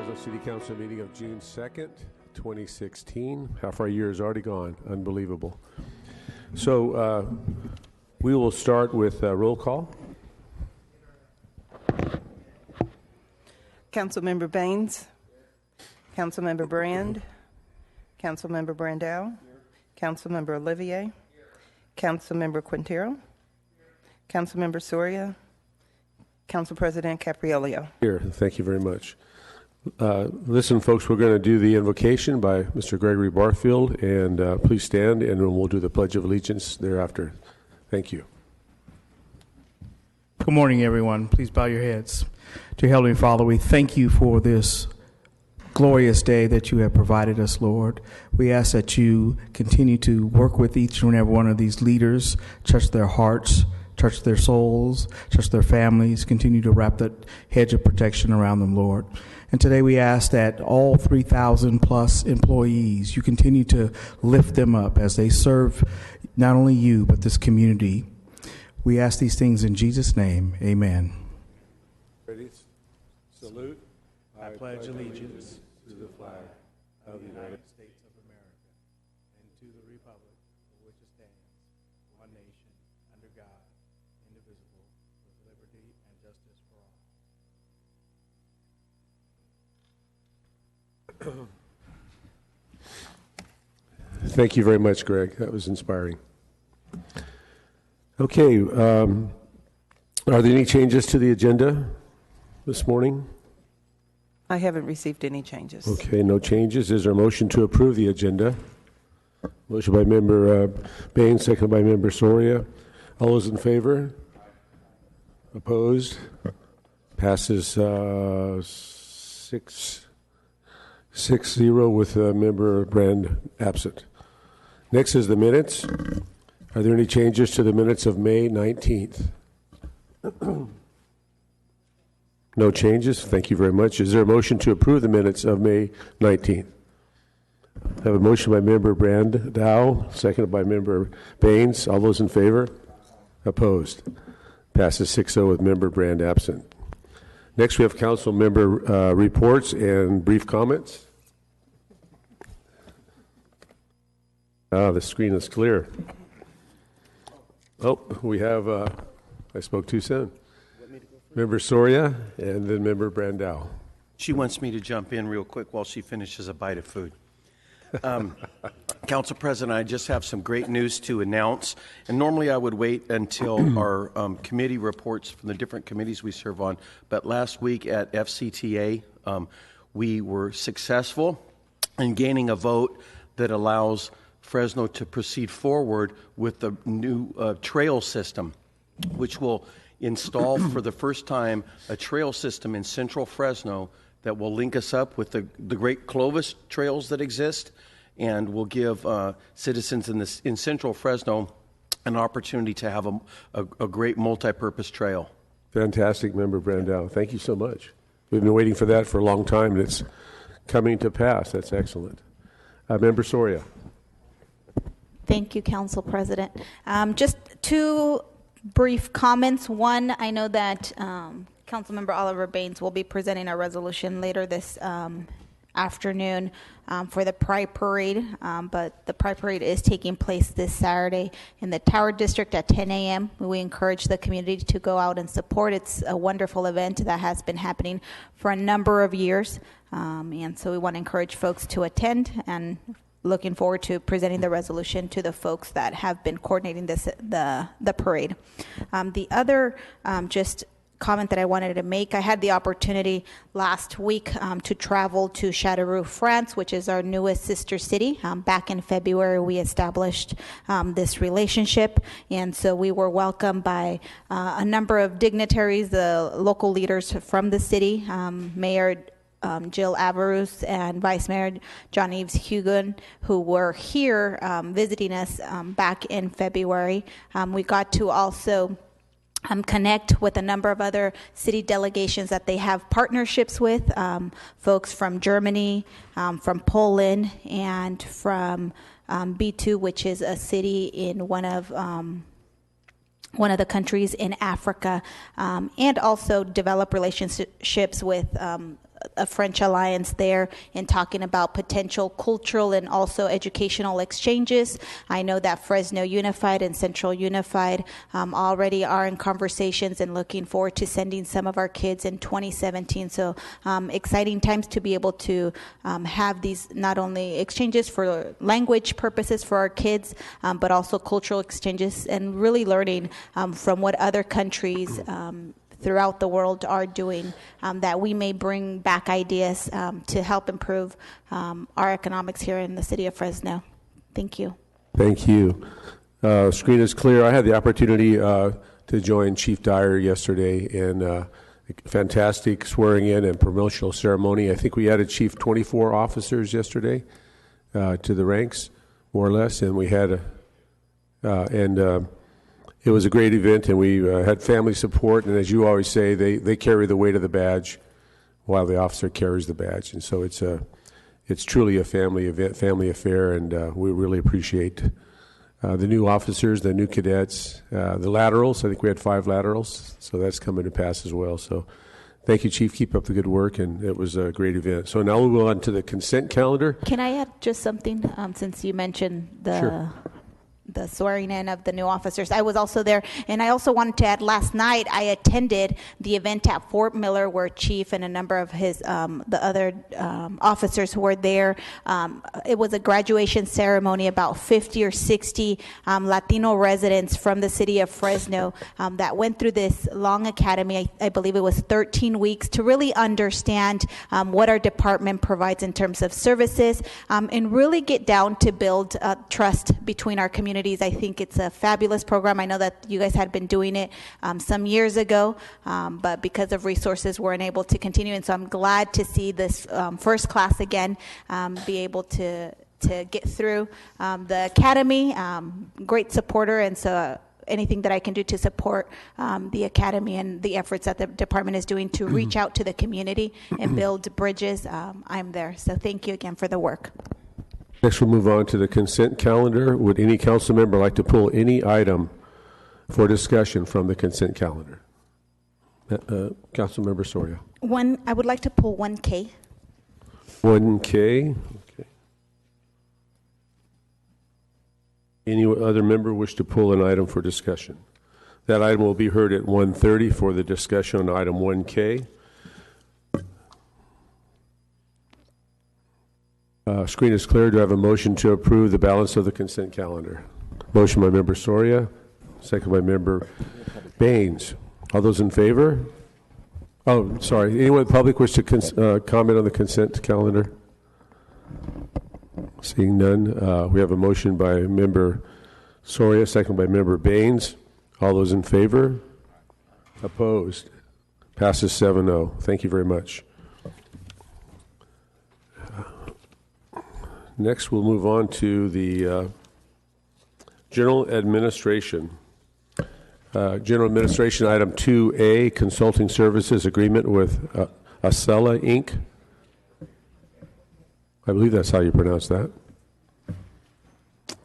Fresno City Council meeting of June 2nd, 2016. Half our year is already gone. Unbelievable. So we will start with roll call. Councilmember Baines, Councilmember Brand, Councilmember Brandau, Councilmember Olivier, Councilmember Quintero, Councilmember Soria, Council President Capriolio. Here, thank you very much. Listen, folks, we're going to do the invocation by Mr. Gregory Barfield, and please stand, and we'll do the Pledge of Allegiance thereafter. Thank you. Good morning, everyone. Please bow your heads. Dear Heavenly Father, we thank you for this glorious day that you have provided us, Lord. We ask that you continue to work with each and every one of these leaders, touch their hearts, touch their souls, touch their families, continue to wrap that hedge of protection around them, Lord. And today we ask that all 3,000 plus employees, you continue to lift them up as they serve not only you, but this community. We ask these things in Jesus' name. Amen. Ready? Salute. I pledge allegiance to the flag of the United States of America and to the republic for which it stands, one nation, under God, indivisible, with liberty and justice for all. Thank you very much, Greg. That was inspiring. Okay, are there any changes to the agenda this morning? I haven't received any changes. Okay, no changes. Is there a motion to approve the agenda? Motion by Member Baines, second by Member Soria. All those in favor? Opposed? Passes 6-0 with Member Brand absent. Next is the minutes. Are there any changes to the minutes of May 19th? No changes. Thank you very much. Is there a motion to approve the minutes of May 19th? I have a motion by Member Brandau, seconded by Member Baines. All those in favor? Opposed? Passes 6-0 with Member Brand absent. Next, we have council member reports and brief comments. The screen is clear. Oh, we have, I spoke too soon. Member Soria and then Member Brandau. She wants me to jump in real quick while she finishes a bite of food. Council President, I just have some great news to announce. And normally I would wait until our committee reports from the different committees we serve on. But last week at FCTA, we were successful in gaining a vote that allows Fresno to proceed forward with the new trail system, which will install for the first time a trail system in central Fresno that will link us up with the great Clovis trails that exist, and will give citizens in central Fresno an opportunity to have a great multi-purpose trail. Fantastic, Member Brandau. Thank you so much. We've been waiting for that for a long time, and it's coming to pass. That's excellent. Member Soria. Thank you, Council President. Just two brief comments. One, I know that Councilmember Oliver Baines will be presenting a resolution later this afternoon for the Pride Parade, but the Pride Parade is taking place this Saturday in the Tower District at 10 a.m. We encourage the community to go out and support. It's a wonderful event that has been happening for a number of years, and so we want to encourage folks to attend, and looking forward to presenting the resolution to the folks that have been coordinating the parade. The other just comment that I wanted to make, I had the opportunity last week to travel to Châteauroux, France, which is our newest sister city. Back in February, we established this relationship, and so we were welcomed by a number of dignitaries, the local leaders from the city, Mayor Jill Averus and Vice Mayor John-Yves Hugon, who were here visiting us back in February. We got to also connect with a number of other city delegations that they have partnerships with, folks from Germany, from Poland, and from B2, which is a city in one of the countries in Africa, and also develop relationships with a French Alliance there in talking about potential cultural and also educational exchanges. I know that Fresno Unified and Central Unified already are in conversations and looking forward to sending some of our kids in 2017. So exciting times to be able to have these not only exchanges for language purposes for our kids, but also cultural exchanges and really learning from what other countries throughout the world are doing, that we may bring back ideas to help improve our economics here in the city of Fresno. Thank you. Thank you. Screen is clear. I had the opportunity to join Chief Dyer yesterday in a fantastic swearing in and promotional ceremony. I think we added Chief 24 officers yesterday to the ranks, more or less, and we had it was a great event, and we had family support, and as you always say, they carry the weight of the badge while the officer carries the badge, and so it's truly a family event, family affair, and we really appreciate the new officers, the new cadets, the laterals. I think we had 5 laterals, so that's coming to pass as well. So thank you, Chief. Keep up the good work, and it was a great event. So now we'll go on to the consent calendar. Can I add just something, since you mentioned Sure. the swearing in of the new officers? I was also there, and I also wanted to add, last night I attended the event at Fort Miller where Chief and a number of his the other officers who were there. It was a graduation ceremony. About 50 or 60 Latino residents from the city of Fresno that went through this long academy. I believe it was 13 weeks to really understand what our department provides in terms of services, and really get down to build trust between our communities. I think it's a fabulous program. I know that you guys had been doing it some years ago, but because of resources, we're unable to continue. And so I'm glad to see this first class again be able to get through the academy. Great supporter, and so anything that I can do to support the academy and the efforts that the department is doing to reach out to the community and build bridges, I'm there. So thank you again for the work. Next, we'll move on to the consent calendar. Would any council member like to pull any item for discussion from the consent calendar? Council member Soria. I would like to pull 1K. 1K. Okay. Any other member wish to pull an item for discussion? That item will be heard at 1:30 for the discussion on item 1K. Screen is clear. Do I have a motion to approve the balance of the consent calendar? Motion by member Soria, second by member Baines. All those in favor? Oh, sorry. Anyone in the public wish to comment on the consent calendar? Seeing none, we have a motion by member Soria, second by member Baines. All those in favor? Opposed? Passes 7-0. Thank you very much. Next, we'll move on to the General Administration. General Administration Item 2A, Consulting Services Agreement with Acela, Inc. I believe that's how you pronounce that.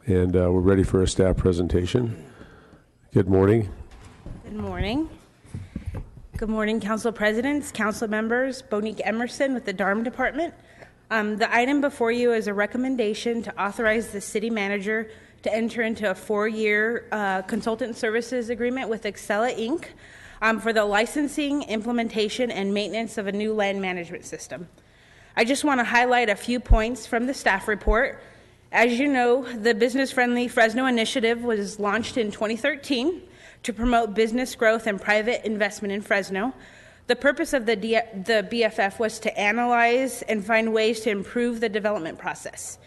And we're ready for a staff presentation. Good morning. Good morning. Good morning, Council Presidents, Council Members, Bonique Emerson with the DARM Department. The item before you is a recommendation to authorize the City Manager to enter into a 4-year consultant services agreement with Acela, Inc. For the licensing, implementation, and maintenance of a new land management system. I just want to highlight a few points from the staff report. As you know, the Business-Friendly Fresno Initiative was launched in 2013 to promote business growth and private investment in Fresno. The purpose of the BFF was to analyze and find ways to improve the development process.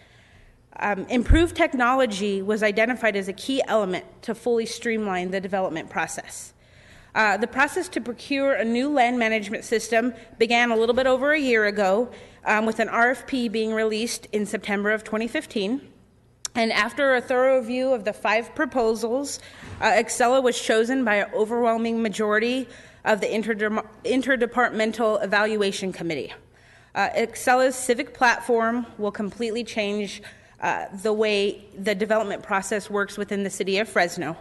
Improved technology was identified as a key element to fully streamline the development process. The process to procure a new land management system began a little bit over a year ago with an RFP being released in September of 2015. And after a thorough review of the 5 proposals, Acela was chosen by an overwhelming majority of the Interdepartmental Evaluation Committee. Acela's civic platform will completely change the way the development process works within the city of Fresno.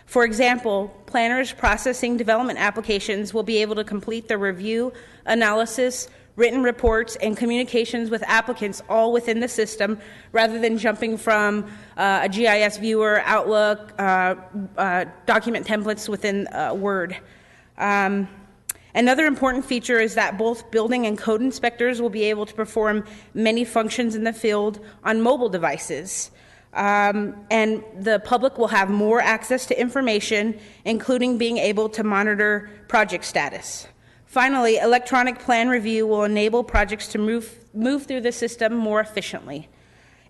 For example, planners processing development applications will be able to complete the review, analysis, written reports, and communications with applicants all within the system rather than jumping from a GIS viewer, Outlook, document templates within Word. Another important feature is that both building and code inspectors will be able to perform many functions in the field on mobile devices. And the public will have more access to information, including being able to monitor project status. Finally, electronic plan review will enable projects to move through the system more efficiently.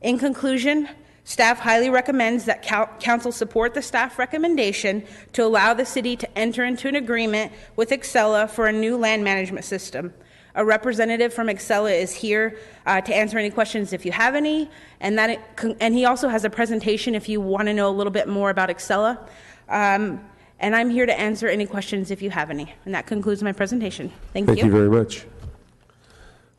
In conclusion, staff highly recommends that council support the staff recommendation to allow the city to enter into an agreement with Excella for a new land management system. A representative from Excella is here to answer any questions if you have any, and he also has a presentation if you want to know a little bit more about Excella. And I'm here to answer any questions if you have any. And that concludes my presentation. Thank you. Thank you very much.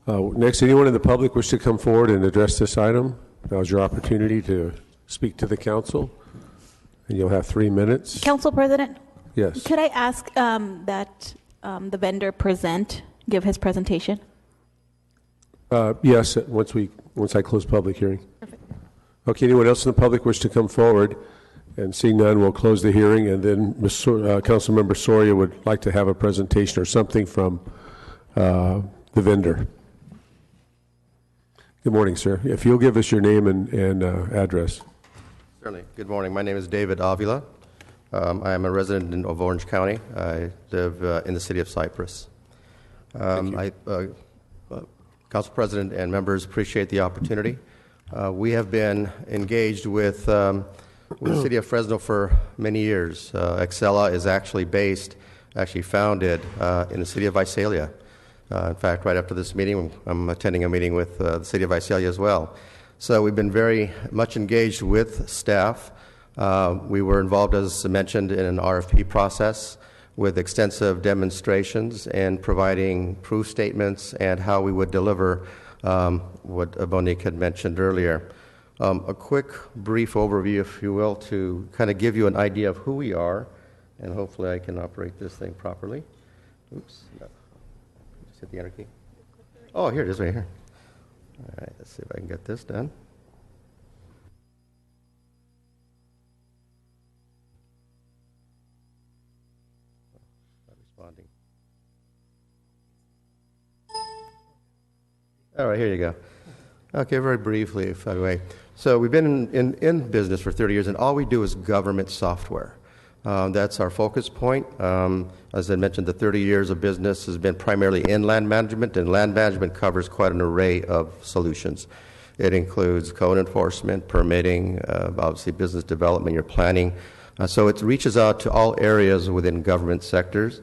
Next, anyone in the public wish to come forward and address this item? Now's your opportunity to speak to the council, and you'll have 3 minutes. Council President? Yes. Could I ask that the vendor give his presentation? Yes, once I close public hearing. Perfect. Okay, anyone else in the public wish to come forward? And seeing none, we'll close the hearing, and then Councilmember Soria would like to have a presentation or something from the vendor. Good morning, sir. If you'll give us your name and address. Certainly. Good morning. My name is David Avila. I am a resident of Orange County. I live in the city of Cypress. Council President and members, appreciate the opportunity. We have been engaged with the city of Fresno for many years. Excella is actually founded in the city of Visalia. In fact, right after this meeting, I'm attending a meeting with the city of Visalia as well. So we've been very much engaged with staff. We were involved, as mentioned, in an RFP process with extensive demonstrations and providing proof statements and how we would deliver what Bonique had mentioned earlier. A quick, brief overview, if you will, to kind of give you an idea of who we are, and hopefully I can operate this thing properly. Oops. No. Just hit the enter key. Oh, here it is right here. All right, let's see if I can get this done. Not responding. All right, here you go. Okay, very briefly, if I may. So we've been in business for 30 years, and all we do is government software. That's our focus point. As I mentioned, the 30 years of business has been primarily in land management, and land management covers quite an array of solutions. It includes code enforcement, permitting, obviously business development, your planning. So it reaches out to all areas within government sectors.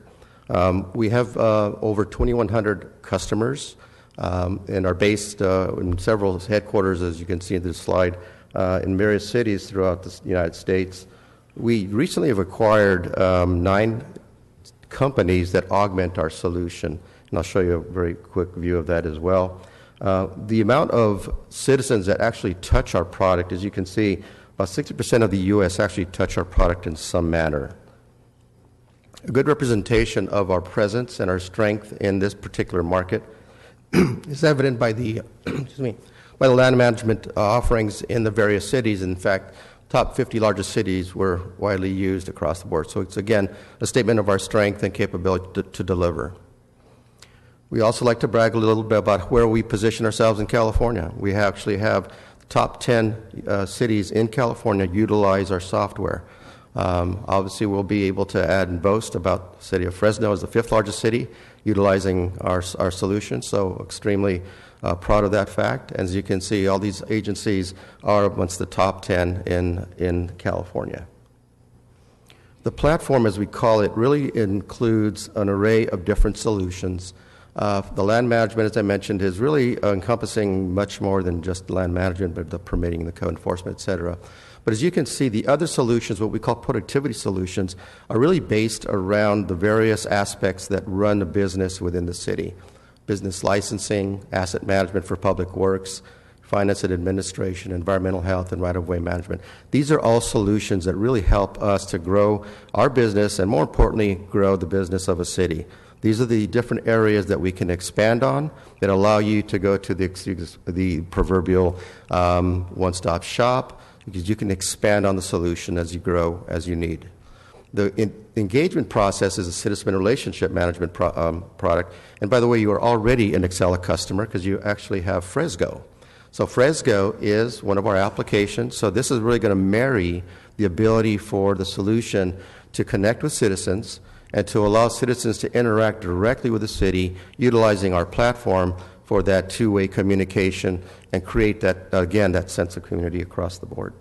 We have over 2,100 customers. And are based in several headquarters, as you can see in this slide, in various cities throughout the United States. We recently have acquired 9 companies that augment our solution, and I'll show you a very quick view of that as well. The amount of citizens that actually touch our product, as you can see, about 60% of the U.S. actually touch our product in some manner. A good representation of our presence and our strength in this particular market is evident by the by the land management offerings in the various cities. In fact, top 50 largest cities were widely used across the board. So it's, again, a statement of our strength and capability to deliver. We also like to brag a little bit about where we position ourselves in California. We actually have top 10 cities in California utilize our software. Obviously, we'll be able to add and boast about the city of Fresno as the 5th largest city utilizing our solution, so extremely proud of that fact. As you can see, all these agencies are amongst the top 10 in California. The platform, as we call it, really includes an array of different solutions. The land management, as I mentioned, is really encompassing much more than just land management, but the permitting, the code enforcement, et cetera. But as you can see, the other solutions, what we call productivity solutions, are really based around the various aspects that run a business within the city. Business licensing, asset management for public works, finance and administration, environmental health, and right-of-way management. These are all solutions that really help us to grow our business and, more importantly, grow the business of a city. These are the different areas that we can expand on that allow you to go to the proverbial one-stop shop, because you can expand on the solution as you grow, as you need. The engagement process is a citizen relationship management product. And by the way, you are already an Excella customer because you actually have Fresgo. So Fresgo is one of our applications. So this is really going to marry the ability for the solution to connect with citizens and to allow citizens to interact directly with the city, utilizing our platform for that two-way communication and create that, again, that sense of community across the board.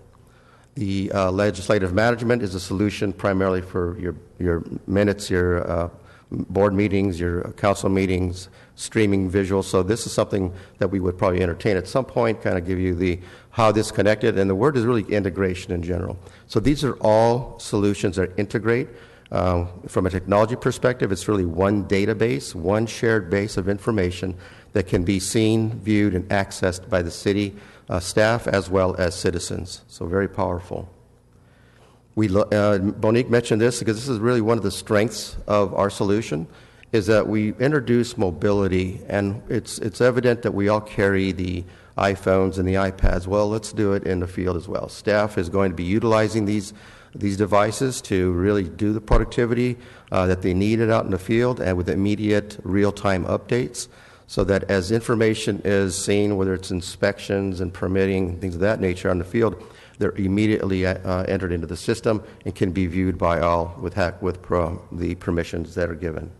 The legislative management is a solution primarily for your minutes, your board meetings, your council meetings, streaming visuals. So this is something that we would probably entertain at some point, kind of give you the how this connected. And the word is really integration in general. So these are all solutions that integrate. From a technology perspective, it's really one database, one shared base of information that can be seen, viewed, and accessed by the city staff as well as citizens. So very powerful. Bonique mentioned this because this is really one of the strengths of our solution, is that we introduce mobility, and it's evident that we all carry the iPhones and the iPads. Well, let's do it in the field as well. Staff is going to be utilizing these devices to really do the productivity that they needed out in the field, and with immediate real-time updates, so that as information is seen, whether it's inspections and permitting, things of that nature on the field, they're immediately entered into the system and can be viewed by all with the permissions that are given.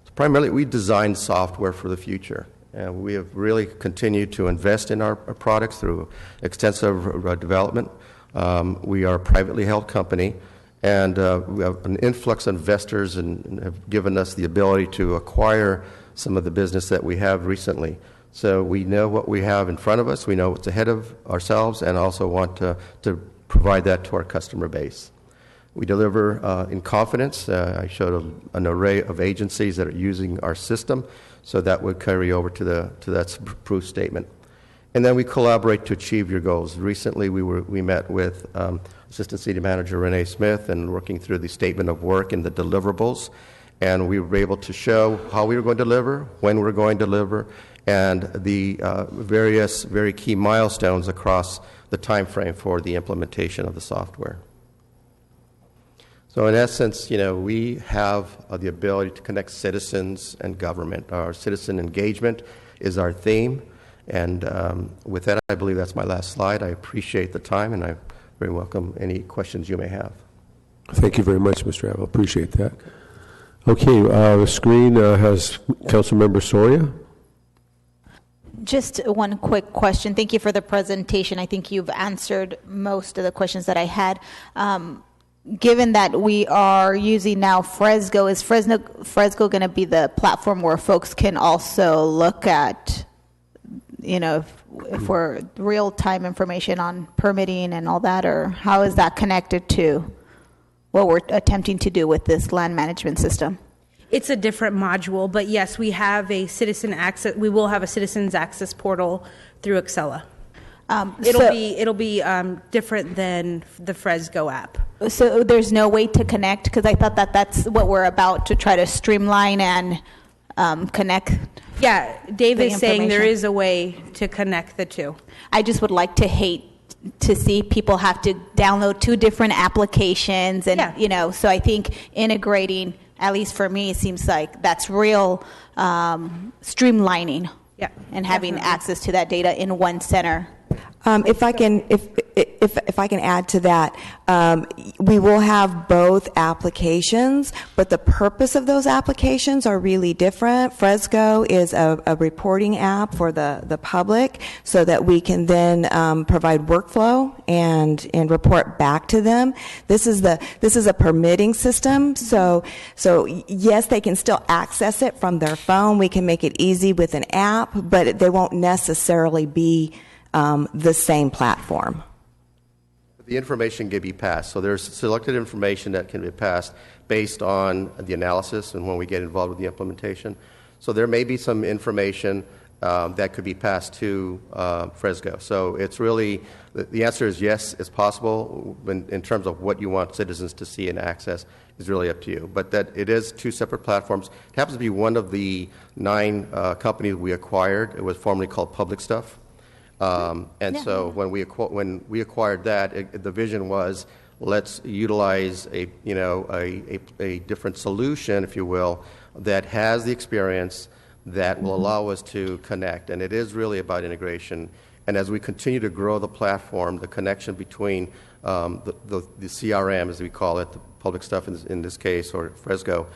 So primarily, we design software for the future. And we have really continued to invest in our products through extensive development. We are a privately held company, and we have an influx of investors and have given us the ability to acquire some of the business that we have recently. So we know what we have in front of us, we know what's ahead of ourselves, and also want to provide that to our customer base. We deliver in confidence. I showed an array of agencies that are using our system, so that would carry over to that proof statement. And then we collaborate to achieve your goals. Recently, we met with Assistant City Manager Renee Smith and working through the statement of work and the deliverables. And we were able to show how we were going to deliver, when we were going to deliver, and the various very key milestones across the time frame for the implementation of the software. So in essence, we have the ability to connect citizens and government. Our citizen engagement is our theme. And with that, I believe that's my last slide. I appreciate the time, and I very welcome any questions you may have. Thank you very much, Mr. Avila. Appreciate that. Okay, the screen has Councilmember Soria. Just one quick question. Thank you for the presentation. I think you've answered most of the questions that I had. Given that we are using now Fresgo, is Fresgo going to be the platform where folks can also look at, for real-time information on permitting and all that, or how is that connected to what we're attempting to do with this land management system? It's a different module, but yes, we have a citizen access. We will have a citizens access portal through Excella. It'll be different than the Fresgo app. So there's no way to connect, because I thought that's what we're about to try to streamline and connect. Yeah, Dave is saying there is a way to connect the two. I just would like to hate to see people have to download two different applications, and so I think integrating, at least for me, it seems like that's real streamlining. Yeah, and having access to that data in one center. If I can add to that, we will have both applications, but the purpose of those applications are really different. Fresgo is a reporting app for the public, so that we can then provide workflow and report back to them. This is a permitting system, so yes, they can still access it from their phone. We can make it easy with an app, but they won't necessarily be the same platform. The information can be passed. So there's selected information that can be passed based on the analysis and when we get involved with the implementation. So there may be some information that could be passed to Fresco. So it's really, the answer is yes, it's possible. In terms of what you want citizens to see and access is really up to you. But that it is two separate platforms. It happens to be one of the 9 companies we acquired. It was formerly called Public Stuff. So when we acquired that, the vision was, let's utilize a different solution, if you will, that has the experience that will allow us to connect. And it is really about integration. And as we continue to grow the platform, the connection between the CRM, as we call it, the Public Stuff in this case, or Fresco,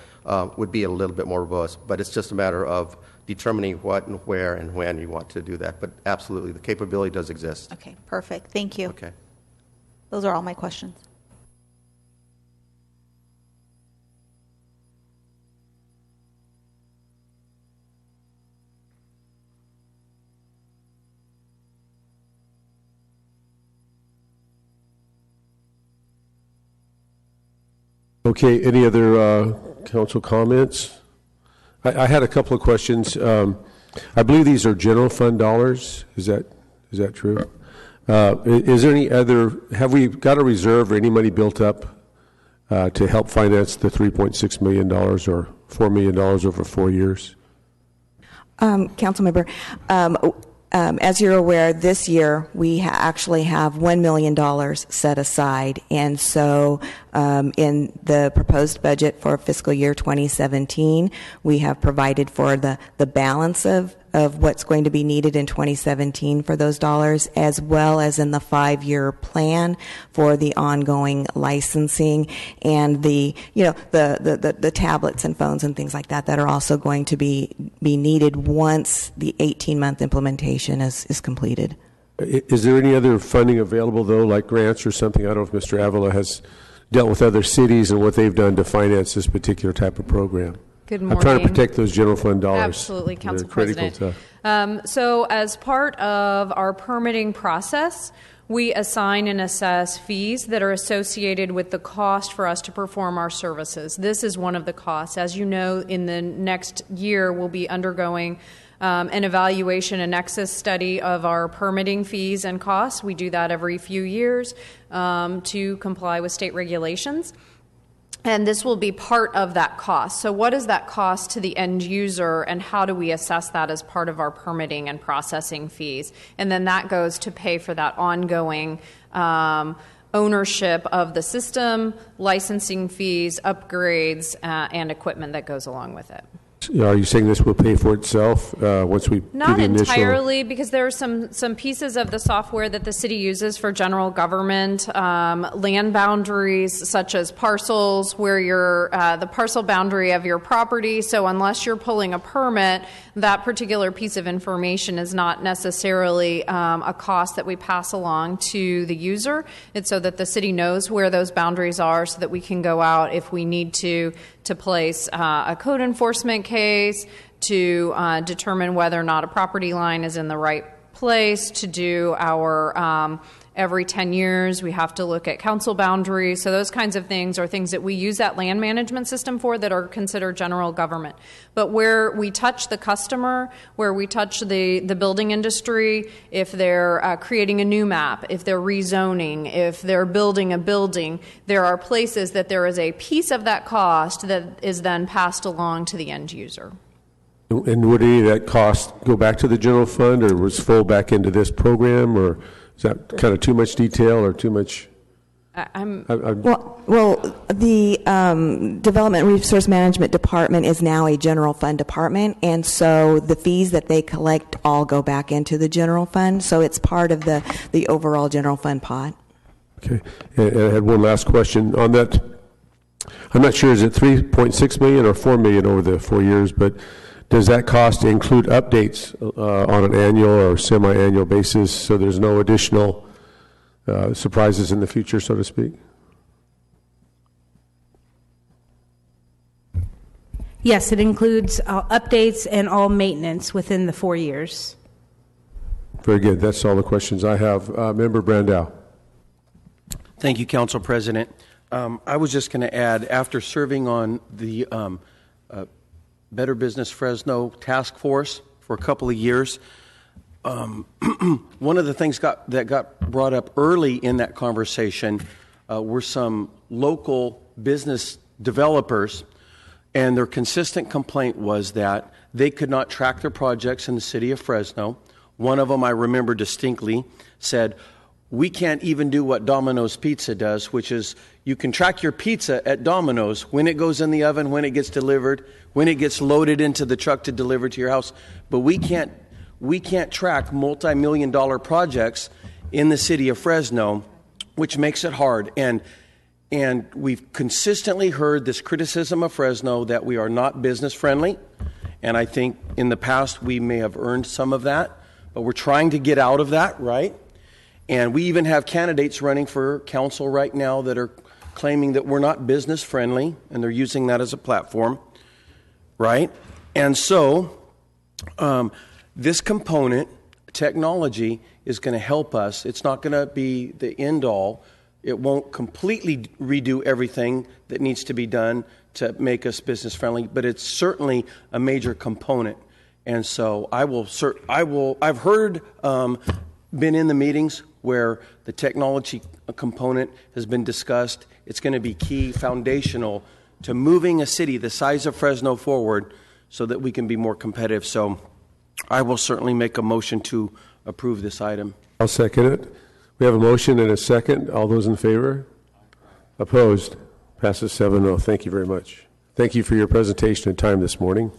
would be a little bit more robust. But it's just a matter of determining what and where and when you want to do that. But absolutely, the capability does exist. Okay, perfect. Thank you. Okay. Those are all my questions. Okay, any other council comments? I had a couple of questions. I believe these are general fund dollars. Is that true? Is there any other, have we got a reserve or any money built up to help finance the $3.6 million or $4 million over 4 years? Councilmember, as you're aware, this year we actually have $1 million set aside. And so in the proposed budget for fiscal year 2017, we have provided for the balance of what's going to be needed in 2017 for those dollars, as well as in the 5-year plan for the ongoing licensing and the tablets and phones and things like that are also going to be needed once the 18-month implementation is completed. Is there any other funding available, though, like grants or something? I don't know if Mr. Avila has dealt with other cities and what they've done to finance this particular type of program. Good morning. I'm trying to protect those general fund dollars. Absolutely, Council They're critical President. So as part of our permitting process, we assign and assess fees that are associated with the cost for us to perform our services. This is one of the costs. As you know, in the next year, we'll be undergoing an evaluation, a nexus study of our permitting fees and costs. We do that every few years to comply with state regulations. And this will be part of that cost. So what is that cost to the end user, and how do we assess that as part of our permitting and processing fees? And then that goes to pay for that ongoing ownership of the system, licensing fees, upgrades, and equipment that goes along with it. Are you saying this will pay for itself once we Not do the initial? entirely, because there are some pieces of the software that the city uses for general government, land boundaries such as parcels, where you're the parcel boundary of your property. So unless you're pulling a permit, that particular piece of information is not necessarily a cost that we pass along to the user. It's so that the city knows where those boundaries are, so that we can go out if we need to place a code enforcement case, to determine whether or not a property line is in the right place, to do our every 10 years we have to look at council boundaries. So those kinds of things are things that we use that land management system for that are considered general government. But where we touch the customer, where we touch the building industry, if they're creating a new map, if they're rezoning, if they're building a building, there are places that there is a piece of that cost that is then passed along to the end user. And would any of that cost go back to the general fund, or was full back into this program, or is that kind of too much detail or too much? Well, the Development Resource Management Department is now a general fund department, and so the fees that they collect all go back into the general fund. So it's part of the overall general fund pot. Okay. And I had one last question on that. I'm not sure, is it $3.6 million or $4 million over the 4 years, but does that cost include updates on an annual or semi-annual basis, so there's no additional surprises in the future, so to speak? Yes, it includes updates and all maintenance within the 4 years. Very good. That's all the questions I have. Member Brandow. Thank you, Council President. I was just going to add, after serving on the Better Business Fresno Task Force for a couple of years. One of the things that got brought up early in that conversation were some local business developers, and their consistent complaint was that they could not track their projects in the city of Fresno. One of them, I remember distinctly, said, "We can't even do what Domino's Pizza does, which is you can track your pizza at Domino's, when it goes in the oven, when it gets delivered, when it gets loaded into the truck to deliver to your house. But we can't track multi-million-dollar projects in the city of Fresno, which makes it hard." And we've consistently heard this criticism of Fresno that we are not business friendly. And I think in the past we may have earned some of that, but we're trying to get out of that, right? And we even have candidates running for council right now that are claiming that we're not business friendly, and they're using that as a platform, right? And so this component, technology, is going to help us. It's not going to be the end all. It won't completely redo everything that needs to be done to make us business friendly, but it's certainly a major component. And so I've heard, been in the meetings where the technology component has been discussed. It's going to be key, foundational to moving a city the size of Fresno forward so that we can be more competitive. So I will certainly make a motion to approve this item. I'll second it. We have a motion and a second. All those in favor? Opposed? Passes 7-0. Thank you very much. Thank you for your presentation and time this morning.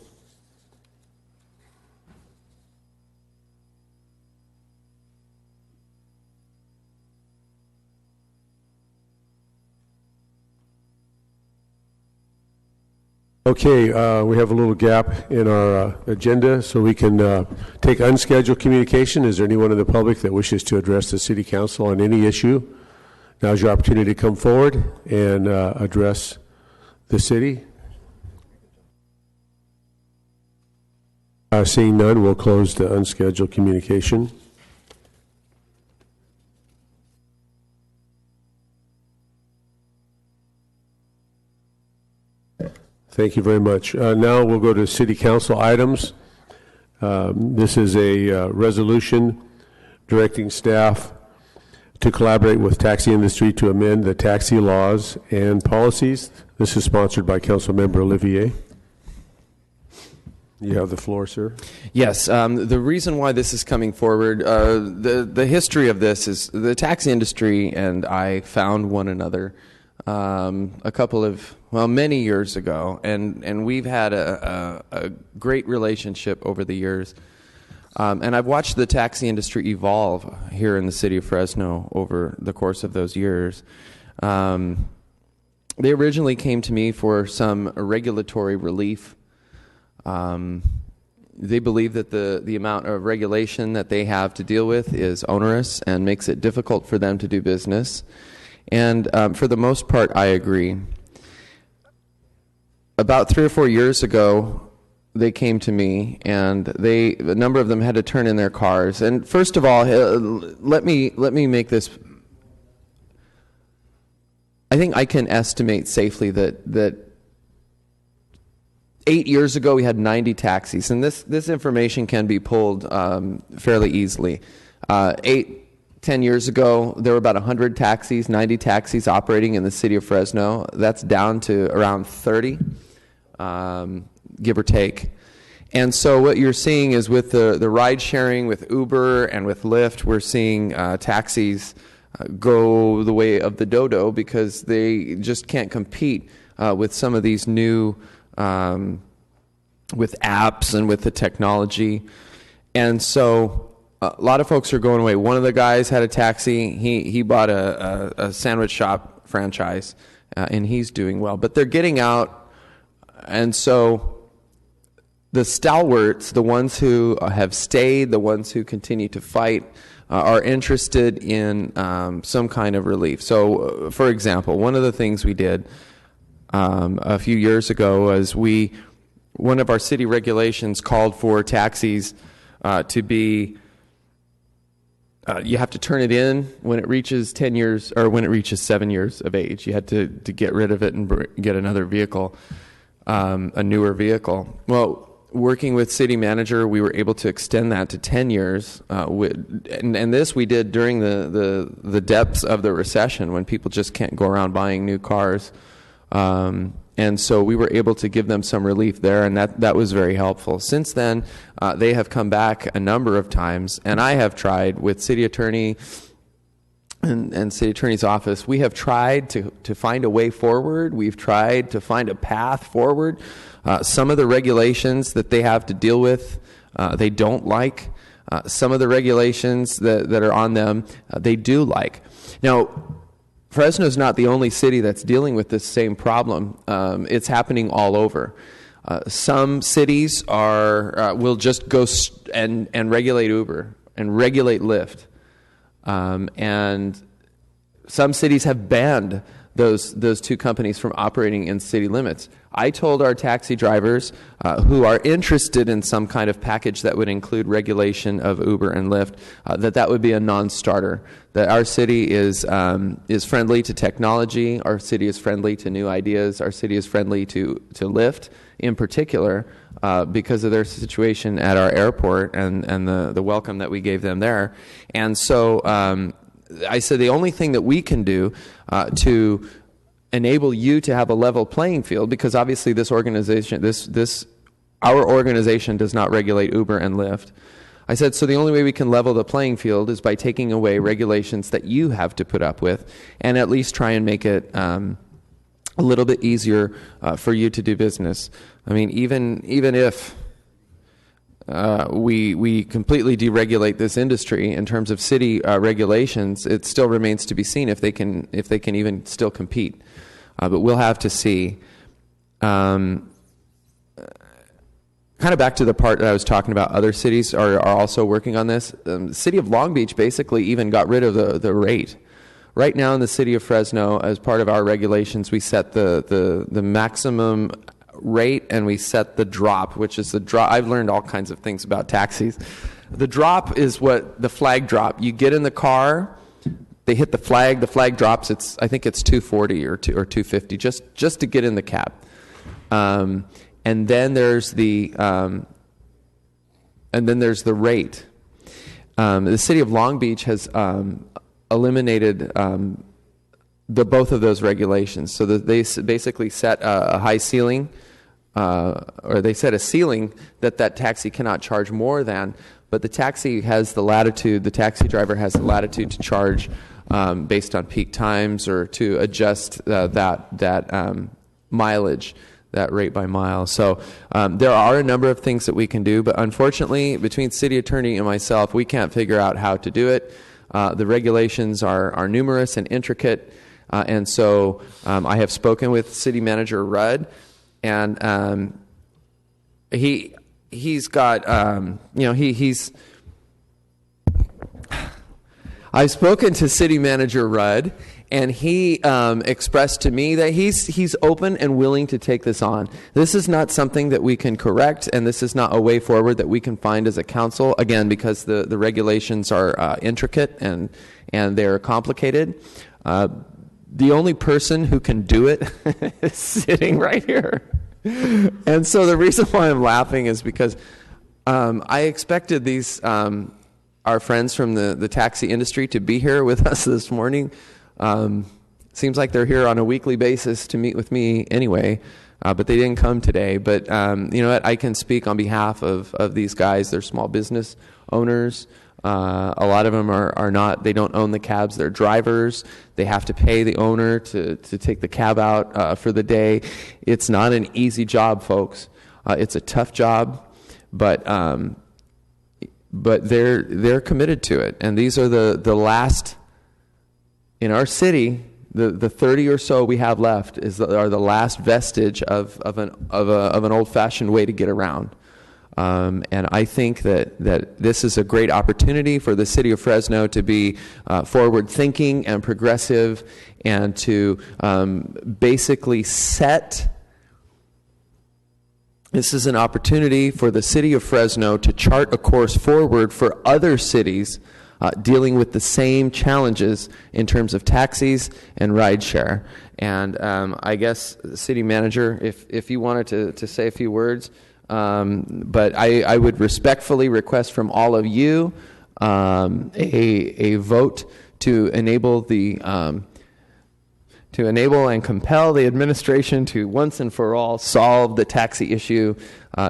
Okay, we have a little gap in our agenda, so we can take unscheduled communication. Is there anyone in the public that wishes to address the City Council on any issue? Now's your opportunity to come forward and address the city. Seeing none, we'll close the unscheduled communication. Thank you very much. Now we'll go to City Council items. This is a resolution directing staff to collaborate with taxi industry to amend the taxi laws and policies. This is sponsored by Councilmember Olivier. You have the floor, sir. Yes. The reason why this is coming forward, the history of this is the taxi industry and I found one another many years ago, and we've had a great relationship over the years. And I've watched the taxi industry evolve here in the city of Fresno over the course of those years. They originally came to me for some regulatory relief. They believe that the amount of regulation that they have to deal with is onerous and makes it difficult for them to do business. And for the most part, I agree. About 3 or 4 years ago, they came to me, and a number of them had to turn in their cars. And first of all, let me make this. I think I can estimate safely that 8 years ago we had 90 taxis, and this information can be pulled fairly easily. 10 years ago, there were about 100 taxis, 90 taxis operating in the city of Fresno. That's down to around 30, give or take. And so what you're seeing is with the ride sharing, with Uber and with Lyft, we're seeing taxis go the way of the dodo because they just can't compete with some of these new, with apps and with the technology. And so a lot of folks are going away. One of the guys had a taxi. He bought a sandwich shop franchise, and he's doing well. But they're getting out, and so the stalwarts, the ones who have stayed, the ones who continue to fight, are interested in some kind of relief. So, for example, one of the things we did a few years ago was one of our city regulations called for taxis to be you have to turn it in when it reaches 10 years or when it reaches 7 years of age. You had to get rid of it and get another vehicle, a newer vehicle. Well, working with city manager, we were able to extend that to 10 years. And this we did during the depths of the recession when people just can't go around buying new cars. And so we were able to give them some relief there, and that was very helpful. Since then, they have come back a number of times, and I have tried with city attorney and city attorney's office. We have tried to find a way forward. We've tried to find a path forward. Some of the regulations that they have to deal with, they don't like. Some of the regulations that are on them, they do like. Now, Fresno is not the only city that's dealing with this same problem. It's happening all over. Some cities will just go and regulate Uber and regulate Lyft. And some cities have banned those two companies from operating in city limits. I told our taxi drivers who are interested in some kind of package that would include regulation of Uber and Lyft that would be a non-starter. That our city is friendly to technology. Our city is friendly to new ideas. Our city is friendly to Lyft in particular because of their situation at our airport and the welcome that we gave them there. And so I said the only thing that we can do to enable you to have a level playing field, because obviously this organization, our organization does not regulate Uber and Lyft. I said, so the only way we can level the playing field is by taking away regulations that you have to put up with, and at least try and make it a little bit easier for you to do business. I mean, even if we completely deregulate this industry in terms of city regulations, it still remains to be seen if they can even still compete. But we'll have to see. Kind of back to the part that I was talking about, other cities are also working on this. The city of Long Beach basically even got rid of the rate. Right now in the city of Fresno, as part of our regulations, we set the maximum rate and we set the drop, which is the drop. I've learned all kinds of things about taxis. The drop is what the flag drop. You get in the car, they hit the flag drops. I think it's $240 or $250 just to get in the cab. And then there's the rate. The city of Long Beach has eliminated both of those regulations. So that they basically set a high ceiling, or they set a ceiling that taxi cannot charge more than. But the taxi has the latitude. The taxi driver has the latitude to charge based on peak times or to adjust that mileage, that rate by mile. So there are a number of things that we can do, but unfortunately, between city attorney and myself, we can't figure out how to do it. The regulations are numerous and intricate, and so I have spoken with City Manager Rudd, and he's got he's. I've spoken to City Manager Rudd, and he expressed to me that he's open and willing to take this on. This is not something that we can correct, and this is not a way forward that we can find as a council, again, because the regulations are intricate and they're complicated. The only person who can do it is sitting right here. And so the reason why I'm laughing is because I expected these our friends from the taxi industry to be here with us this morning. Seems like they're here on a weekly basis to meet with me anyway, but they didn't come today. But you know what? I can speak on behalf of these guys. They're small business owners. A lot of them are not. They don't own the cabs. They're drivers. They have to pay the owner to take the cab out for the day. It's not an easy job, folks. It's a tough job, but they're committed to it. And these are the last. In our city, the 30 or so we have left are the last vestige of an old-fashioned way to get around. And I think that this is a great opportunity for the city of Fresno to be forward-thinking and progressive, and to basically set. This is an opportunity for the city of Fresno to chart a course forward for other cities dealing with the same challenges in terms of taxis and rideshare. And I guess, City Manager, if you wanted to say a few words, But I would respectfully request from all of you a vote to enable and compel the administration to once and for all solve the taxi issue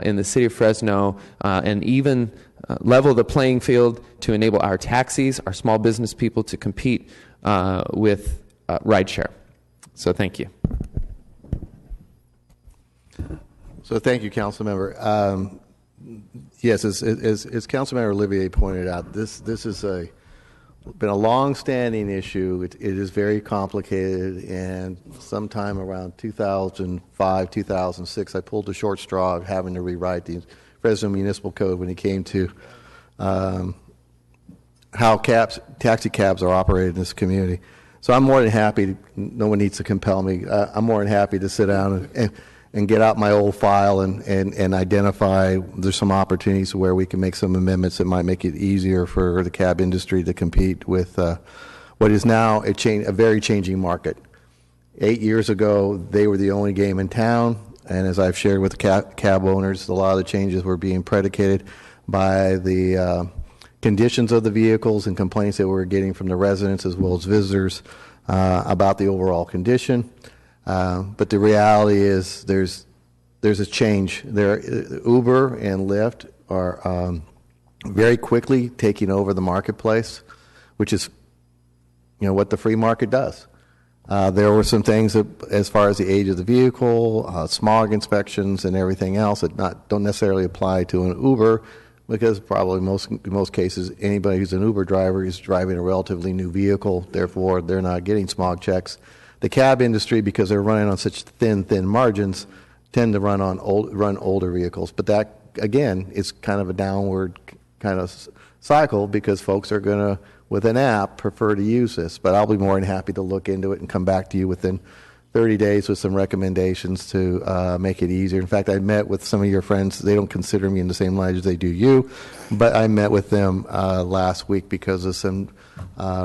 in the city of Fresno, and even level the playing field to enable our taxis, our small business people, to compete with rideshare. So thank you. So thank you, Councilmember. Yes, as Councilmember Olivier pointed out, this has been a long-standing issue. It is very complicated, and sometime around 2005, 2006, I pulled the short straw of having to rewrite the Fresno Municipal Code when it came to how taxi cabs are operated in this community. So I'm more than happy. No one needs to compel me. I'm more than happy to sit down and get out my old file and identify there's some opportunities where we can make some amendments that might make it easier for the cab industry to compete with what is now a very changing market. 8 years ago, they were the only game in town, and as I've shared with the cab owners, a lot of the changes were being predicated by the conditions of the vehicles and complaints that we're getting from the residents as well as visitors about the overall condition. But the reality is there's a change. Uber and Lyft are very quickly taking over the marketplace, which is what the free market does. There were some things that, as far as the age of the vehicle, smog inspections, and everything else that don't necessarily apply to an Uber, because probably in most cases anybody who's an Uber driver is driving a relatively new vehicle. Therefore, they're not getting smog checks. The cab industry, because they're running on such thin margins, tend to run older vehicles. But that, again, is kind of a downward kind of cycle because folks are going to, with an app, prefer to use this. But I'll be more than happy to look into it and come back to you within 30 days with some recommendations to make it easier. In fact, I met with some of your friends. They don't consider me in the same light as they do you, but I met with them last week because of some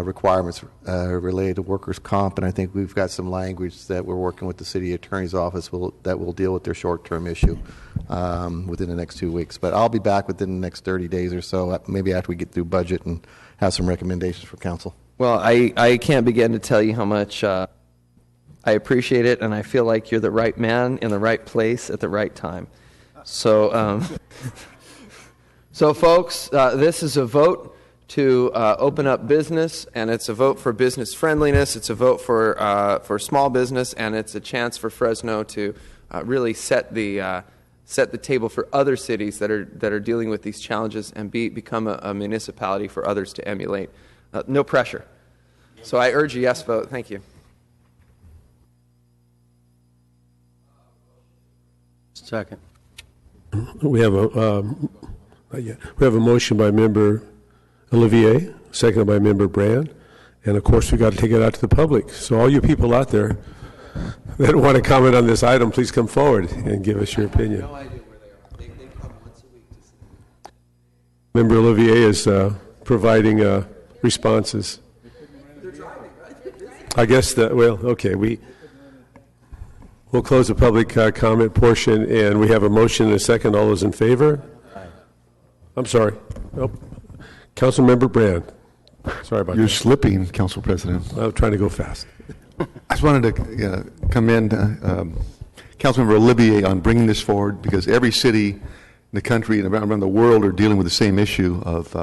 requirements related to workers' comp, and I think we've got some language that we're working with the city attorney's office that will deal with their short-term issue within the next 2 weeks. But I'll be back within the next 30 days or so, maybe after we get through budget, and have some recommendations for council. Well, I can't begin to tell you how much I appreciate it, and I feel like you're the right man in the right place at the right time. So, so folks, this is a vote to open up business, and it's a vote for business friendliness. It's a vote for small business, and it's a chance for Fresno to really set the table for other cities that are dealing with these challenges and become a municipality for others to emulate. No pressure. So I urge a yes vote. Thank you. Second. We have a motion by Member Olivier, seconded by Member Brand, and of course we've got to take it out to the public. So all you people out there that want to comment on this item, please come forward and give us your opinion. No idea where they are. They come once a week to see. Member Olivier is providing responses. They're driving, right? I guess we'll close the public comment portion, and we have a motion and a second. All those in favor? Aye. I'm sorry. Oh. Councilmember Brand. Sorry about that. You're slipping, Council President. I'm trying to go fast. I just wanted to commend Councilmember Olivier on bringing this forward, because every city in the country and around the world are dealing with the same issue of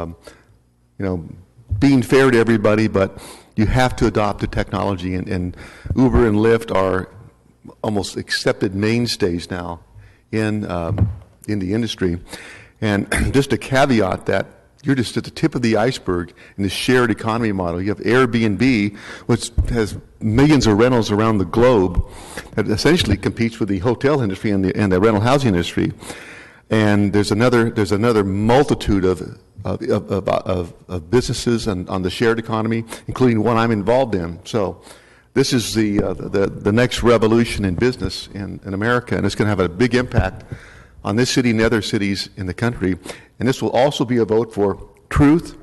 being fair to everybody, but you have to adopt the technology, and Uber and Lyft are almost accepted mainstays now in the industry. And just a caveat that you're just at the tip of the iceberg in the shared economy model. You have Airbnb, which has millions of rentals around the globe, that essentially competes with the hotel industry and the rental housing industry. And there's another multitude of businesses on the shared economy, including one I'm involved in. So this is the next revolution in business in America, and it's going to have a big impact on this city and the other cities in the country. And this will also be a vote for truth,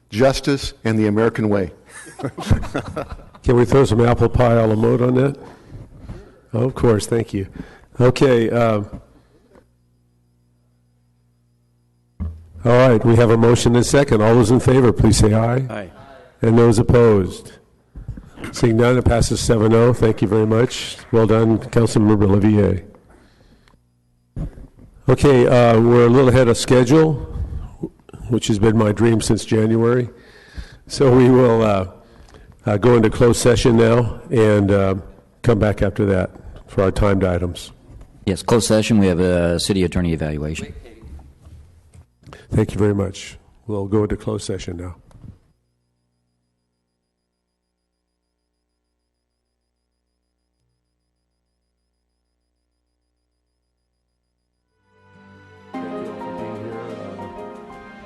justice, and the American way. Can we throw some apple pie a la mode on that? Oh, of course, thank you. Okay. All right, we have a motion and a second. All those in favor, please say aye. Aye. And those opposed? Seeing none, it passes 7-0. Thank you very much. Well done, Councilmember Olivier. Okay, we're a little ahead of schedule, which has been my dream since January. So we will go into closed session now and come back after that for our timed items. Yes, closed session. We have a city attorney evaluation. Thank you very much. We'll go into closed session now.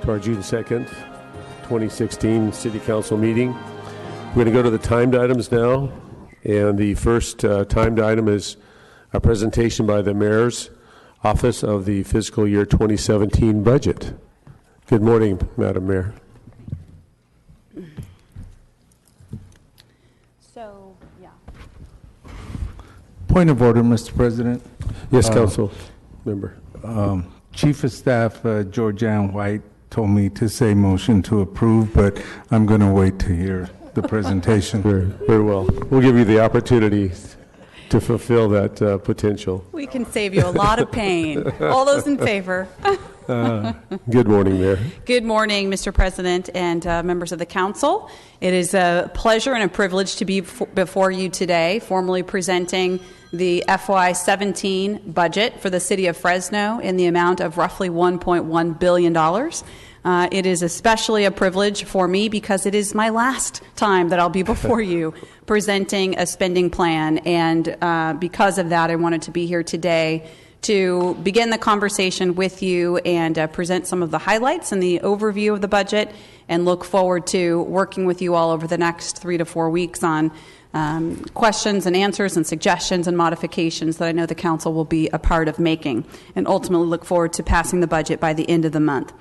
To our June 2nd, 2016 City Council meeting. We're going to go to the timed items now, and the first timed item is a presentation by the Mayor's Office of the Fiscal Year 2017 budget. Good morning, Madam Mayor. So, yeah. Point of order, Mr. President. Yes, Council Member. Chief of Staff Georgianne White told me to say motion to approve, but I'm going to wait to hear the presentation. Very well. We'll give you the opportunity to fulfill that potential. We can save you a lot of pain. All those in favor? Good morning, Mayor. Good morning, Mr. President and members of the council. It is a pleasure and a privilege to be before you today, formally presenting the FY17 budget for the city of Fresno in the amount of roughly $1.1 billion. It is especially a privilege for me because it is my last time that I'll be before you presenting a spending plan. And because of that, I wanted to be here today to begin the conversation with you and present some of the highlights and the overview of the budget, and look forward to working with you all over the next 3 to 4 weeks on questions and answers and suggestions and modifications that I know the council will be a part of making, and ultimately look forward to passing the budget by the end of the month.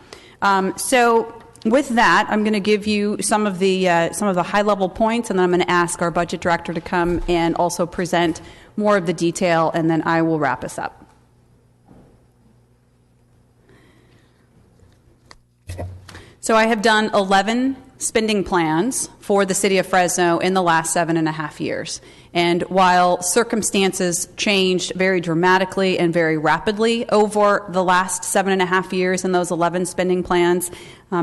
So with that, I'm going to give you some of the high-level points, and then I'm going to ask our budget director to come and also present more of the detail, and then I will wrap us up. So I have done 11 spending plans for the city of Fresno in the last 7.5 years. And while circumstances changed very dramatically and very rapidly over the last 7.5 years in those 11 spending plans,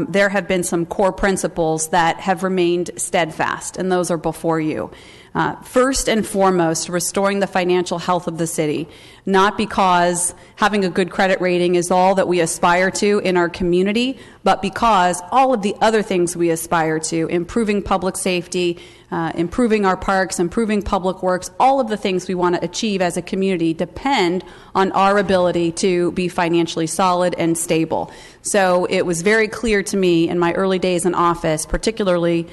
there have been some core principles that have remained steadfast, and those are before you. First and foremost, restoring the financial health of the city, not because having a good credit rating is all that we aspire to in our community, but because all of the other things we aspire to, improving public safety, improving our parks, improving public works, all of the things we want to achieve as a community depend on our ability to be financially solid and stable. So it was very clear to me in my early days in office, particularly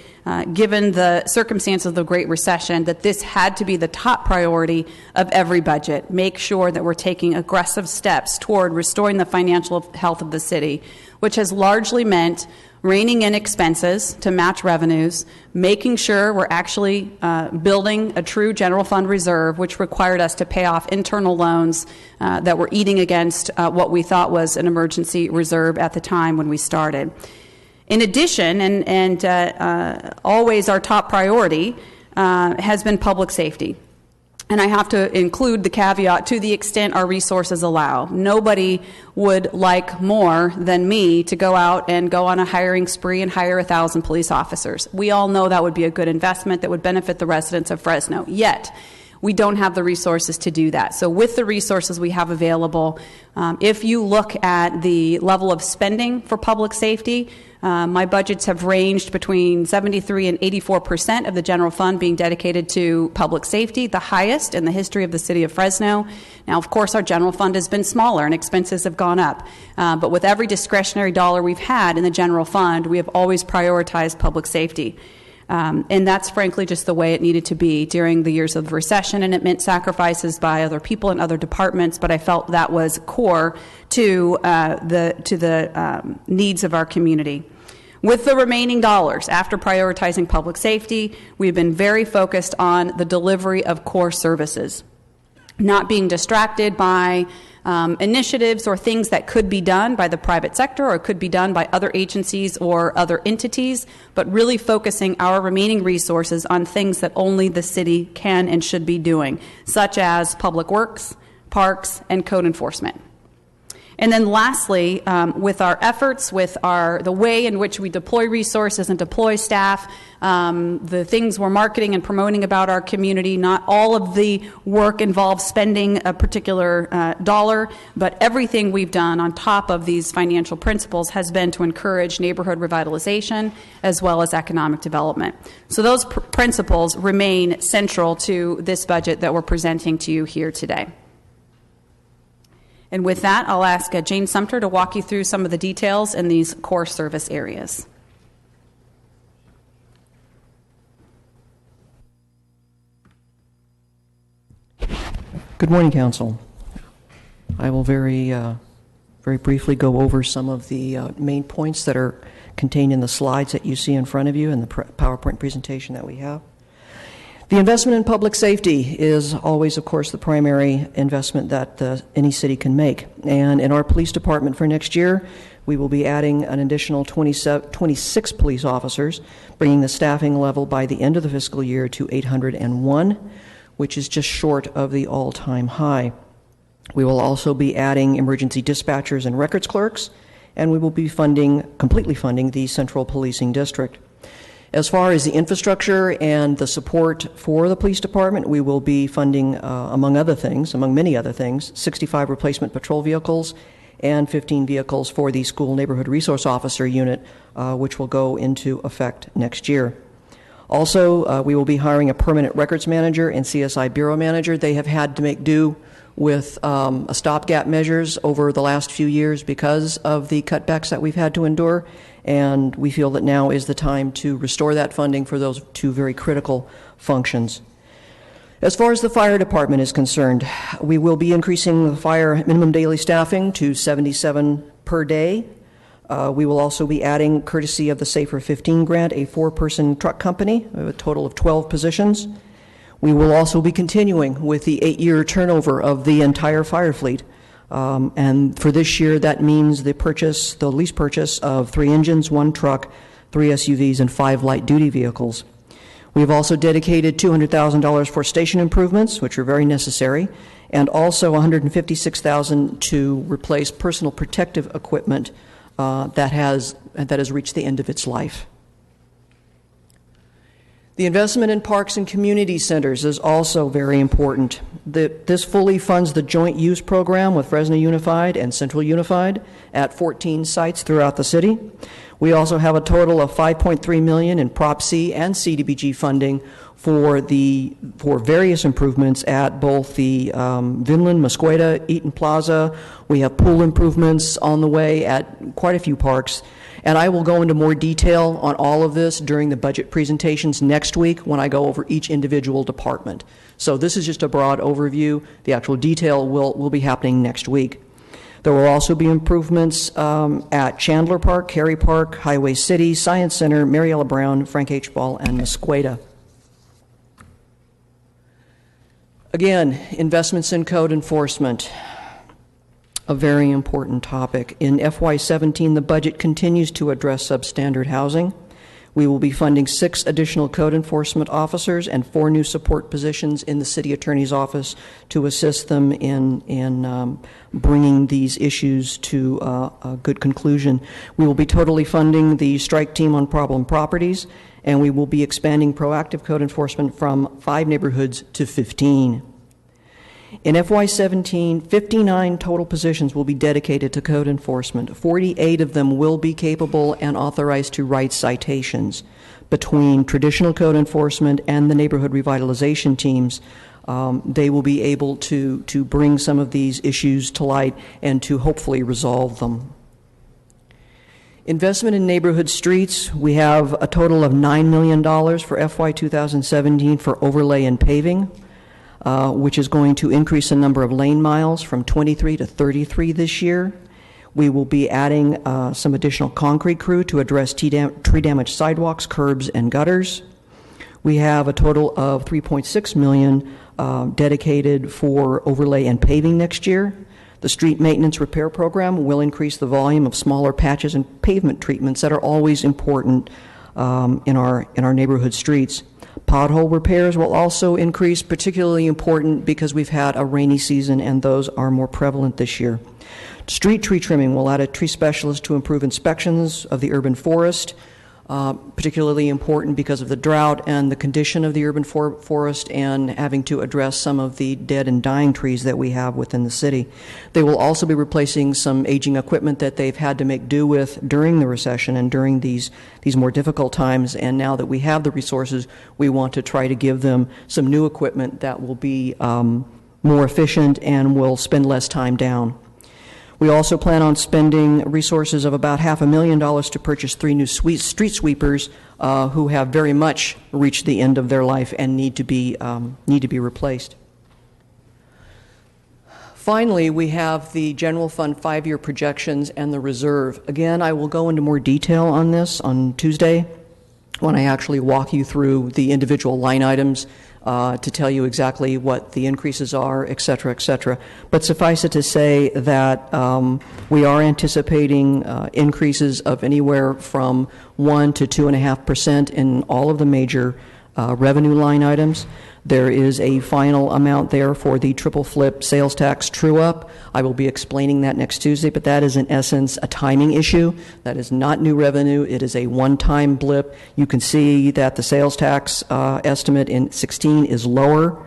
given the circumstances of the Great Recession, that this had to be the top priority of every budget. Make sure that we're taking aggressive steps toward restoring the financial health of the city, which has largely meant reining in expenses to match revenues, making sure we're actually building a true general fund reserve, which required us to pay off internal loans that were eating against what we thought was an emergency reserve at the time when we started. In addition, and always our top priority, has been public safety. And I have to include the caveat, to the extent our resources allow. Nobody would like more than me to go out and go on a hiring spree and hire 1,000 police officers. We all know that would be a good investment that would benefit the residents of Fresno. Yet, we don't have the resources to do that. So with the resources we have available, if you look at the level of spending for public safety, my budgets have ranged between 73 and 84% of the general fund being dedicated to public safety, the highest in the history of the city of Fresno. Now, of course, our general fund has been smaller and expenses have gone up. But with every discretionary dollar we've had in the general fund, we have always prioritized public safety. And that's frankly just the way it needed to be during the years of recession, and it meant sacrifices by other people in other departments, but I felt that was core to the needs of our community. With the remaining dollars, after prioritizing public safety, we've been very focused on the delivery of core services. not being distracted by initiatives or things that could be done by the private sector or could be done by other agencies or other entities, but really focusing our remaining resources on things that only the city can and should be doing, such as public works, parks, and code enforcement. And then lastly, with our efforts, with the way in which we deploy resources and deploy staff, the things we're marketing and promoting about our community, not all of the work involves spending a particular dollar, but everything we've done on top of these financial principles has been to encourage neighborhood revitalization as well as economic development. So those principles remain central to this budget that we're presenting to you here today. And with that, I'll ask Jane Sumter to walk you through some of the details in these core service areas. Good morning, Council. I will very briefly go over some of the main points that are contained in the slides that you see in front of you in the PowerPoint presentation that we have. The investment in public safety is always, of course, the primary investment that any city can make. And in our police department for next year, we will be adding an additional 26 police officers, bringing the staffing level by the end of the fiscal year to 801, which is just short of the all-time high. We will also be adding emergency dispatchers and records clerks, and we will be completely funding the Central Policing District. As far as the infrastructure and the support for the police department, we will be funding, among many other things, 65 replacement patrol vehicles and 15 vehicles for the school neighborhood resource officer unit, which will go into effect next year. Also, we will be hiring a permanent records manager and CSI bureau manager. They have had to make do with a stopgap measures over the last few years because of the cutbacks that we've had to endure, and we feel that now is the time to restore that funding for those two very critical functions. As far as the fire department is concerned, we will be increasing the fire minimum daily staffing to 77 per day. We will also be adding, courtesy of the Safer 15 grant, a 4-person truck company, a total of 12 positions. We will also be continuing with the 8-year turnover of the entire fire fleet. And for this year, that means the lease purchase of 3 engines, 1 truck, 3 SUVs, and 5 light-duty vehicles. We've also dedicated $200,000 for station improvements, which are very necessary, and also $156,000 to replace personal protective equipment that has reached the end of its life. The investment in parks and community centers is also very important. This fully funds the joint use program with Fresno Unified and Central Unified at 14 sites throughout the city. We also have a total of $5.3 million in Prop C and CDBG funding for various improvements at both the Vinland, Mosqueda, Eaton Plaza. We have pool improvements on the way at quite a few parks. And I will go into more detail on all of this during the budget presentations next week when I go over each individual department. So this is just a broad overview. The actual detail will be happening next week. There will also be improvements at Chandler Park, Cary Park, Highway City, Science Center, Mariella Brown, Frank H. Ball, and Mosqueda. Again, investments in code enforcement. A very important topic. In FY17, the budget continues to address substandard housing. We will be funding 6 additional code enforcement officers and 4 new support positions in the city attorney's office to assist them in bringing these issues to a good conclusion. We will be totally funding the strike team on problem properties, and we will be expanding proactive code enforcement from 5 neighborhoods to 15. In FY17, 59 total positions will be dedicated to code enforcement. 48 of them will be capable and authorized to write citations. Between traditional code enforcement and the neighborhood revitalization teams, they will be able to bring some of these issues to light and to hopefully resolve them. Investment in neighborhood streets, we have a total of $9 million for FY 2017 for overlay and paving, which is going to increase the number of lane miles from 23 to 33 this year. We will be adding some additional concrete crew to address tree-damaged sidewalks, curbs, and gutters. We have a total of $3.6 million dedicated for overlay and paving next year. The street maintenance repair program will increase the volume of smaller patches and pavement treatments that are always important in our neighborhood streets. Pothole repairs will also increase, particularly important because we've had a rainy season and those are more prevalent this year. Street tree trimming will add a tree specialist to improve inspections of the urban forest, particularly important because of the drought and the condition of the urban forest and having to address some of the dead and dying trees that we have within the city. They will also be replacing some aging equipment that they've had to make do with during the recession and during these more difficult times, and now that we have the resources, we want to try to give them some new equipment that will be more efficient and will spend less time down. We also plan on spending resources of about $500,000 to purchase 3 new street sweepers who have very much reached the end of their life and need to be replaced. Finally, we have the general fund 5-year projections and the reserve. Again, I will go into more detail on this on Tuesday when I actually walk you through the individual line items to tell you exactly what the increases are, et cetera, et cetera. But suffice it to say that we are anticipating increases of anywhere from 1 to 2.5% in all of the major revenue line items. There is a final amount there for the triple flip sales tax true-up. I will be explaining that next Tuesday, but that is in essence a timing issue. That is not new revenue. It is a one-time blip. You can see that the sales tax estimate in 16 is lower,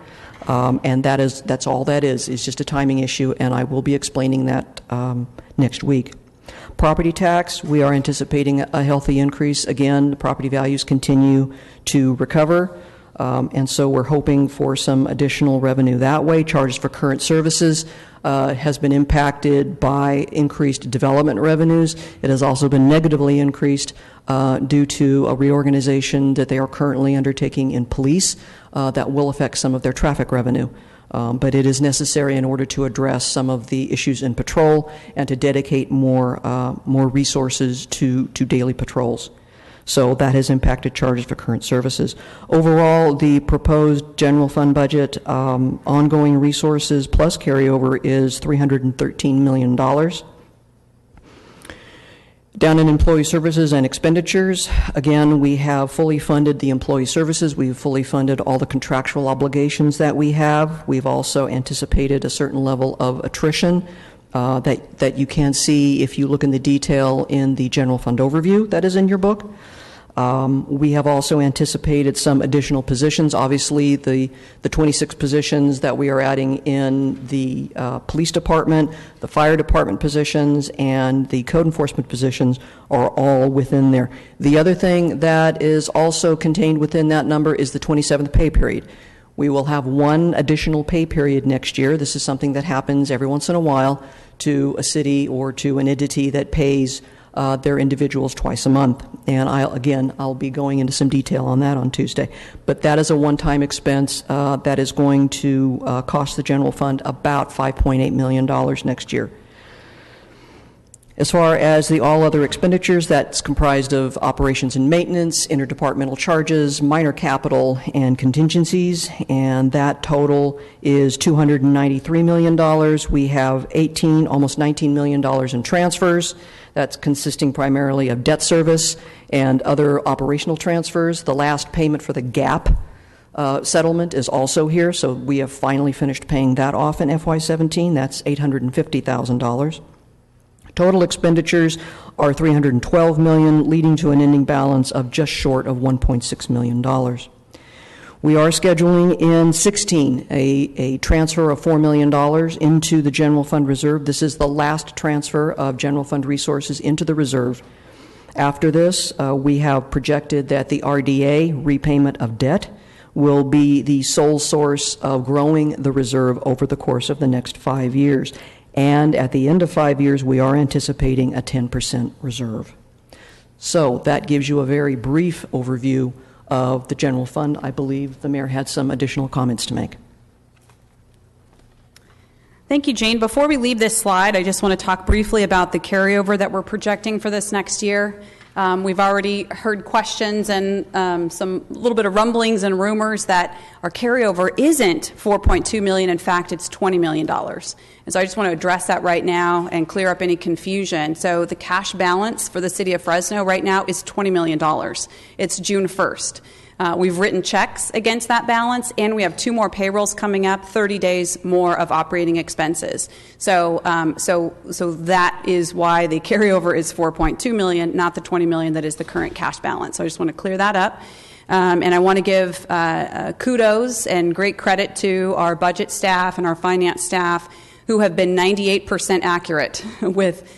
and that's all that is just a timing issue, and I will be explaining that next week. Property tax, we are anticipating a healthy increase. Again, the property values continue to recover. And so we're hoping for some additional revenue that way. Charges for current services has been impacted by increased development revenues. It has also been negatively increased due to a reorganization that they are currently undertaking in police that will affect some of their traffic revenue. But it is necessary in order to address some of the issues in patrol and to dedicate more resources to daily patrols. So that has impacted charges for current services. Overall, the proposed general fund budget, ongoing resources plus carryover, is $313 million. Down in employee services and expenditures, again, we have fully funded the employee services. We've fully funded all the contractual obligations that we have. We've also anticipated a certain level of attrition that you can see if you look in the detail in the general fund overview that is in your book. We have also anticipated some additional positions. Obviously, the 26 positions that we are adding in the police department, the fire department positions, and the code enforcement positions are all within there. The other thing that is also contained within that number is the 27th pay period. We will have one additional pay period next year. This is something that happens every once in a while to a city or to an entity that pays their individuals twice a month. And I'll be going into some detail on that on Tuesday. But that is a one-time expense that is going to cost the general fund about $5.8 million next year. As far as the all other expenditures, that's comprised of operations and maintenance, interdepartmental charges, minor capital, and contingencies, and that total is $293 million. We have almost $19 million in transfers. That's consisting primarily of debt service and other operational transfers. The last payment for the GAP settlement is also here, so we have finally finished paying that off in FY17. That's $850,000. Total expenditures are $312 million, leading to an ending balance of just short of $1.6 million. We are scheduling in 16 a transfer of $4 million into the general fund reserve. This is the last transfer of general fund resources into the reserve. After this, we have projected that the RDA, repayment of debt, will be the sole source of growing the reserve over the course of the next 5 years. And at the end of 5 years, we are anticipating a 10% reserve. So that gives you a very brief overview of the general fund. I believe the mayor had some additional comments to make. Thank you, Jane. Before we leave this slide, I just want to talk briefly about the carryover that we're projecting for this next year. We've already heard questions and some little bit of rumblings and rumors that our carryover isn't $4.2 million. In fact, it's $20 million. And so I just want to address that right now and clear up any confusion. So the cash balance for the city of Fresno right now is $20 million. It's June 1st. We've written checks against that balance, and we have 2 more payrolls coming up, 30 days more of operating expenses. So that is why the carryover is $4.2 million, not the $20 million that is the current cash balance. So I just want to clear that up. And I want to give kudos and great credit to our budget staff and our finance staff who have been 98% accurate with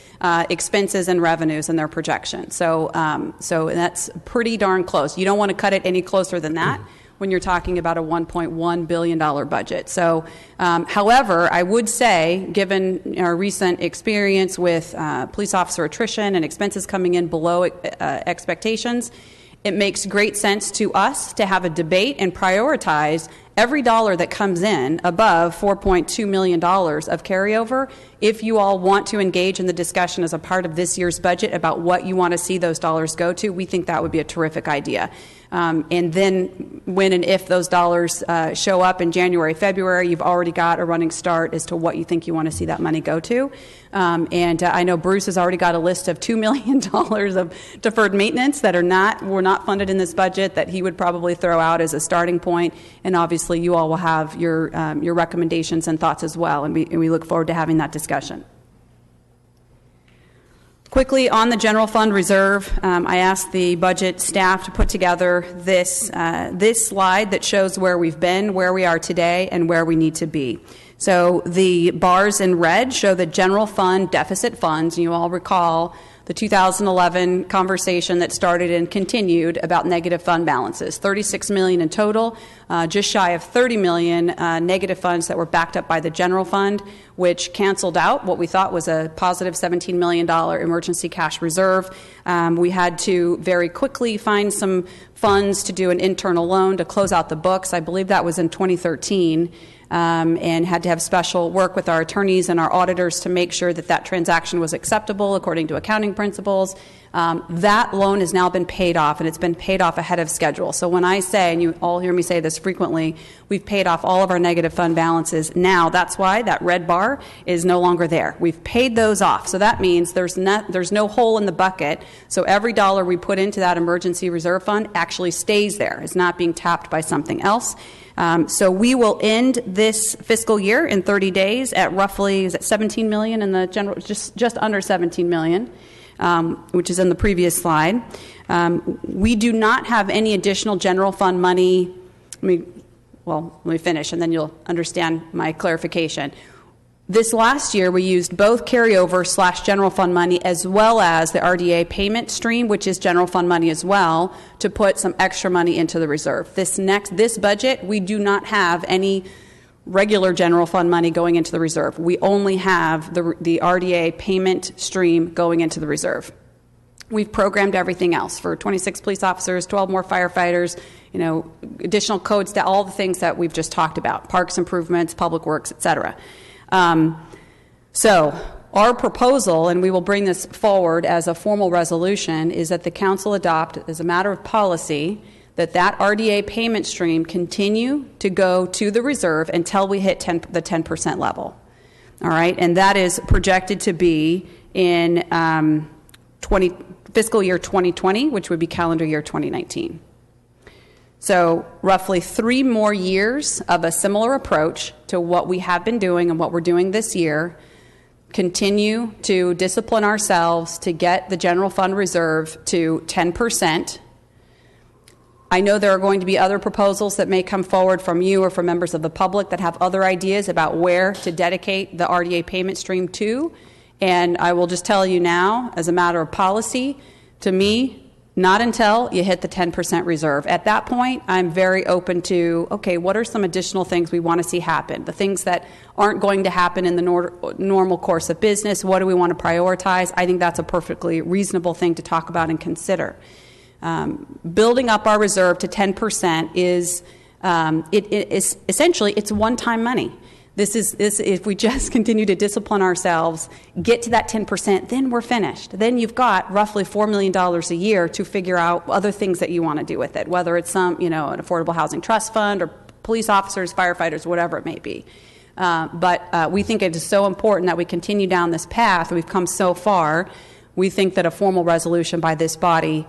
expenses and revenues and their projections. So that's pretty darn close. You don't want to cut it any closer than that when you're talking about a $1.1 billion budget. So, however, I would say, given our recent experience with police officer attrition and expenses coming in below expectations, it makes great sense to us to have a debate and prioritize every dollar that comes in above $4.2 million of carryover. If you all want to engage in the discussion as a part of this year's budget about what you want to see those dollars go to, we think that would be a terrific idea. And then when and if those dollars show up in January, February, you've already got a running start as to what you think you want to see that money go to. And I know Bruce has already got a list of $2 million of deferred maintenance that were not funded in this budget that he would probably throw out as a starting point. And obviously you all will have your recommendations and thoughts as well. And we look forward to having that discussion. Quickly, on the general fund reserve, I asked the budget staff to put together this slide that shows where we've been, where we are today, and where we need to be. So the bars in red show the general fund deficit funds. And you all recall the 2011 conversation that started and continued about negative fund balances. $36 million in total, just shy of $30 million negative funds that were backed up by the general fund, which canceled out what we thought was a positive $17 million emergency cash reserve. We had to very quickly find some funds to do an internal loan to close out the books. I believe that was in 2013. And had to have special work with our attorneys and our auditors to make sure that that transaction was acceptable according to accounting principles. That loan has now been paid off, and it's been paid off ahead of schedule. So when I say, and you all hear me say this frequently, we've paid off all of our negative fund balances now. That's why that red bar is no longer there. We've paid those off. So that means there's no hole in the bucket. So every dollar we put into that emergency reserve fund actually stays there. It's not being tapped by something else. So we will end this fiscal year in 30 days at roughly, is it 17 million in the general, just under 17 million, which is in the previous slide. We do not have any additional general fund money. Let me finish and then you'll understand my clarification. This last year, we used both carryover / general fund money as well as the RDA payment stream, which is general fund money as well, to put some extra money into the reserve. This budget, we do not have any regular general fund money going into the reserve. We only have the RDA payment stream going into the reserve. We've programmed everything else for 26 police officers, 12 more firefighters, additional codes, all the things that we've just talked about, parks improvements, public works, et cetera. So our proposal, and we will bring this forward as a formal resolution, is that the council adopt as a matter of policy that RDA payment stream continue to go to the reserve until we hit the 10% level. All right, and that is projected to be in fiscal year 2020, which would be calendar year 2019. So roughly 3 more years of a similar approach to what we have been doing and what we're doing this year, continue to discipline ourselves to get the general fund reserve to 10%. I know there are going to be other proposals that may come forward from you or from members of the public that have other ideas about where to dedicate the RDA payment stream to. And I will just tell you now, as a matter of policy, to me, not until you hit the 10% reserve. At that point, I'm very open to, okay, what are some additional things we want to see happen? The things that aren't going to happen in the normal course of business, what do we want to prioritize? I think that's a perfectly reasonable thing to talk about and consider. Building up our reserve to 10% is essentially, it's one-time money. If we just continue to discipline ourselves, get to that 10%, then we're finished. Then you've got roughly $4 million a year to figure out other things that you want to do with it, whether it's an affordable housing trust fund or police officers, firefighters, whatever it may be. But we think it is so important that we continue down this path. We've come so far. We think that a formal resolution by this body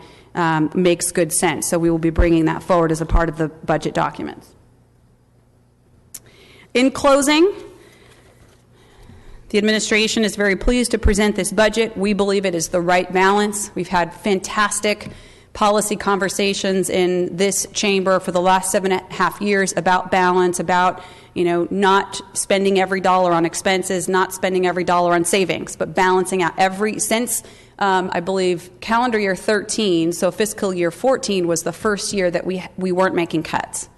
makes good sense. So we will be bringing that forward as a part of the budget documents. In closing, the administration is very pleased to present this budget. We believe it is the right balance. We've had fantastic policy conversations in this chamber for the last 7.5 years about balance, about not spending every dollar on expenses, not spending every dollar on savings, but balancing out since I believe calendar year 13, so fiscal year 14 was the first year that we weren't making cuts.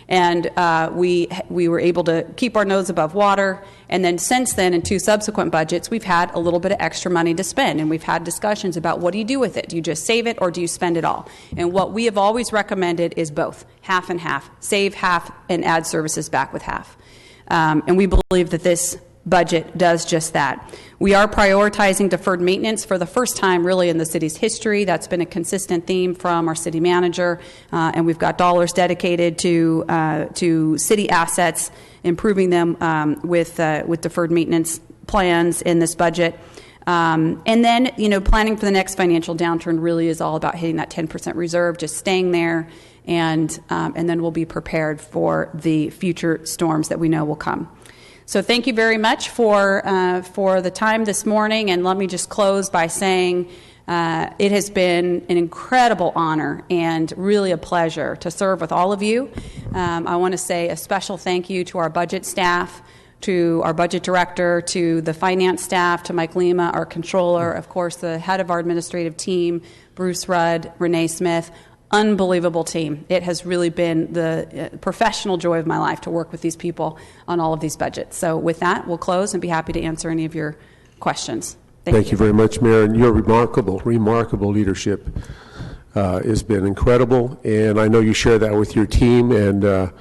And we were able to keep our nose above water. And then since then, in 2 subsequent budgets, we've had a little bit of extra money to spend. And we've had discussions about what do you do with it? Do you just save it or do you spend it all? And what we have always recommended is both, half and half. Save half and add services back with half. And we believe that this budget does just that. We are prioritizing deferred maintenance for the first time really in the city's history. That's been a consistent theme from our city manager, and we've got dollars dedicated to city assets, improving them with deferred maintenance plans in this budget. And then, planning for the next financial downturn really is all about hitting that 10% reserve, just staying there, and then we'll be prepared for the future storms that we know will come. So thank you very much for the time this morning, and let me just close by saying it has been an incredible honor and really a pleasure to serve with all of you. I want to say a special thank you to our budget staff, to our budget director, to the finance staff, to Mike Lima, our controller, of course, the head of our administrative team, Bruce Rudd, Renee Smith. Unbelievable team. It has really been the professional joy of my life to work with these people on all of these budgets. So with that, we'll close and be happy to answer any of your questions. Thank you very much, Mayor. And your remarkable leadership has been incredible. And I know you share that with your team. And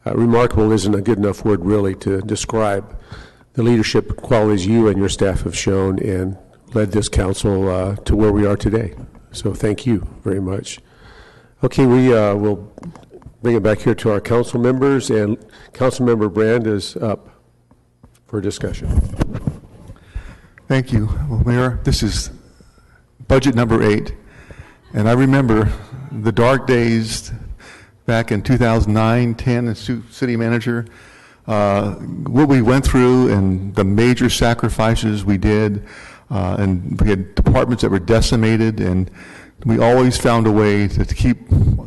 remarkable isn't a good enough word, really, to describe the leadership qualities you and your staff have shown and led this council to where we are today. So thank you very much. Okay, we will bring it back here to our council members, and Councilmember Brand is up for discussion. Thank you. Well, Mayor, this is budget number 8, and I remember the dark days back in 2009, 10 as city manager, what we went through and the major sacrifices we did, and we had departments that were decimated, and we always found a way to keep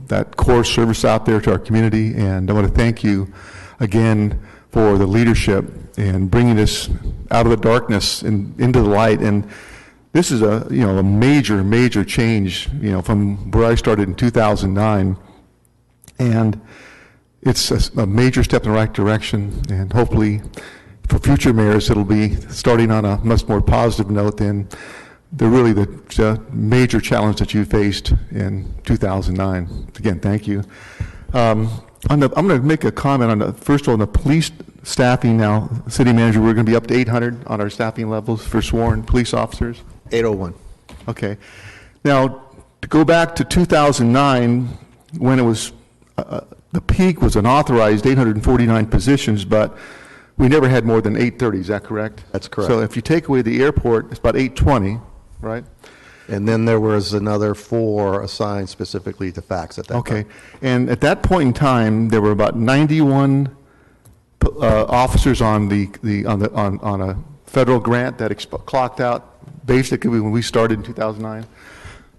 that core service out there to our community. And I want to thank you again for the leadership and bringing us out of the darkness and into the light. And this is a major change, from where I started in 2009. And it's a major step in the right direction. And hopefully for future mayors, it'll be starting on a much more positive note than the major challenge that you faced in 2009. Again, thank you. I'm going to make a comment on first of all, on the police staffing now. City manager, we're going to be up to 800 on our staffing levels for sworn police officers. 801. Okay. Now, to go back to 2009, when it was, the peak was an authorized 849 positions, but we never had more than 830. Is that correct? That's correct. So if you take away the airport, it's about 820. Right. And then there was another 4 assigned specifically to FACTS at that time. Okay. And at that point in time, there were about 91 officers on on a federal grant that clocked out basically when we started in 2009.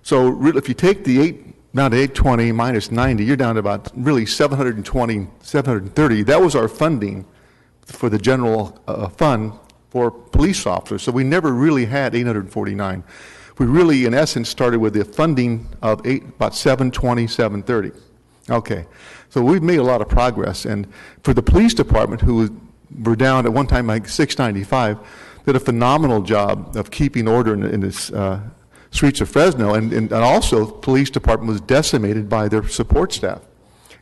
So really, if you take the 820 minus 90, you're down to about really 720, 730. That was our funding for the general fund for police officers. So we never really had 849. We really, in essence, started with the funding of about 720, 730. Okay, so we've made a lot of progress. And for the police department, who were down at one time like 695, did a phenomenal job of keeping order in the streets of Fresno. And also, the police department was decimated by their support staff.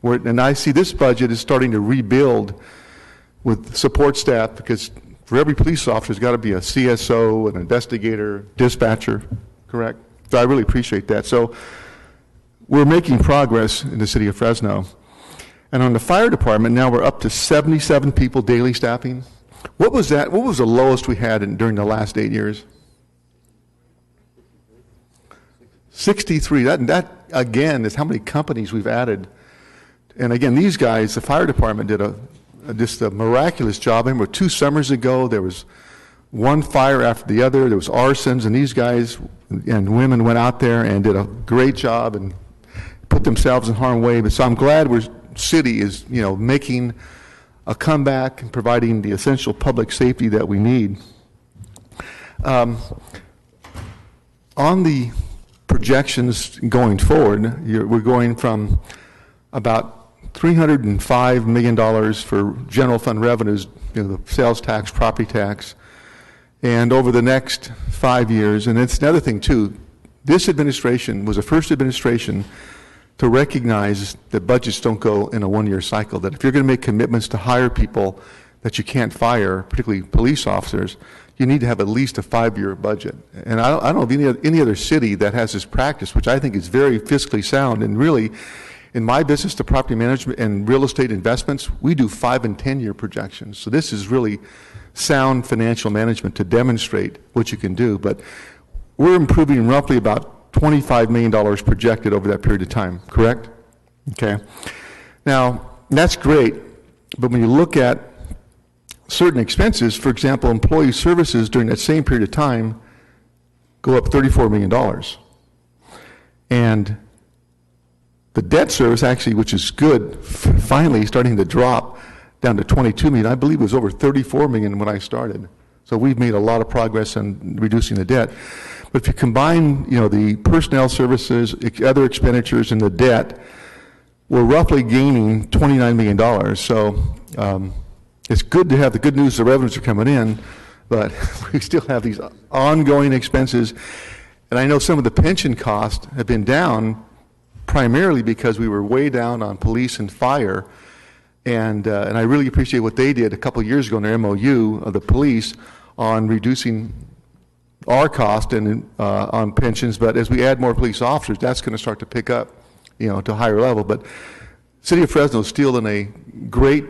And I see this budget is starting to rebuild with support staff, because for every police officer, there's got to be a CSO, an investigator, dispatcher, correct? So I really appreciate that. So we're making progress in the city of Fresno. And on the fire department, now we're up to 77 people daily staffing. What was that? What was the lowest we had during the last 8 years? 63. That again is how many companies we've added. And again, these guys, the fire department did just a miraculous job. I remember 2 summers ago, there was one fire after the other. There was arsons, and these guys and women went out there and did a great job and put themselves in harm's way. But so I'm glad we're city is, making a comeback and providing the essential public safety that we need. On the projections going forward, we're going from about $305 million for general fund revenues, the sales tax, property tax, and over the next 5 years, and it's another thing too, this administration was the first administration to recognize that budgets don't go in a one-year cycle, that if you're going to make commitments to hire people that you can't fire, particularly police officers, you need to have at least a 5-year budget. And I don't know of any other city that has this practice, which I think is very fiscally sound. And really, in my business, the property management and real estate investments, we do 5- and 10-year projections. So this is really sound financial management to demonstrate what you can do. But we're improving roughly about $25 million projected over that period of time, correct? Okay. Now, that's great, but when you look at certain expenses, for example, employee services during that same period of time go up $34 million. And the debt service actually, which is good, finally starting to drop down to $22 million. I believe it was over $34 million when I started. So we've made a lot of progress in reducing the debt. But if you combine, the personnel services, other expenditures, and the debt, we're roughly gaining $29 million. So it's good to have the good news the revenues are coming in, but we still have these ongoing expenses. And I know some of the pension costs have been down primarily because we were way down on police and fire. And I really appreciate what they did a couple of years ago in their MOU of the police on reducing our cost and on pensions, but as we add more police officers, that's going to start to pick up, to a higher level. But City of Fresno is still in a great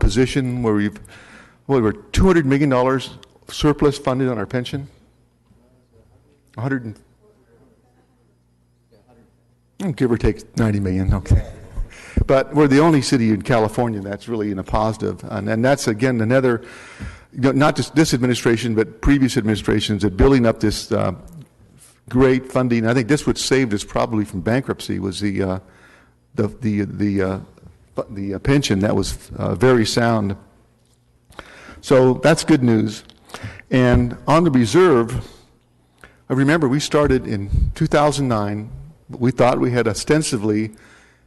position where we're $200 million surplus funded on our pension. 100, give or take 90 million. Okay, but we're the only city in California that's really in a positive, and that's again another. Not just this administration, but previous administrations at building up this great funding. I think this what saved us probably from bankruptcy was the pension that was very sound. So that's good news. And on the reserve, I remember we started in 2009. We thought we had ostensibly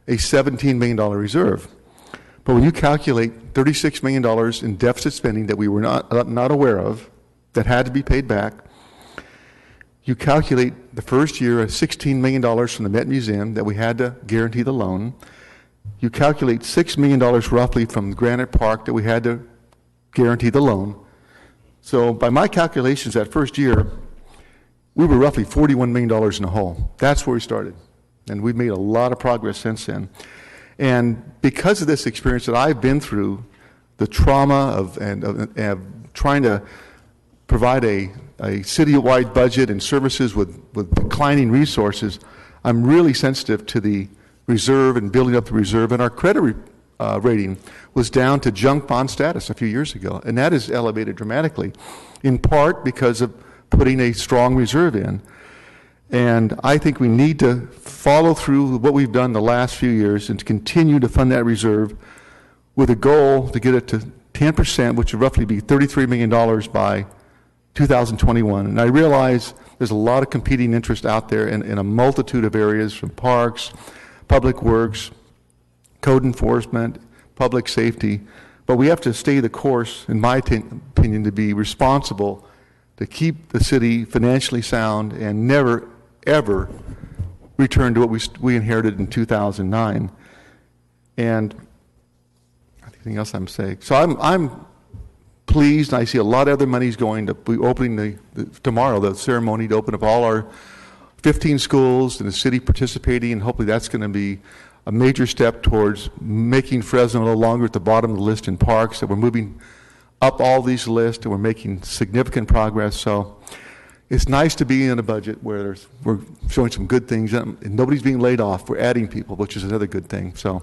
a $17 million reserve. But when you calculate $36 million in deficit spending that we were not aware of, that had to be paid back, you calculate the first year of $16 million from the Met Museum that we had to guarantee the loan. You calculate $6 million roughly from Granite Park that we had to guarantee the loan. So by my calculations that first year, we were roughly $41 million in the hole. That's where we started. And we've made a lot of progress since then. And because of this experience that I've been through, the trauma of trying to provide a citywide budget and services with declining resources, I'm really sensitive to the reserve and building up the reserve. And our credit rating was down to junk bond status a few years ago, and that is elevated dramatically, in part because of putting a strong reserve in. And I think we need to follow through with what we've done the last few years and to continue to fund that reserve with a goal to get it to 10%, which would roughly be $33 million by 2021. And I realize there's a lot of competing interest out there in a multitude of areas, from parks, public works, code enforcement, public safety. But we have to stay the course, in my opinion, to be responsible, to keep the city financially sound and never, ever return to what we inherited in 2009. And I think anything else I'm saying. So I'm pleased. I see a lot of other money's going to be opening tomorrow, the ceremony to open up all our 15 schools and the city participating, and hopefully that's going to be a major step towards making Fresno no longer at the bottom of the list in parks, that we're moving up all these lists and we're making significant progress. So it's nice to be in a budget where we're showing some good things and nobody's being laid off. We're adding people, which is another good thing. So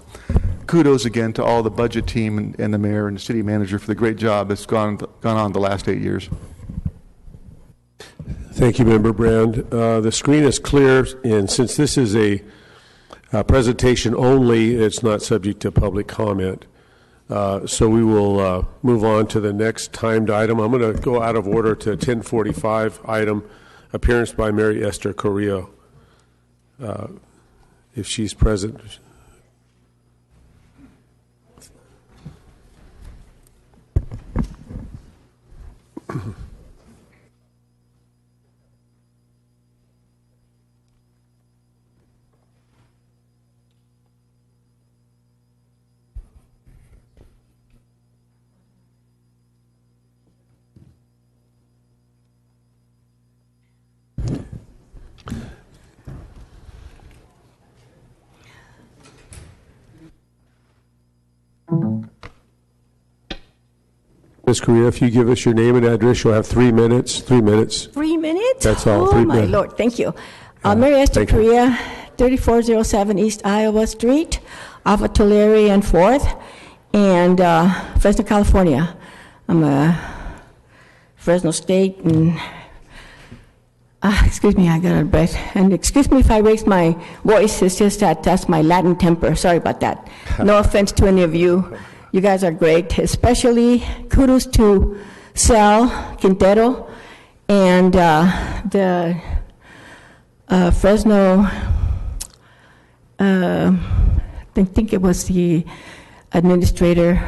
kudos again to all the budget team and the mayor and the city manager for the great job that's gone on the last 8 years. Thank you, Member Brand. The screen is clear, and since this is a presentation only, it's not subject to public comment. So we will move on to the next timed item. I'm going to go out of order to 10:45 item, appearance by Mary Esther Carrillo, if she's present. Ms. Correa, if you give us your name and address, you'll have 3 minutes. 3 minutes. 3 minutes? That's all. Oh, 3 my minutes. Lord. Thank you. Mary Esther Correa, 3407 East Iowa Street, off of Tulare and 4th, and Fresno, California. I'm a Fresno State, and excuse me, I got out of breath. And excuse me if I raise my voice, it's just that's my Latin temper. Sorry about that. No offense to any of you. You guys are great, especially kudos to Sal Quintero and the Fresno, I think it was the administrator,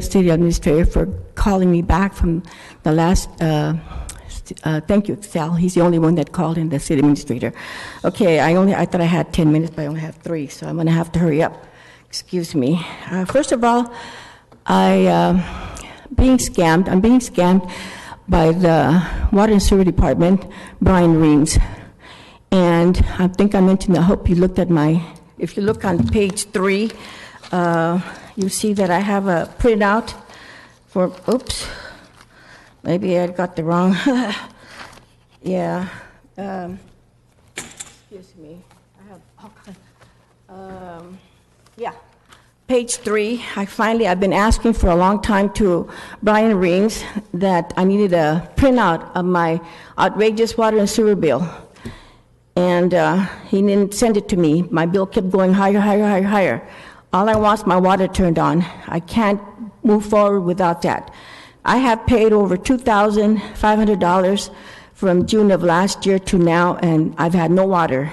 city administrator, for calling me back from the last, thank you, Sal. He's the only one that called in, the city administrator. Okay, I thought I had 10 minutes, but I only have 3, so I'm going to have to hurry up. Excuse me. First of all, I'm being scammed by the Water and Sewer Department, Brian Reams. And I think I mentioned, I hope you looked at if you look on page 3, you see that I have a printout for, oops, maybe I got the wrong, yeah. Excuse me, I have all kinds, yeah. Page 3, I've been asking for a long time to Brian Reams that I needed a printout of my outrageous water and sewer bill. And he didn't send it to me. My bill kept going higher, higher, higher, higher. All I want is my water turned on. I can't move forward without that. I have paid over $2,500 from June of last year to now, and I've had no water.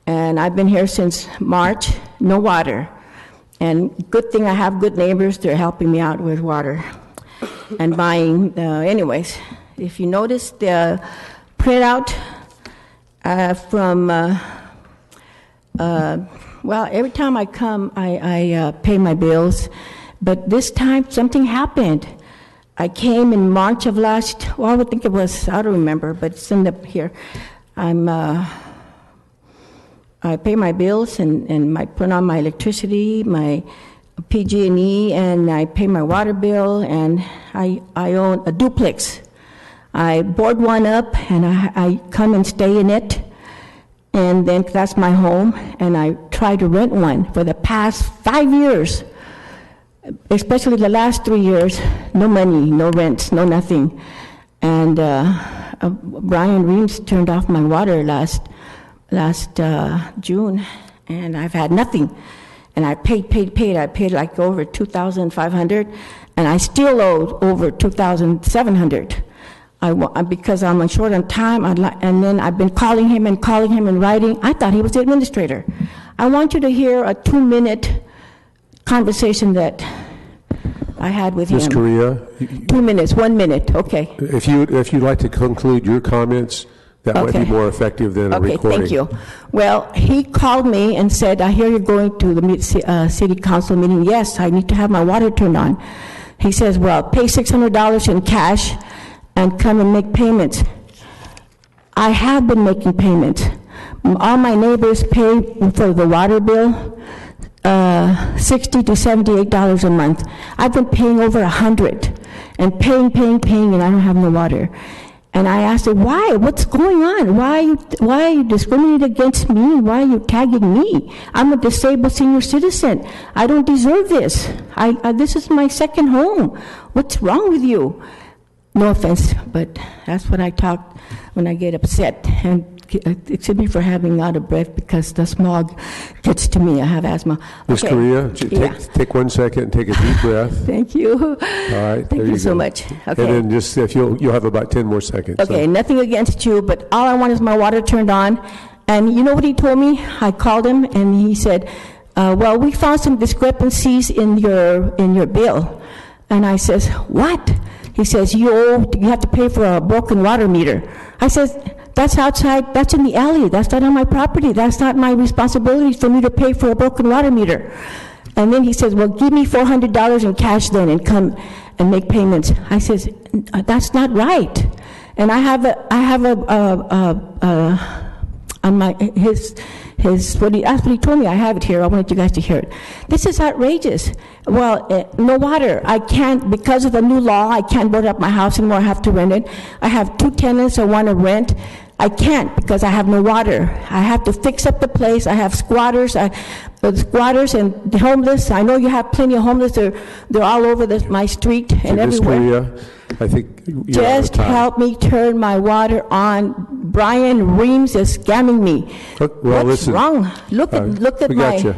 And I've been here since March, no water. And good thing I have good neighbors. They're helping me out with water and buying. Anyways, if you notice the printout from, well, every time I come, I pay my bills. But this time, something happened. I came in March of I would think it was, I don't remember, but it's in here. I pay my bills and I put on my electricity, my PG&E, and I pay my water bill, and I own a duplex. I board one up, and I come and stay in it, and then that's my home, and I try to rent one for the past 5 years, especially the last 3 years. No money, no rents, no nothing. And Brian Reams turned off my water last June, and I've had nothing. And I paid. I paid like over $2,500, and I still owe over $2,700. Because I'm short on time, and then I've been calling him and writing. I thought he was the administrator. I want you to hear a 2-minute conversation that I had with him. Ms. Correa? 2 minutes, 1 minute, okay. If you'd like to conclude your comments, That might be more effective than a recording. Thank you. Well, he called me and said, I hear you're going to the city council meeting. Yes, I need to have my water turned on. He says, well, pay $600 in cash and come and make payments. I have been making payments. All my neighbors pay for the water bill, $60 to $78 a month. I've been paying over $100 and paying, and I don't have no water. And I asked her, why? What's going on? Why are you discriminating against me? Why are you tagging me? I'm a disabled senior citizen. I don't deserve this. This is my second home. What's wrong with you? No offense, but that's what I talk when I get upset. And excuse me for having out of breath because the smog gets to me. I have asthma. Ms. Correa, take 1 second and take a deep breath. Thank you. All right. Thank you so much. Okay. And then just if you'll have about 10 more seconds. Okay, nothing against you, but all I want is my water turned on. And you know what he told me? I called him and he said, well, we found some discrepancies in your bill. And I says, what? He says, you have to pay for a broken water meter. I says, that's outside, that's in the alley, that's not on my property, that's not my responsibility for me to pay for a broken water meter. And then he says, well, give me $400 in cash then and come and make payments. I says, that's not right. And I have on my, that's what he told me. I have it here. I wanted you guys to hear it. This is outrageous. Well, no water. I can't, because of the new law, I can't board up my house anymore. I have to rent it. I have 2 tenants I want to rent. I can't because I have no water. I have to fix up the place. I have squatters. The squatters and the homeless. I know you have plenty of homeless. They're all over my street and everywhere. Ms. Correa, I think just help me turn my water on. Brian Reams is scamming me. Well, what's wrong? Look at we my. Got you.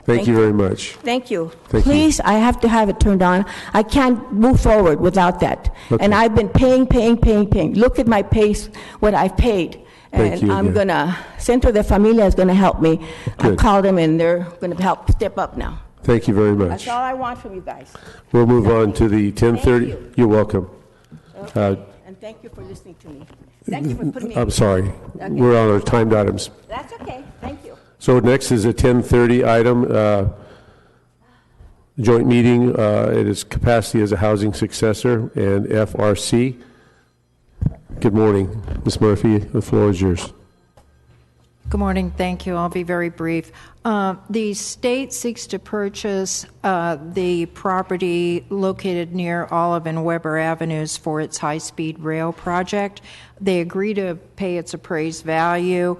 Thank you very much. Thank you. Please, I have to have it turned on. I can't move forward without that. Okay. And I've been paying. Look at my pace, what I've paid. And I'm going to, Centro de Familia is going to help me. I called them and they're going to help step up now. Thank you very much. That's all I want from you guys. We'll move on to the 10:30. You're welcome. Okay. And thank you for listening to me. Thank you for putting me. I'm sorry. Okay. We're on our timed items. That's okay. Thank you. So next is a 10:30 item, joint meeting. It is capacity as a housing successor and FRC. Good morning, Ms. Murphy. The floor is yours. Good morning. Thank you. I'll be very brief. The state seeks to purchase the property located near Olive and Weber Avenues for its high-speed rail project. They agree to pay its appraised value,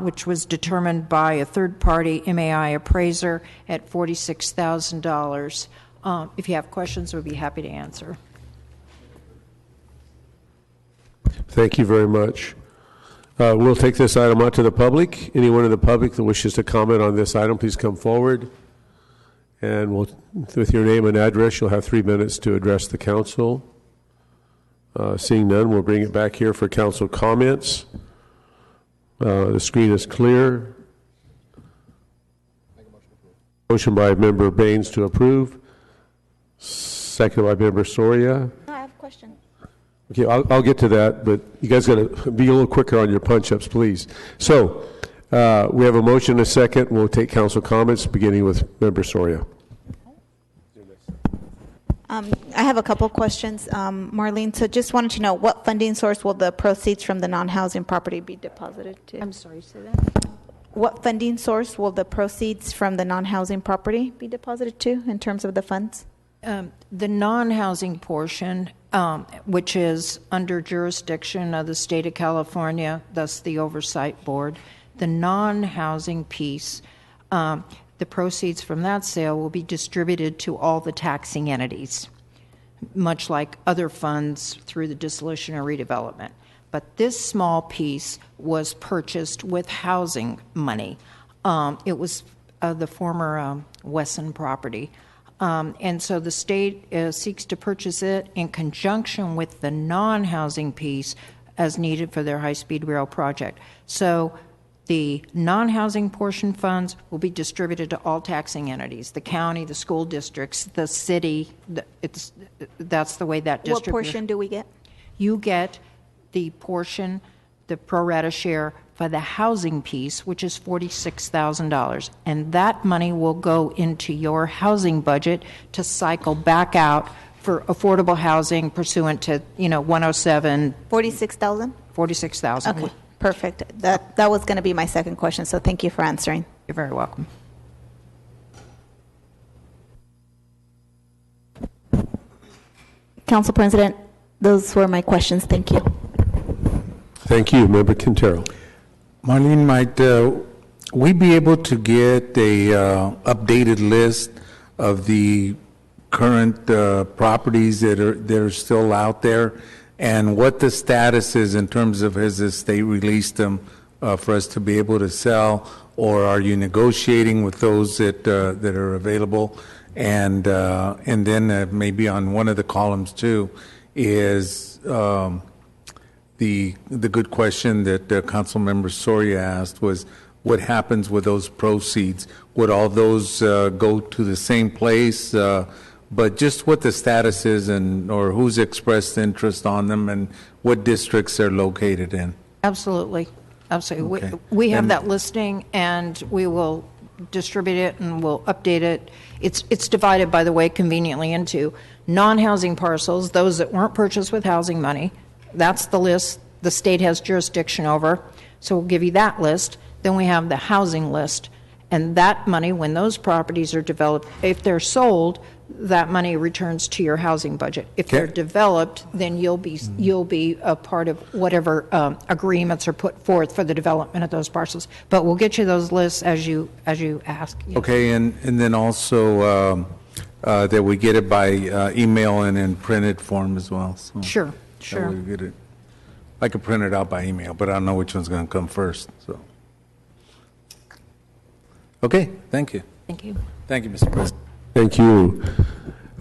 which was determined by a third-party MAI appraiser at $46,000. If you have questions, we'll be happy to answer. Thank you very much. We'll take this item out to the public. Anyone in the public that wishes to comment on this item, please come forward. And with your name and address, you'll have 3 minutes to address the council. Seeing none, we'll bring it back here for council comments. The screen is clear. Motion by Member Baines to approve. Second by Member Soria. I have a question. Okay, I'll get to that, but you guys got to be a little quicker on your punch-ups, please. So we have a motion and a second. We'll take council comments, beginning with Member Soria. I have a couple questions, Marlene. So just wanted to know, what funding source will the proceeds from the non-housing property be deposited to? I'm sorry, say that. What funding source will the proceeds from the non-housing property be deposited to in terms of the funds? The non-housing portion, which is under jurisdiction of the state of California, thus the Oversight Board, the non-housing piece, the proceeds from that sale will be distributed to all the taxing entities, much like other funds through the dissolution or redevelopment. But this small piece was purchased with housing money. It was the former Wesson property. And so the state seeks to purchase it in conjunction with the non-housing piece as needed for their high-speed rail project. So the non-housing portion funds will be distributed to all taxing entities, the county, the school districts, the city. That's the way that distribution. What portion do we get? You get the portion the pro rata share for the housing piece, which is $46,000. And that money will go into your housing budget to cycle back out for affordable housing pursuant to, 107. 46,000? 46,000. Okay, perfect. That was going to be my second question, so thank you for answering. You're very welcome. Council President, those were my questions. Thank you. Thank you. Member Quintero. Marlene, might we be able to get a updated list of the current properties that are still out there, and what the status is in terms of has the state released them for us to be able to sell, or are you negotiating with those that are available? And then maybe on one of the columns too is the good question that Councilmember Soria asked was, what happens with those proceeds? Would all those go to the same place? But just what the status is, or who's expressed interest on them, and what districts they're located in. Absolutely. Absolutely. Okay. We have that listing, and we will distribute it and we'll update it. It's divided, by the way, conveniently into non-housing parcels, those that weren't purchased with housing money. That's the list the state has jurisdiction over. So we'll give you that list. Then we have the housing list. And that money, when those properties are developed, if they're sold, that money returns to your housing budget. If they're developed, then you'll be a part of whatever agreements are put forth for the development of those parcels. But we'll get you those lists as you ask. Yes. Okay, and then also that we get it by email and in printed form as well. So Sure. that we get it. I could print it out by email, but I don't know which one's going to come first. So. Okay, thank you. Thank you. Thank you, Mr. President. Thank you.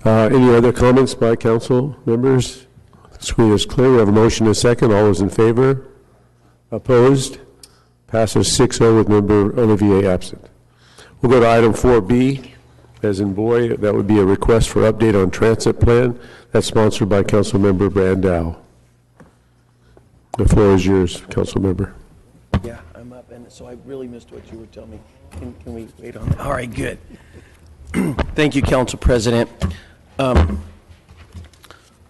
Any other comments by council members? The screen is clear. We have a motion and a second. All those in favor? Opposed? Passes 6-0 with member Olivier absent. We'll go to item 4B, as in boy. That would be a request for update on transit plan. That's sponsored by Council Member Brandau. The floor is yours, Council Member. Yeah, I'm up, and so I really missed what you were telling me. Can we wait on that? All right, good. Thank you, Council President. I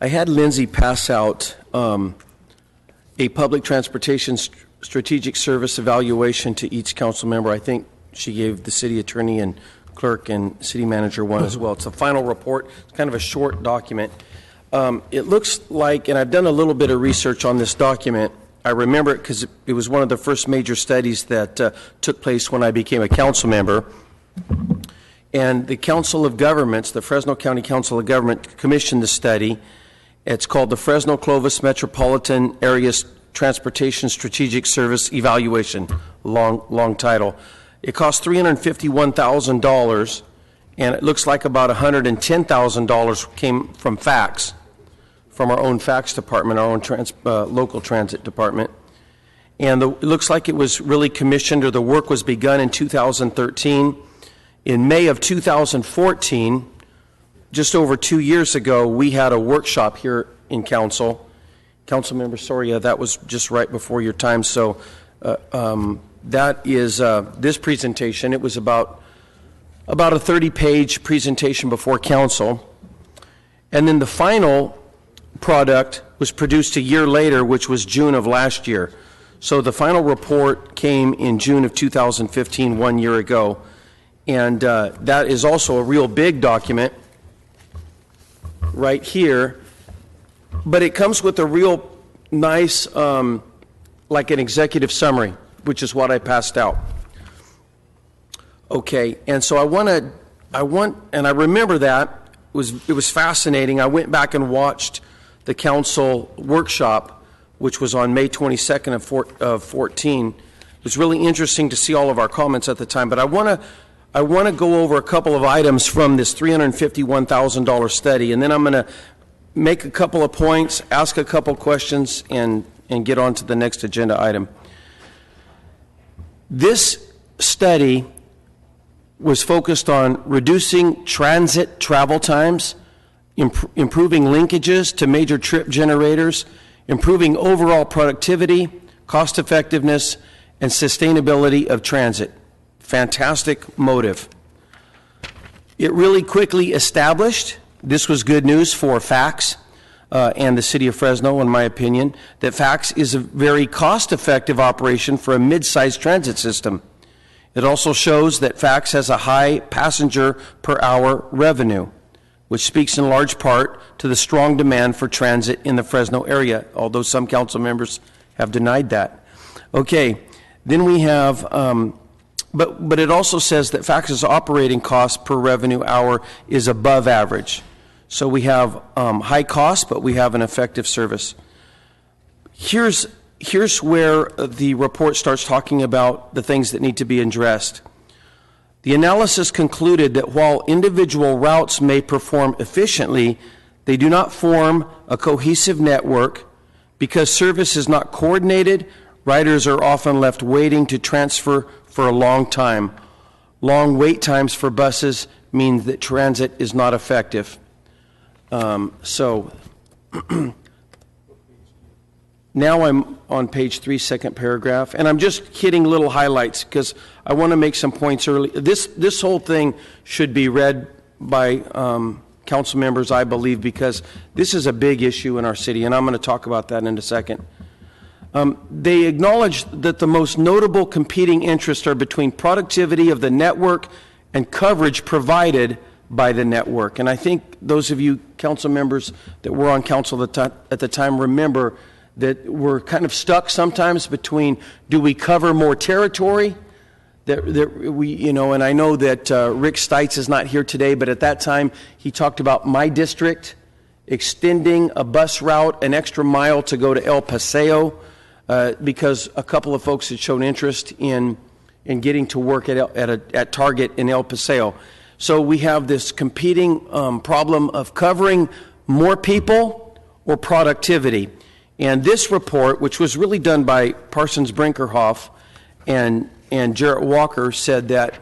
had Lindsay pass out a public transportation strategic service evaluation to each council member. I think she gave the city attorney and clerk and city manager one as well. It's a final report. It's kind of a short document. It looks like, and I've done a little bit of research on this document. I remember it because it was one of the first major studies that took place when I became a council member. And the Council of Governments, the Fresno County Council of Government, commissioned the study. It's called the Fresno Clovis Metropolitan Area Transportation Strategic Service Evaluation. Long title. It cost $351,000, and it looks like about $110,000 came from FACTS, from our own FACTS department, our own local transit department. And it looks like it was really commissioned, or the work was begun in 2013. In May of 2014, just over 2 years ago, we had a workshop here in council. Councilmember Soria, that was just right before your time. So that is this presentation. It was about a 30-page presentation before council. And then the final product was produced a year later, which was June of last year. So the final report came in June of 2015, 1 year ago. And that is also a real big document right here. But it comes with a real nice, like an executive summary, which is what I passed out. Okay, and so I remember that. It was fascinating. I went back and watched the council workshop, which was on May 22nd of 14. It was really interesting to see all of our comments at the time. But I want to go over a couple of items from this $351,000 study, and then I'm going to make a couple of points, ask a couple questions, and get on to the next agenda item. This study was focused on reducing transit travel times, improving linkages to major trip generators, improving overall productivity, cost effectiveness, and sustainability of transit. Fantastic motive. It really quickly established, this was good news for FACTS and the city of Fresno, in my opinion, that FACTS is a very cost-effective operation for a mid-sized transit system. It also shows that FACTS has a high passenger per hour revenue, which speaks in large part to the strong demand for transit in the Fresno area, although some council members have denied that. Okay, then we have, but it also says that FACTS's operating cost per revenue hour is above average. So we have high cost, but we have an effective service. Here's where the report starts talking about the things that need to be addressed. The analysis concluded that while individual routes may perform efficiently, they do not form a cohesive network because service is not coordinated. Riders are often left waiting to transfer for a long time. Long wait times for buses mean that transit is not effective. Now I'm on page 3, second paragraph, and I'm just hitting little highlights because I want to make some points early. This whole thing should be read by council members, I believe, because this is a big issue in our city, and I'm going to talk about that in a second. They acknowledge that the most notable competing interests are between productivity of the network and coverage provided by the network. And I think those of you council members that were on council at the time remember that we're kind of stuck sometimes between, do we cover more territory? That we, you know, and I know that Rick Stites is not here today, but at that time he talked about my district extending a bus route an extra mile to go to El Paseo because a couple of folks had shown interest in getting to work at Target in El Paseo. So we have this competing problem of covering more people or productivity. And this report, which was really done by Parsons Brinkerhoff and Jarrett Walker, said that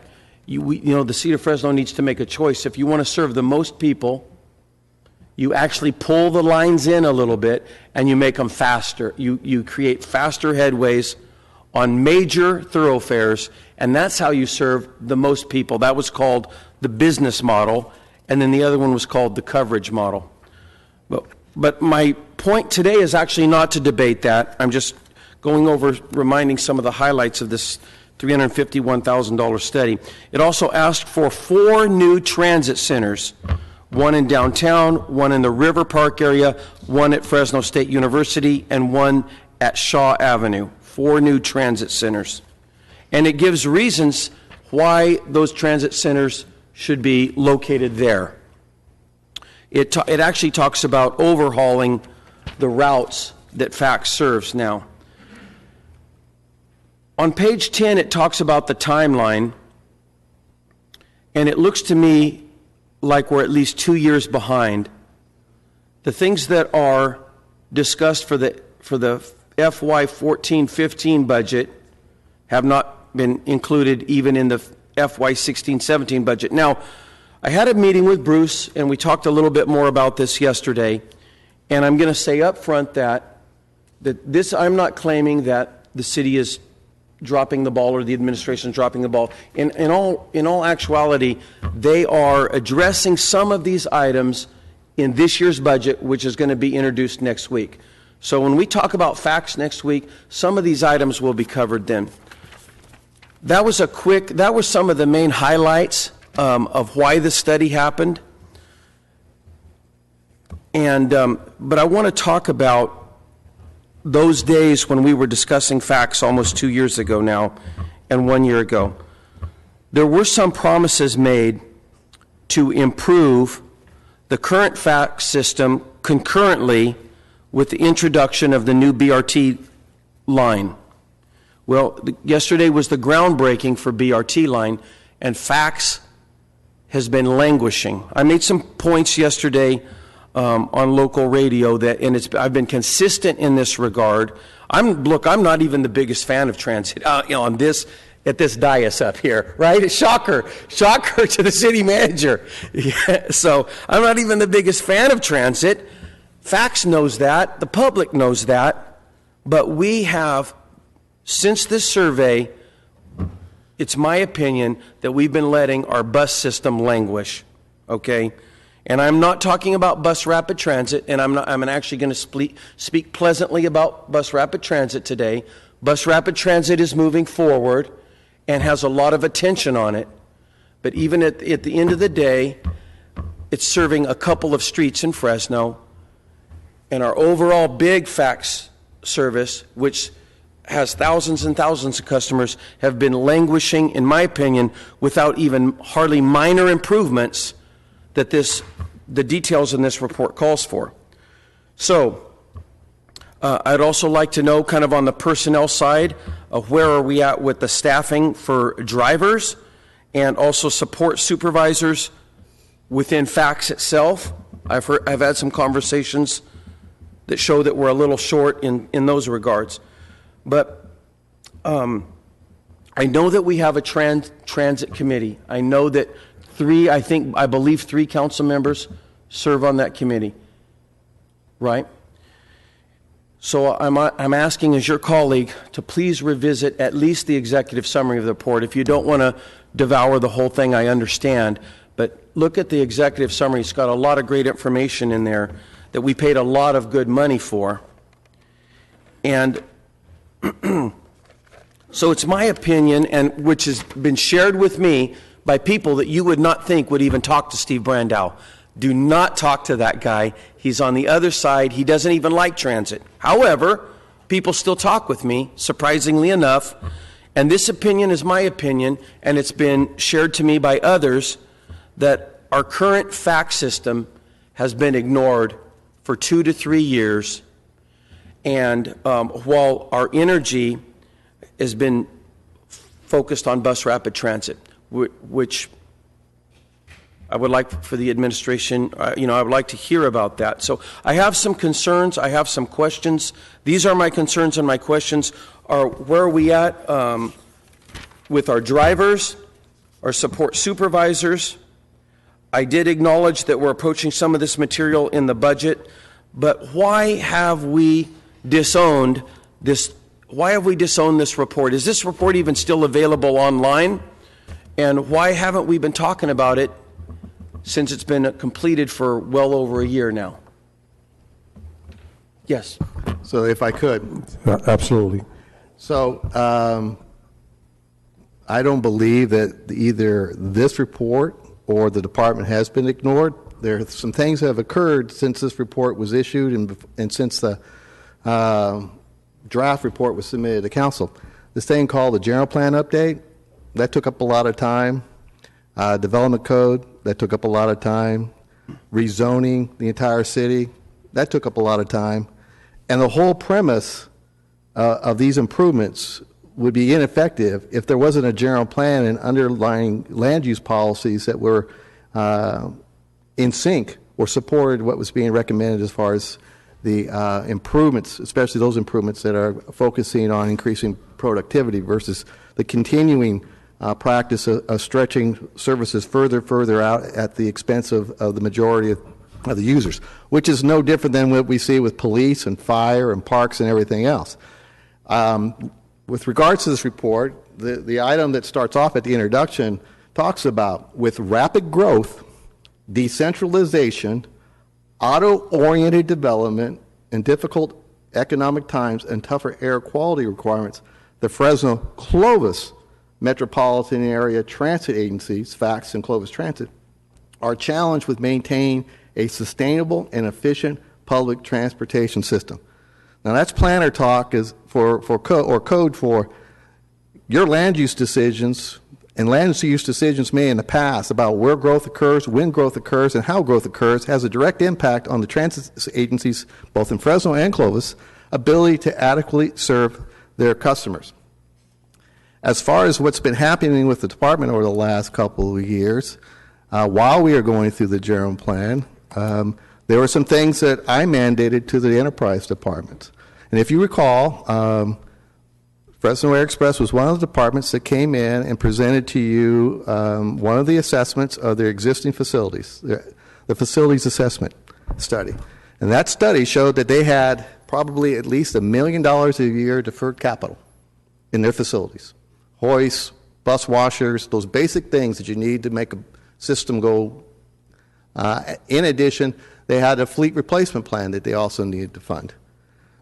the city of Fresno needs to make a choice. If you want to serve the most people, you actually pull the lines in a little bit and you make them faster. You create faster headways on major thoroughfares, and that's how you serve the most people. That was called the business model, and then the other one was called the coverage model. But my point today is actually not to debate that. I'm just going over, reminding some of the highlights of this $351,000 study. It also asked for 4 new transit centers, one in downtown, one in the River Park area, one at Fresno State University, and one at Shaw Avenue. 4 new transit centers. And it gives reasons why those transit centers should be located there. It actually talks about overhauling the routes that FACTS serves now. On page 10, it talks about the timeline, and it looks to me like we're at least 2 years behind. The things that are discussed for the FY 14-15 budget have not been included even in the FY 16-17 budget. Now, I had a meeting with Bruce, and we talked a little bit more about this yesterday, and I'm going to say up front that this, I'm not claiming that the city is dropping the ball or the administration is dropping the ball. In all actuality, they are addressing some of these items in this year's budget, which is going to be introduced next week. So when we talk about FACTS next week, some of these items will be covered then. That was some of the main highlights of why the study happened. And but I want to talk about those days when we were discussing FACTS almost 2 years ago now and 1 year ago. There were some promises made to improve the current FACTS system concurrently with the introduction of the new BRT line. Well, yesterday was the groundbreaking for BRT line, and FACTS has been languishing. I made some points yesterday on local radio and I've been consistent in this regard. I'm not even the biggest fan of transit at this dais up here, right? Shocker to the city manager. Yeah, so I'm not even the biggest fan of transit. FACTS knows that, the public knows that, but we have Since this survey, it's my opinion that we've been letting our bus system languish, okay? And I'm not talking about bus rapid transit, and I'm actually going to speak pleasantly about bus rapid transit today. Bus rapid transit is moving forward and has a lot of attention on it. But even at the end of the day, it's serving a couple of streets in Fresno. And our overall big fax service, which has thousands and thousands of customers, have been languishing, in my opinion, without even hardly minor improvements that the details in this report calls for. So I'd also like to know, kind of on the personnel side, where are we at with the staffing for drivers and also support supervisors within fax itself. I've had some conversations that show that we're a little short in those regards. But I know that we have a transit committee. I know that I believe three council members serve on that committee, right? So I'm asking as your colleague to please revisit at least the executive summary of the report. If you don't want to devour the whole thing, I understand. But look at the executive summary. It's got a lot of great information in there that we paid a lot of good money for. And so it's my opinion, and which has been shared with me by people that you would not think would even talk to Steve Brandow. Do not talk to that guy. He's on the other side. He doesn't even like transit. However, people still talk with me, surprisingly enough. And this opinion is my opinion, and it's been shared to me by others, that our current fax system has been ignored for 2 to 3 years. And while our energy has been focused on bus rapid transit, which I would like for the administration, I would like to hear about that. So I have some concerns. I have some questions. These are my concerns, and my questions are, where are we at with our drivers, our support supervisors? I did acknowledge that we're approaching some of this material in the budget, but why have we disowned this? Why have we disowned this report? Is this report even still available online? And why haven't we been talking about it since it's been completed for well over a year now? Yes. So if I could. Absolutely. So I don't believe that either this report or the department has been ignored. There are some things that have occurred since this report was issued and since the draft report was submitted to council. This thing called the general plan update, that took up a lot of time. Development code, that took up a lot of time. Rezoning the entire city, that took up a lot of time. And the whole premise of these improvements would be ineffective if there wasn't a general plan and underlying land use policies that were in sync or supported what was being recommended as far as the improvements, especially those improvements that are focusing on increasing productivity versus the continuing practice of stretching services further out at the expense of the majority of the users, which is no different than what we see with police and fire and parks and everything else. With regards to this report, the item that starts off at the introduction talks about, with rapid growth, decentralization, auto-oriented development, and difficult economic times and tougher air quality requirements, the Fresno-Clovis metropolitan area transit agencies, FACTS and Clovis Transit, are challenged with maintaining a sustainable and efficient public transportation system. Now that's planner talk is for code for your land use decisions, and land use decisions made in the past about where growth occurs, when growth occurs, and how growth occurs has a direct impact on the transit agencies, both in Fresno and Clovis, ability to adequately serve their customers. As far as what's been happening with the department over the last couple of years, while we are going through the general plan, there were some things that I mandated to the enterprise departments. And if you recall, Fresno Air Express was one of the departments that came in and presented to you one of the assessments of their existing facilities, the facilities assessment study. And that study showed that they had probably at least $1 million a year deferred capital. in their facilities. Hoists, bus washers, those basic things that you need to make a system go. In addition, they had a fleet replacement plan that they also needed to fund.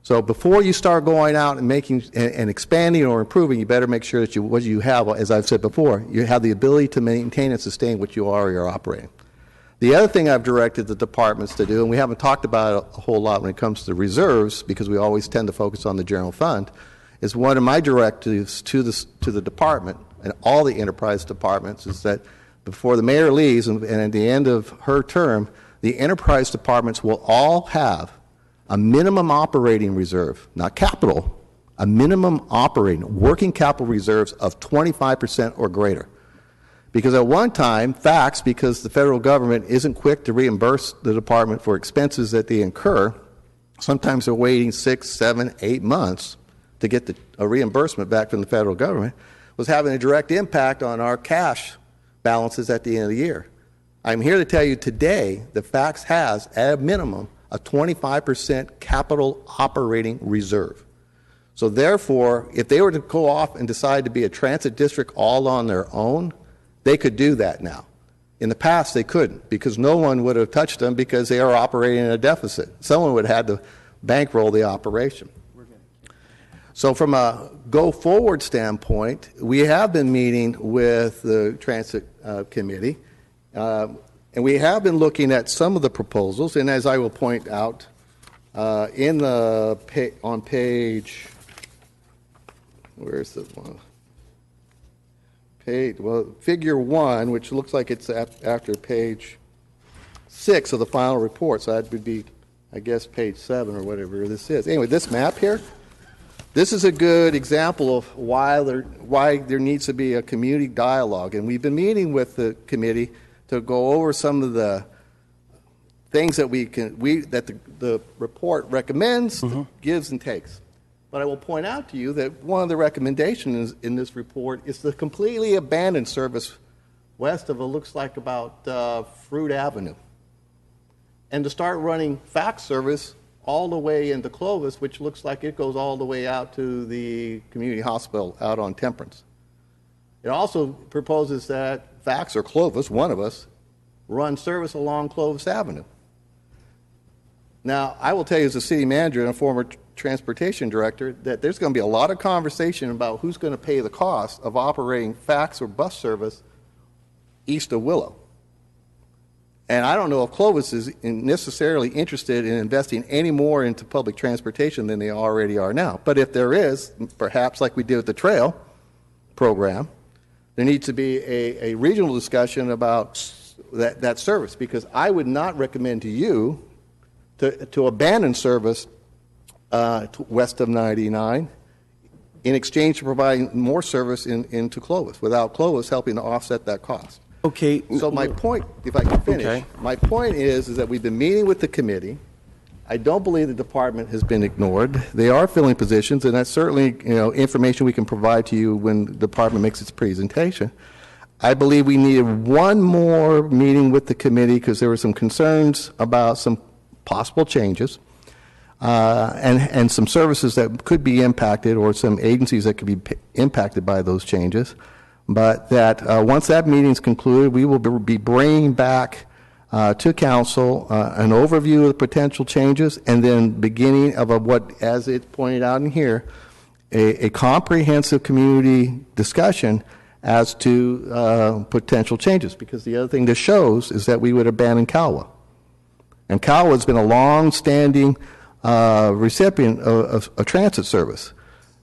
So before you start going out and making and expanding or improving, you better make sure that what you have, as I've said before, you have the ability to maintain and sustain what you already are operating. The other thing I've directed the departments to do, and we haven't talked about it a whole lot when it comes to reserves, because we always tend to focus on the general fund, is one of my directives to the department and all the enterprise departments is that before the mayor leaves and at the end of her term, the enterprise departments will all have a minimum operating reserve, not capital, a minimum operating, working capital reserves of 25% or greater. Because at one time, facts, because the federal government isn't quick to reimburse the department for expenses that they incur, sometimes they're waiting 6, 7, 8 months to get a reimbursement back from the federal government, was having a direct impact on our cash balances at the end of the year. I'm here to tell you today that FACTS has, at a minimum, a 25% capital operating reserve. So therefore, if they were to go off and decide to be a transit district all on their own, they could do that now. In the past, they couldn't, because no one would have touched them because they are operating in a deficit. Someone would have had to bankroll the operation. So from a go-forward standpoint, we have been meeting with the Transit Committee, and we have been looking at some of the proposals, and as I will point out, on page, where's the one? Figure 1, which looks like it's after page 6 of the final report, so that would be, I guess, page 7 or whatever this is. Anyway, this map here, this is a good example of why there needs to be a community dialogue, and we've been meeting with the committee to go over some of the things that the report recommends, gives and takes. But I will point out to you that one of the recommendations in this report is the completely abandoned service west of what looks like about Fruit Avenue, and to start running fax service all the way into Clovis, which looks like it goes all the way out to the community hospital out on Temperance. It also proposes that fax or Clovis, one of us, run service along Clovis Avenue. Now, I will tell you as a city manager and a former transportation director that there's going to be a lot of conversation about who's going to pay the cost of operating fax or bus service east of Willow. And I don't know if Clovis is necessarily interested in investing any more into public transportation than they already are now. But if there is, perhaps like we did with the trail program, there needs to be a regional discussion about that service, because I would not recommend to you to abandon service west of 99 in exchange for providing more service into Clovis, without Clovis helping to offset that cost. Okay. So my point, if I can finish, my point is that we've been meeting with the committee. I don't believe the department has been ignored. They are filling positions, and that's certainly information we can provide to you when the department makes its presentation. I believe we needed one more meeting with the committee because there were some concerns about some possible changes and some services that could be impacted, or some agencies that could be impacted by those changes. But that once that meeting is concluded, we will be bringing back to council an overview of the potential changes, and then beginning of what, as it's pointed out in here, a comprehensive community discussion as to potential changes. Because the other thing this shows is that we would abandon CALWA. And CALWA has been a long-standing recipient of transit service.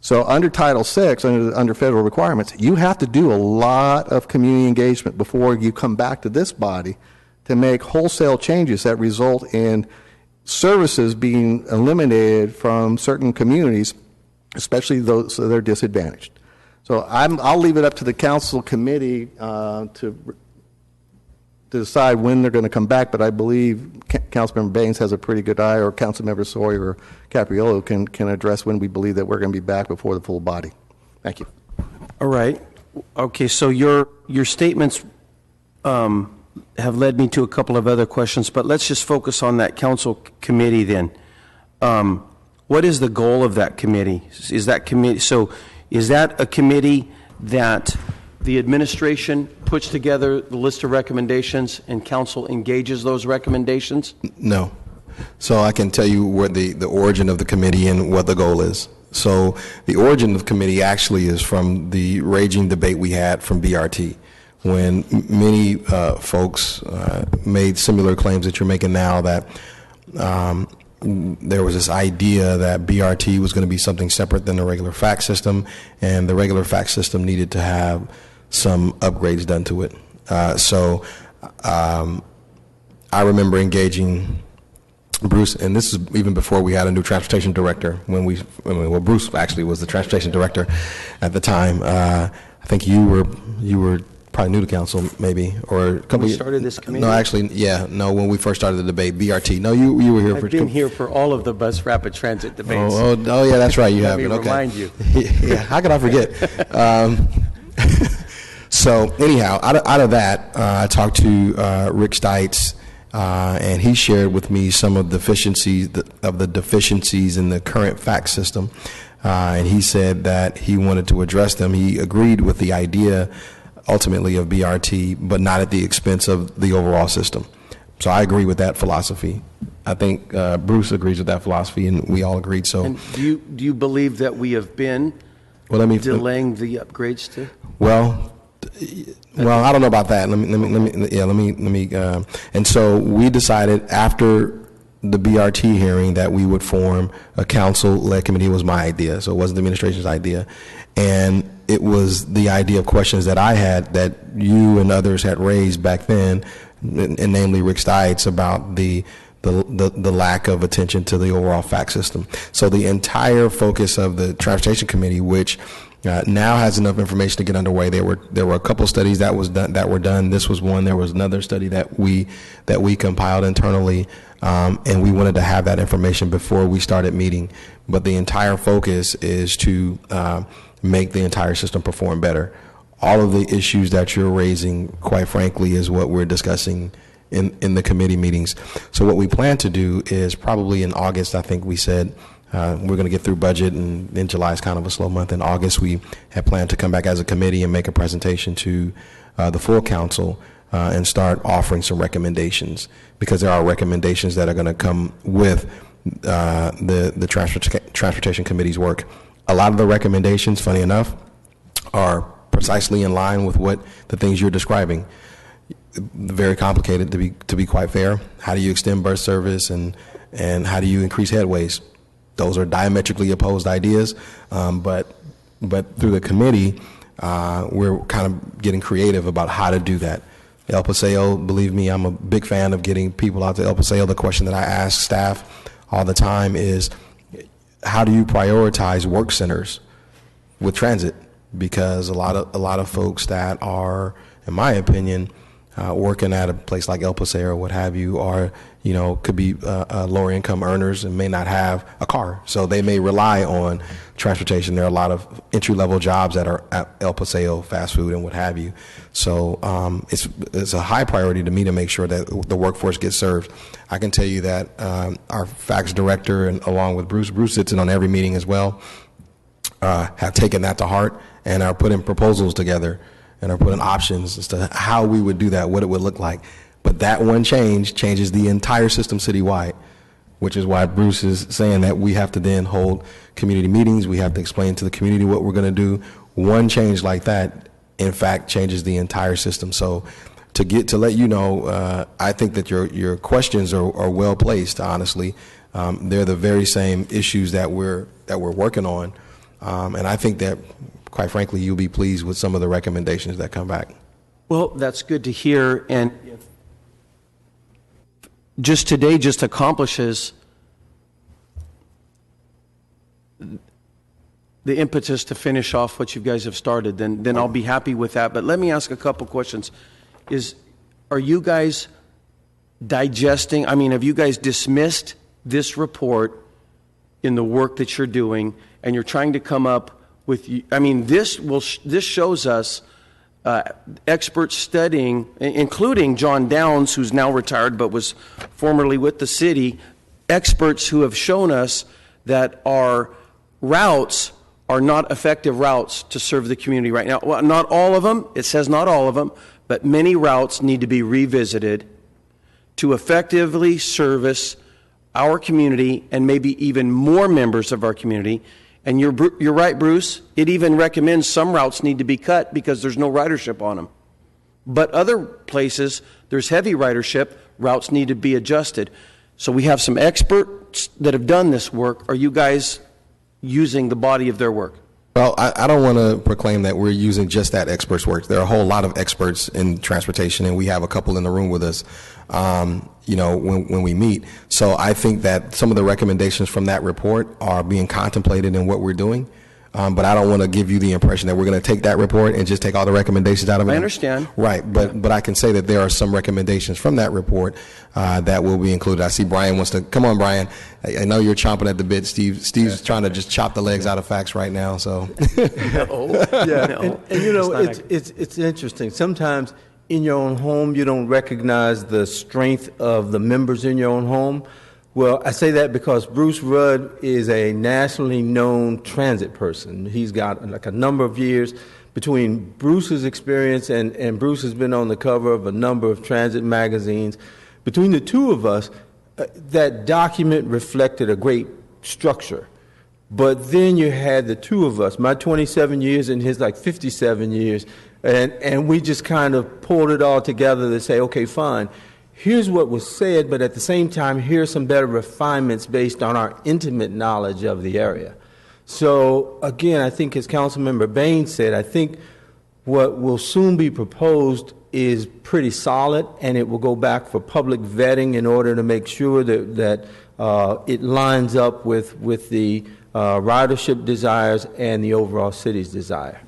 So under Title VI, under federal requirements, you have to do a lot of community engagement before you come back to this body to make wholesale changes that result in services being eliminated from certain communities, especially those that are disadvantaged. So I'll leave it up to the council committee to decide when they're going to come back, but I believe Councilmember Baines has a pretty good eye, or Councilmember Sawyer or Capriolo can address when we believe that we're going to be back before the full body. Thank you. All right. Okay, so your statements have led me to a couple of other questions, but let's just focus on that council committee then. What is the goal of that committee? Is that committee, so Is that a committee that the administration puts together the list of recommendations and council engages those recommendations? No. So I can tell you where the origin of the committee and what the goal is. So the origin of the committee actually is from the raging debate we had from BRT, when many folks made similar claims that you're making now, that there was this idea that BRT was going to be something separate than the regular fax system, and the regular fax system needed to have some upgrades done to it. So I remember engaging Bruce, and this is even before we had a new transportation director. Well, Bruce actually was the transportation director at the time. I think you were probably new to council, maybe, or a couple. When we started this committee? No, actually, yeah, no. When we first started the debate, BRT. No, you were here. I've been here for all of the bus rapid transit debates. Oh, yeah, that's right. You have. Let me Okay. remind you. Yeah, how could I forget? So anyhow, out of that, I talked to Rick Stites. And he shared with me some of the deficiencies in the current fax system, and he said that he wanted to address them. He agreed with the idea, ultimately, of BRT, but not at the expense of the overall system. So I agree with that philosophy. I think Bruce agrees with that philosophy, and we all agreed. So, And do you believe that we have been delaying the upgrades to? Well, I don't know about that. Let me. And so we decided after the BRT hearing that we would form a council-led committee. It was my idea, so it wasn't the administration's idea, and it was the idea of questions that I had that you and others had raised back then, and namely Rick Stites, about the lack of attention to the overall fax system. So the entire focus of the transportation committee, which now has enough information to get underway. There were a couple studies that were done. This was one. There was another study that we compiled internally, and we wanted to have that information before we started meeting. But the entire focus is to make the entire system perform better. All of the issues that you're raising, quite frankly, is what we're discussing in the committee meetings. So what we plan to do is probably in August, I think we said, we're going to get through budget, and in July is kind of a slow month. In August, we have planned to come back as a committee and make a presentation to the full council and start offering some recommendations, because there are recommendations that are going to come with the transportation committee's work. A lot of the recommendations, funny enough, are precisely in line with what the things you're describing. Very complicated, to be quite fair. How do you extend bus service, and how do you increase headways? Those are diametrically opposed ideas, but through the committee, we're kind of getting creative about how to do that. El Paseo, believe me, I'm a big fan of getting people out to El Paseo. The question that I ask staff all the time is, how do you prioritize work centers with transit? Because a lot of folks that are, in my opinion, working at a place like El Paseo or what have you, are, could be lower income earners and may not have a car. So they may rely on transportation. There are a lot of entry level jobs that are at El Paseo, fast food and what have you. So it's a high priority to me to make sure that the workforce gets served. I can tell you that our fax director, and along with Bruce sits in on every meeting as well, have taken that to heart and are putting proposals together and are putting options as to how we would do that, what it would look like. But that one change changes the entire system citywide, which is why Bruce is saying that we have to then hold community meetings. We have to explain to the community what we're going to do. One change like that, in fact, changes the entire system. So to let you know, I think that your questions are well placed, honestly. They're the very same issues that we're working on. And I think that, quite frankly, you'll be pleased with some of the recommendations that come back. Well, that's good to hear. And just today just accomplishes the impetus to finish off what you guys have started, then I'll be happy with that. But let me ask a couple questions. Are you guys digesting, have you guys dismissed this report in the work that you're doing, and you're trying to come up with, this shows us experts studying, including John Downs, who's now retired but was formerly with the city, experts who have shown us that our routes are not effective routes to serve the community right now. Well, not all of them. It says not all of them, but many routes need to be revisited to effectively service our community and maybe even more members of our community. And you're right, Bruce. It even recommends some routes need to be cut because there's no ridership on them. But other places, there's heavy ridership, routes need to be adjusted. So we have some experts that have done this work. Are you guys using the body of their work? Well, I don't want to proclaim that we're using just that expert's work. There are a whole lot of experts in transportation, and we have a couple in the room with us, when we meet. So I think that some of the recommendations from that report are being contemplated in what we're doing. But I don't want to give you the impression that we're going to take that report and just take all the recommendations out of it. I understand. Right, but I can say that there are some recommendations from that report that will be included. I see Brian wants to come on, Brian. I know you're chomping at the bit. Steve's trying to just chop the legs out of facts right now. So, it's interesting. Sometimes in your own home, you don't recognize the strength of the members in your own home. Well, I say that because Bruce Rudd is a nationally known transit person. He's got like a number of years between Bruce's experience and Bruce has been on the cover of a number of transit magazines. Between the two of us, that document reflected a great structure. But then you had the two of us, my 27 years and his like 57 years, and we just kind of pulled it all together to say, okay, fine. Here's what was said, but at the same time, here's some better refinements based on our intimate knowledge of the area. So, again, I think as Councilmember Baines said, I think what will soon be proposed is pretty solid, and it will go back for public vetting in order to make sure that it lines up with the ridership desires and the overall city's desire.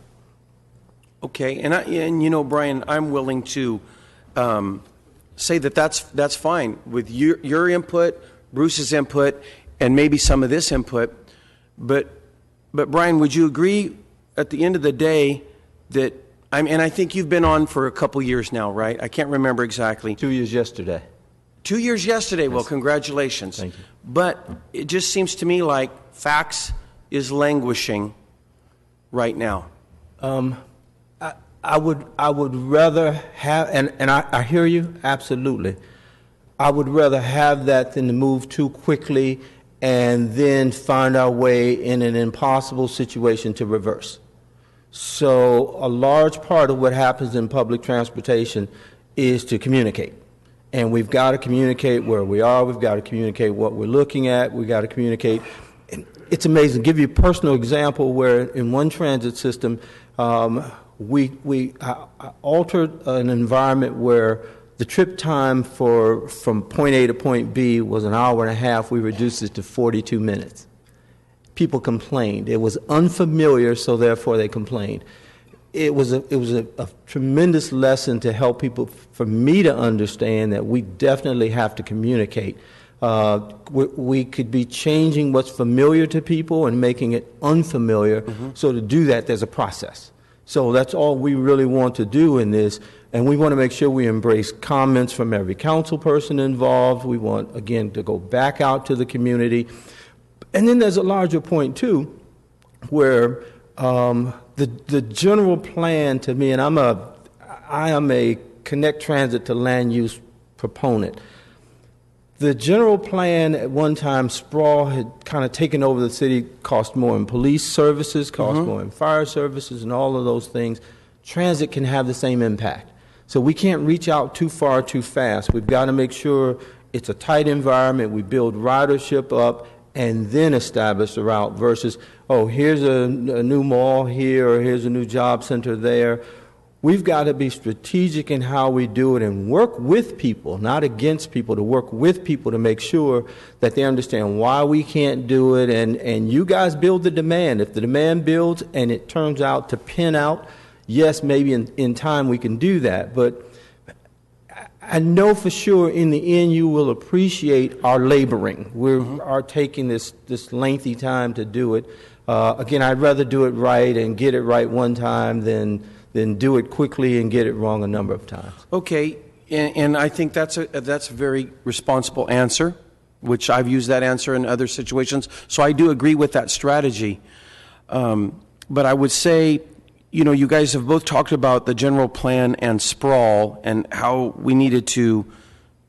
Okay, and Brian, I'm willing to say that's fine with your input, Bruce's input, and maybe some of this input. But Brian, would you agree at the end of the day that and I think you've been on for a couple years now, right? I can't remember exactly. 2 years yesterday. 2 years yesterday. Yes. Well, congratulations. Thank you. But it just seems to me like facts is languishing right now. I would rather have, and I hear you, absolutely. I would rather have that than to move too quickly and then find our way in an impossible situation to reverse. So a large part of what happens in public transportation is to communicate. And we've got to communicate where we are, we've got to communicate what we're looking at, we've got to communicate. And it's amazing. I'll give you a personal example where in one transit system, we altered an environment where the trip time from point A to point B was an hour and a half. We reduced it to 42 minutes. People complained. It was unfamiliar, so therefore they complained. It was a tremendous lesson to help people, for me to understand that we definitely have to communicate. We could be changing what's familiar to people and making it unfamiliar. Mm-hmm. So to do that, there's a process. So that's all we really want to do in this, and we want to make sure we embrace comments from every council person involved. We want, again, to go back out to the community. And then there's a larger point, too, where the general plan to me, and I am a Connect Transit to land use proponent. The general plan at one time, sprawl had kind of taken over the city, cost more in police services, cost more in fire services, and all of those things. Transit can have the same impact. So we can't reach out too far too fast. We've got to make sure it's a tight environment. We build ridership up and then establish the route versus, here's a new mall here or here's a new job center there. We've got to be strategic in how we do it and work with people, not against people, to work with people to make sure that they understand why we can't do it. And you guys build the demand. If the demand builds and it turns out to pin out, yes, maybe in time we can do that. But I know for sure in the end you will appreciate our laboring. We are taking this lengthy time to do it. Again, I'd rather do it right and get it right one time than do it quickly and get it wrong a number of times. Okay, and I think that's a very responsible answer, which I've used that answer in other situations. So I do agree with that strategy. But I would say, you guys have both talked about the general plan and sprawl and how we needed to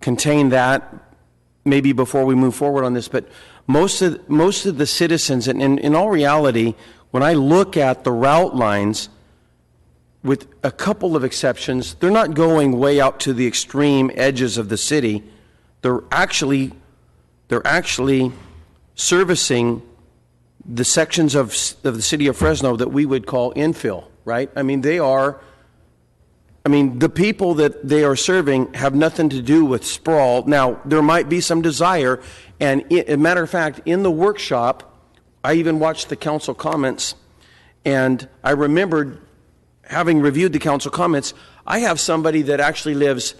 contain that maybe before we move forward on this. But most of the citizens, and in all reality, when I look at the route lines, with a couple of exceptions, they're not going way out to the extreme edges of the city. They're actually servicing the sections of the city of Fresno that we would call infill, right? I mean, the people that they are serving have nothing to do with sprawl. Now, there might be some desire, and as a matter of fact, in the workshop, I even watched the council comments, and I remembered, having reviewed the council comments, I have somebody that actually lives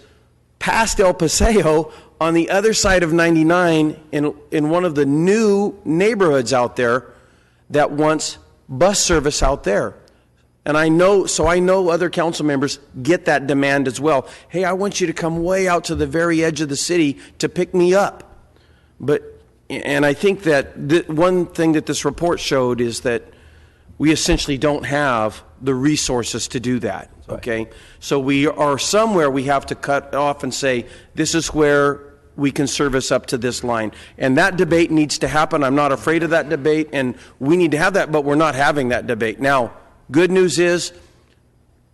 past El Paseo on the other side of 99 in one of the new neighborhoods out there that wants bus service out there. And I know other council members get that demand as well. Hey, I want you to come way out to the very edge of the city to pick me up. And I think that one thing that this report showed is that we essentially don't have the resources to do that, okay? Right. So we have to cut off and say, this is where we can service up to this line. And that debate needs to happen. I'm not afraid of that debate, and we need to have that, but we're not having that debate. Now, good news is,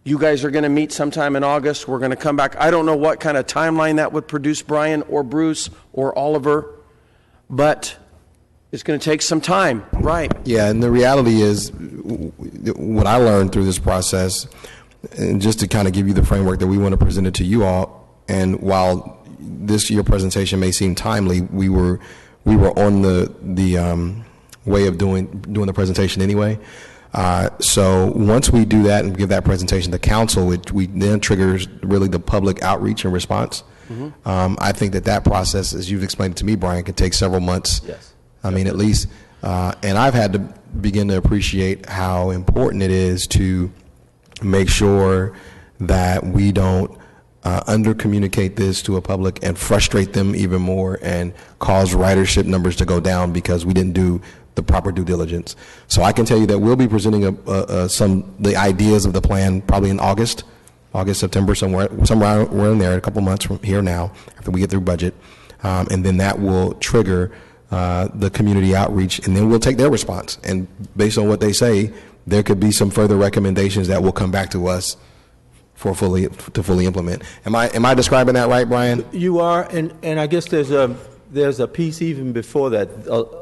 you guys are going to meet sometime in August. We're going to come back. I don't know what kind of timeline that would produce, Brian or Bruce or Oliver, but it's going to take some time, right? Yeah, and the reality is, what I learned through this process, and just to kind of give you the framework that we want to present it to you all, and while your presentation may seem timely, we were on the way of doing the presentation anyway. So once we do that and give that presentation to council, we then triggers really the public outreach and response. Mm-hmm. I think that process, as you've explained it to me, Brian, can take several months. Yes. I mean, at least, and I've had to begin to appreciate how important it is to make sure that we don't under-communicate this to a public and frustrate them even more and cause ridership numbers to go down because we didn't do the proper due diligence. So I can tell you that we'll be presenting the ideas of the plan probably in August, September, somewhere in there, a couple months from here now, after we get through budget, and then that will trigger the community outreach, and then we'll take their response. And based on what they say, there could be some further recommendations that will come back to us to fully implement. Am I describing that right, Brian? You are, and I guess there's a piece even before that.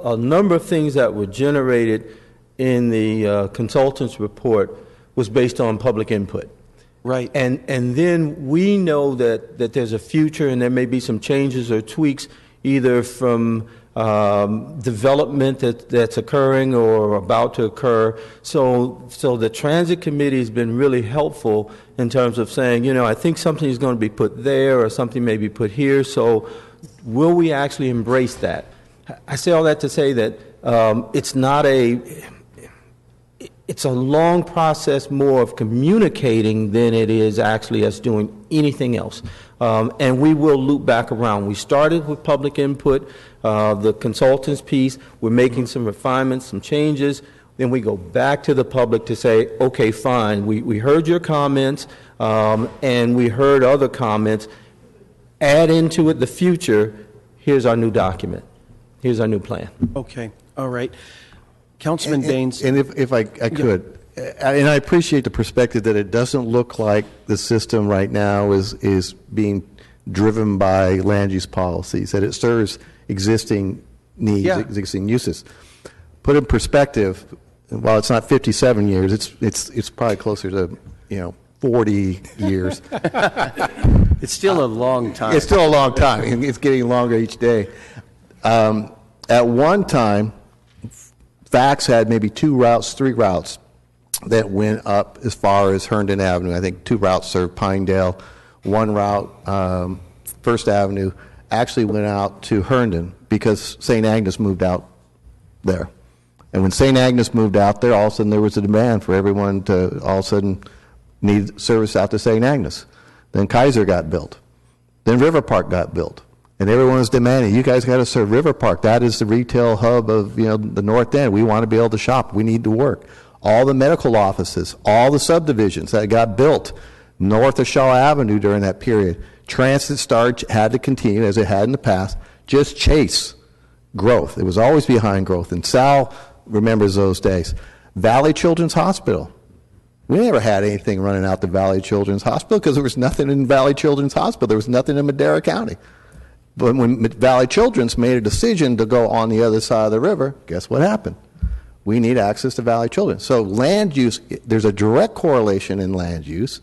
A number of things that were generated in the consultant's report was based on public input. Right. And then we know that there's a future, and there may be some changes or tweaks either from development that's occurring or about to occur. So the Transit Committee has been really helpful in terms of saying, I think something is going to be put there or something may be put here. So will we actually embrace that? I say all that to say that it's a long process more of communicating than it is actually us doing anything else. And we will loop back around. We started with public input, the consultants piece. We're making some refinements, some changes. Then we go back to the public to say, okay, fine, we heard your comments, and we heard other comments. Add into it the future. Here's our new document. Here's our new plan. Okay, all right. Councilman Baines. And if I could, and I appreciate the perspective that it doesn't look like the system right now is being driven by land use policies, that it serves existing needs, existing uses. Put in perspective, while it's not 57 years, it's probably closer to 40 years. It's still a long time. It's still a long time, and it's getting longer each day. At one time, FACTS had maybe 3 routes that went up as far as Herndon Avenue. I think 2 routes served Pinedale. 1 route, First Avenue, actually went out to Herndon because St. Agnes moved out there. And when St. Agnes moved out there, all of a sudden there was a demand for everyone to all of a sudden need service out to St. Agnes. Then Kaiser got built. Then River Park got built. And everyone's demanding, you guys got to serve River Park. That is the retail hub of the North End. We want to be able to shop. We need to work. All the medical offices, all the subdivisions that got built north of Shaw Avenue during that period, Transit Star had to continue, as it had in the past, just chase growth. It was always behind growth. And Sal remembers those days. Valley Children's Hospital. We never had anything running out to Valley Children's Hospital because there was nothing in Valley Children's Hospital. There was nothing in Madera County. But when Valley Children's made a decision to go on the other side of the river, guess what happened? We need access to Valley Children's. So land use, there's a direct correlation in land use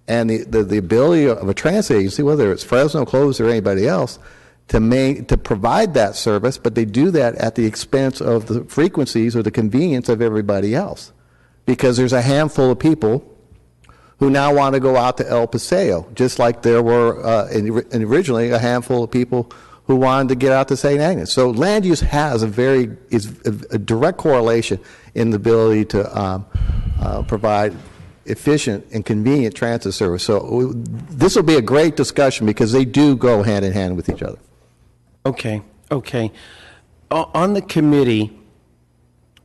and the ability of a transit agency, whether it's Fresno, Clovis, or anybody else, to provide that service, but they do that at the expense of the frequencies or the convenience of everybody else. Because there's a handful of people who now want to go out to El Paseo, just like there were originally a handful of people who wanted to get out to St. Agnes. So land use has a direct correlation in the ability to provide efficient and convenient transit service. So this will be a great discussion because they do go hand in hand with each other. Okay. On the committee,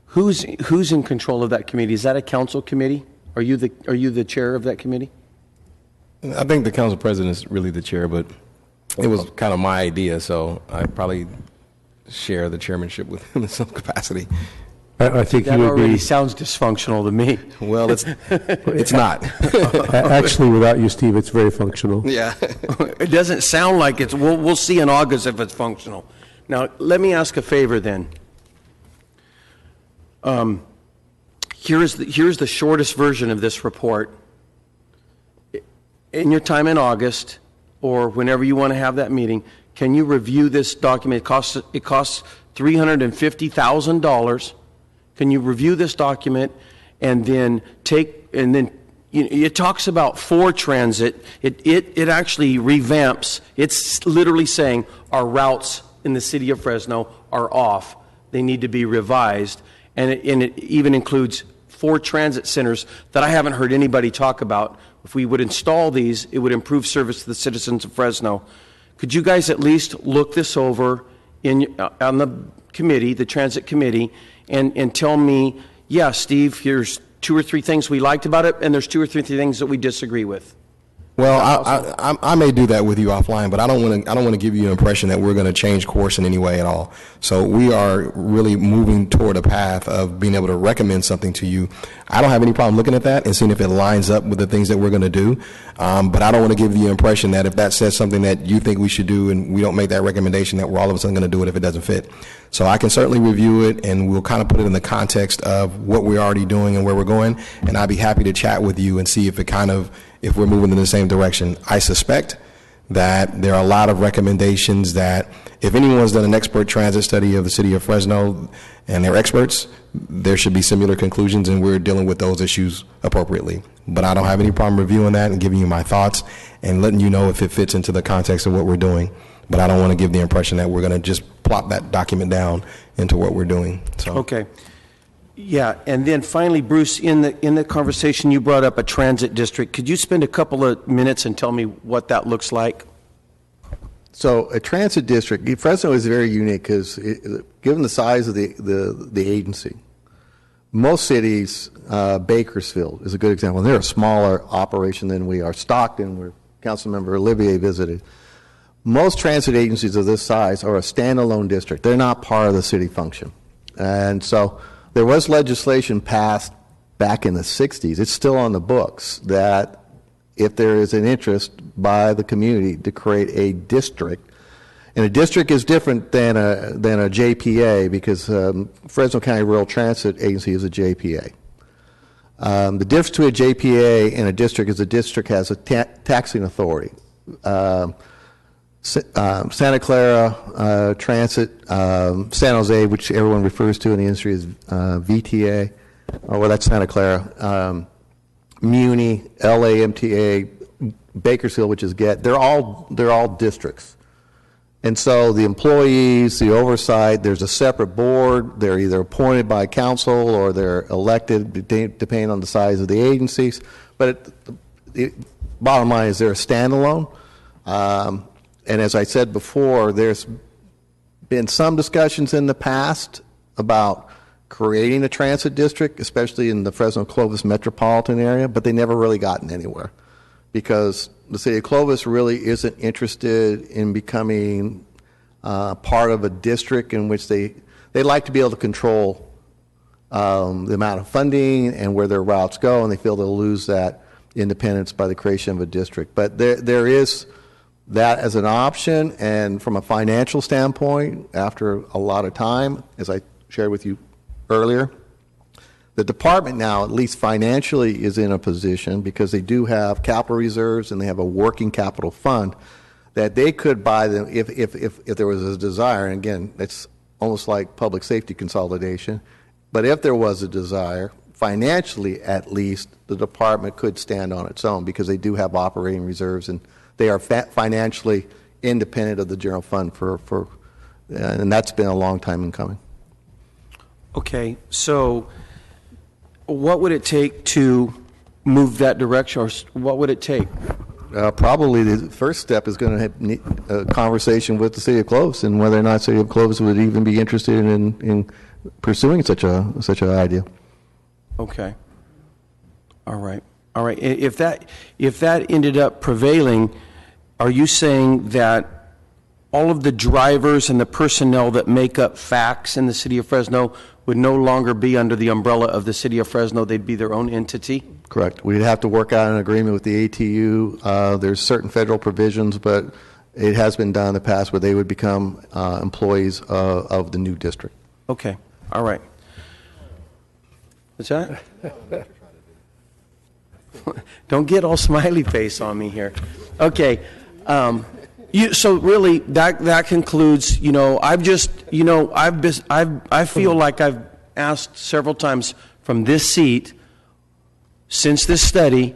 who's in control of that committee? Is that a council committee? Are you the chair of that committee? I think the council president is really the chair, but it was kind of my idea, so I probably share the chairmanship with him in some capacity. I think that you would already be. sounds dysfunctional to me. Well, it's not. Actually, without you, Steve, it's very functional. Yeah. It doesn't sound like it's. We'll see in August if it's functional. Now, let me ask a favor then. Here's the shortest version of this report. In your time in August, or whenever you want to have that meeting, can you review this document? It costs $350,000. Can you review this document and then it talks about for transit. It actually revamps. It's literally saying our routes in the city of Fresno are off. They need to be revised. And it even includes 4 transit centers that I haven't heard anybody talk about. If we would install these, it would improve service to the citizens of Fresno. Could you guys at least look this over on the committee, the transit committee, and tell me, yeah, Steve, here's 2 or 3 things we liked about it, and there's 2 or 3 things that we disagree with? Well, I may do that with you offline, but I don't want to give you an impression that we're going to change course in any way at all. So we are really moving toward a path of being able to recommend something to you. I don't have any problem looking at that and seeing if it lines up with the things that we're going to do. But I don't want to give you the impression that if that says something that you think we should do and we don't make that recommendation, that we're all of a sudden going to do it if it doesn't fit. So I can certainly review it, and we'll kind of put it in the context of what we're already doing and where we're going. And I'd be happy to chat with you and see if if we're moving in the same direction. I suspect that there are a lot of recommendations that if anyone's done an expert transit study of the city of Fresno and they're experts, there should be similar conclusions, and we're dealing with those issues appropriately. But I don't have any problem reviewing that and giving you my thoughts and letting you know if it fits into the context of what we're doing. But I don't want to give the impression that we're going to just plop that document down into what we're doing. So. Okay. Yeah, and then finally, Bruce, in the conversation you brought up a transit district. Could you spend a couple of minutes and tell me what that looks like? So a transit district, Fresno is very unique because given the size of the agency, most cities, Bakersfield is a good example. And they're a smaller operation than we are. Stockton, where Councilmember Olivier visited. Most transit agencies of this size are a standalone district. They're not part of the city function. And so there was legislation passed back in the 60s. It's still on the books that if there is an interest by the community to create a district, and a district is different than a JPA because Fresno County Rural Transit Agency is a JPA. The difference between a JPA and a district is a district has a taxing authority. Santa Clara Transit, San Jose, which everyone refers to in the industry as VTA, well, that's Santa Clara, Muni, LAMTA, Bakersfield, which is GET, they're all districts. And so the employees, the oversight, there's a separate board. They're either appointed by council or they're elected, depending on the size of the agencies. But the bottom line is they're a standalone. and as I said before, there's been some discussions in the past about creating a transit district, especially in the Fresno-Clovis metropolitan area, but they never really gotten anywhere because the city of Clovis really isn't interested in becoming part of a district in which they like to be able to control the amount of funding and where their routes go, and they feel they'll lose that independence by the creation of a district. But there is that as an option, and from a financial standpoint, after a lot of time, as I shared with you earlier, the department now, at least financially, is in a position, because they do have capital reserves and they have a working capital fund, that they could buy them if there was a desire. And again, it's almost like public safety consolidation. But if there was a desire, financially at least, the department could stand on its own because they do have operating reserves and they are financially independent of the general fund and that's been a long time in coming. Okay, so what would it take to move that direction, or what would it take? Probably the first step is going to have a conversation with the city of Clovis and whether or not the city of Clovis would even be interested in pursuing such an idea. Okay. All right. If that ended up prevailing, are you saying that all of the drivers and the personnel that make up FACTS in the city of Fresno would no longer be under the umbrella of the city of Fresno? They'd be their own entity? Correct. We'd have to work out an agreement with the ATU. There's certain federal provisions, but it has been done in the past where they would become employees of the new district. Okay. All right. What's that? Don't get all smiley face on me here. Okay. So really, that concludes. I feel like I've asked several times from this seat since this study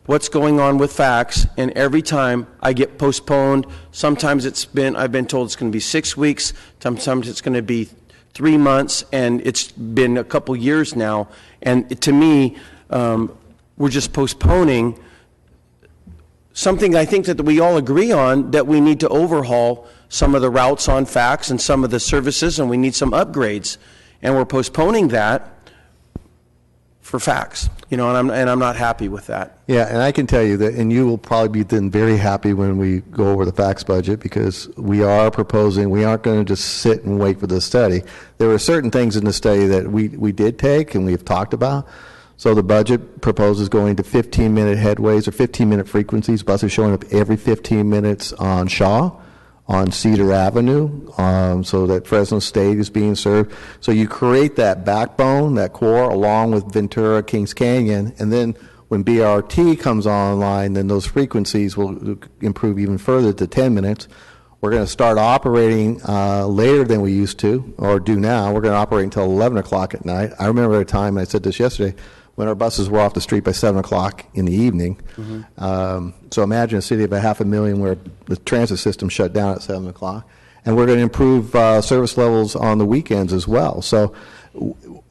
what's going on with FACTS, and every time I get postponed. Sometimes I've been told it's going to be 6 weeks. Sometimes it's going to be 3 months, and it's been a couple years now. And to me, we're just postponing something I think that we all agree on, that we need to overhaul some of the routes on FACTS and some of the services, and we need some upgrades. And we're postponing that for FACTS, and I'm not happy with that. Yeah, and I can tell you that, and you will probably be then very happy when we go over the FACTS budget, because we are proposing, we aren't going to just sit and wait for the study. There were certain things in the study that we did take and we've talked about. So the budget proposes going to 15-minute headways or 15-minute frequencies, buses showing up every 15 minutes on Shaw, on Cedar Avenue, so that Fresno State is being served. So you create that backbone, that core, along with Ventura, Kings Canyon, and then when BRT comes online, then those frequencies will improve even further to 10 minutes. We're going to start operating later than we used to, or do now. We're going to operate until 11 o'clock at night. I remember a time, and I said this yesterday, when our buses were off the street by 7 o'clock in the evening. Mm-hmm. So imagine a city of 500,000 where the transit system shut down at 7 o'clock. And we're going to improve service levels on the weekends as well. So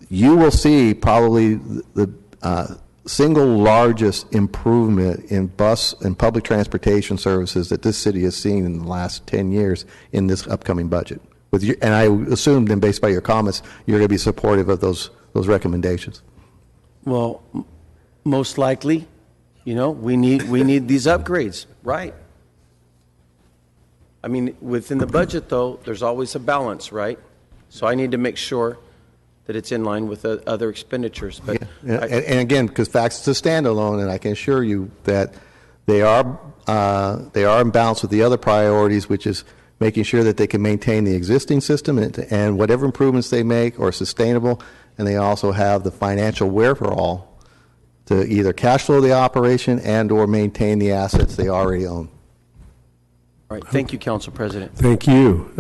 you will see probably the single largest improvement in bus and public transportation services that this city has seen in the last 10 years in this upcoming budget. And I assume then, based by your comments, you're going to be supportive of those recommendations. Well, most likely, we need these upgrades, right? I mean, within the budget, though, there's always a balance, right? So I need to make sure that it's in line with the other expenditures. But yeah. And again, because FACTS is a standalone, and I can assure you that they are in balance with the other priorities, which is making sure that they can maintain the existing system and whatever improvements they make are sustainable. And they also have the financial wherewithal to either cash flow the operation and or maintain the assets they already own. All right. Thank you, Council President. Thank you.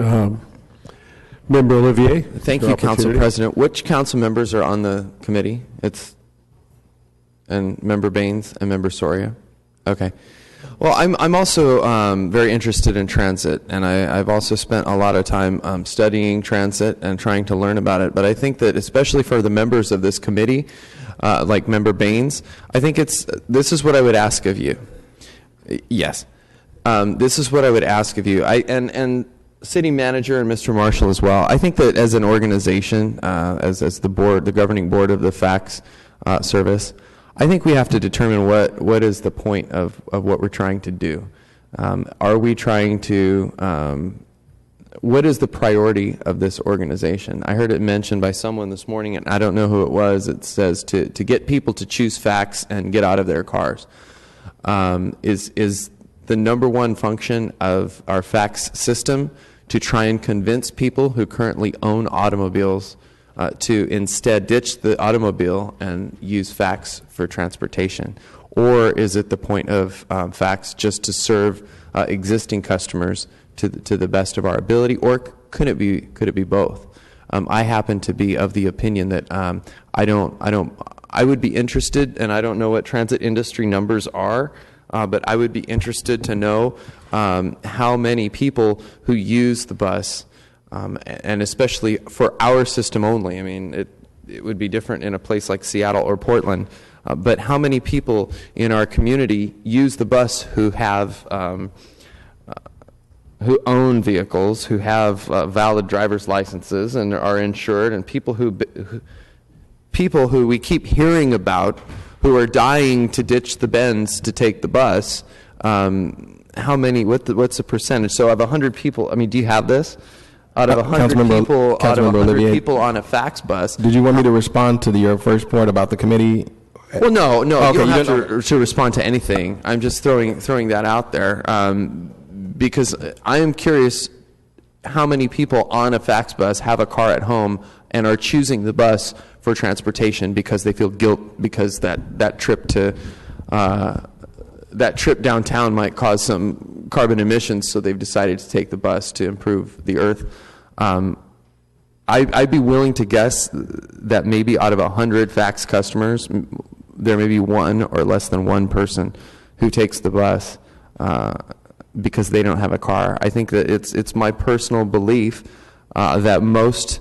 Member Olivier. Thank you, Council President. Which council members are on the committee? And Member Baines and Member Soria? Okay. Well, I'm also very interested in transit, and I've also spent a lot of time studying transit and trying to learn about it. But I think that especially for the members of this committee, like Member Baines, I think this is what I would ask of you. Yes. this is what I would ask of you. And city manager and Mr. Marshall as well. I think that as an organization, as the board, the governing board of the fax service, I think we have to determine what is the point of what we're trying to do. Are we trying to, what is the priority of this organization? I heard it mentioned by someone this morning, and I don't know who it was. It says to get people to choose fax and get out of their cars. Is the number one function of our fax system to try and convince people who currently own automobiles to instead ditch the automobile and use fax for transportation? Or is it the point of fax just to serve existing customers to the best of our ability? Or could it be both? I happen to be of the opinion that I would be interested, and I don't know what transit industry numbers are, but I would be interested to know how many people who use the bus, and especially for our system only. I mean, it would be different in a place like Seattle or Portland, but how many people in our community use the bus who have who own vehicles, who have valid driver's licenses and are insured, and people who we keep hearing about who are dying to ditch the Benz to take the bus. How many? What's the percentage? So of 100 people, I mean, do you have this? Out of 100 people on a fax bus. Did you want me to respond to your first point about the committee? Well, no, Okay, you don't have to respond to anything. I'm just throwing that out there because I am curious how many people on a fax bus have a car at home and are choosing the bus for transportation because they feel guilt because that trip downtown might cause some carbon emissions, so they've decided to take the bus to improve the earth. I'd be willing to guess that maybe out of 100 fax customers, there may be one or less than one person who takes the bus because they don't have a car. I think that it's my personal belief that most,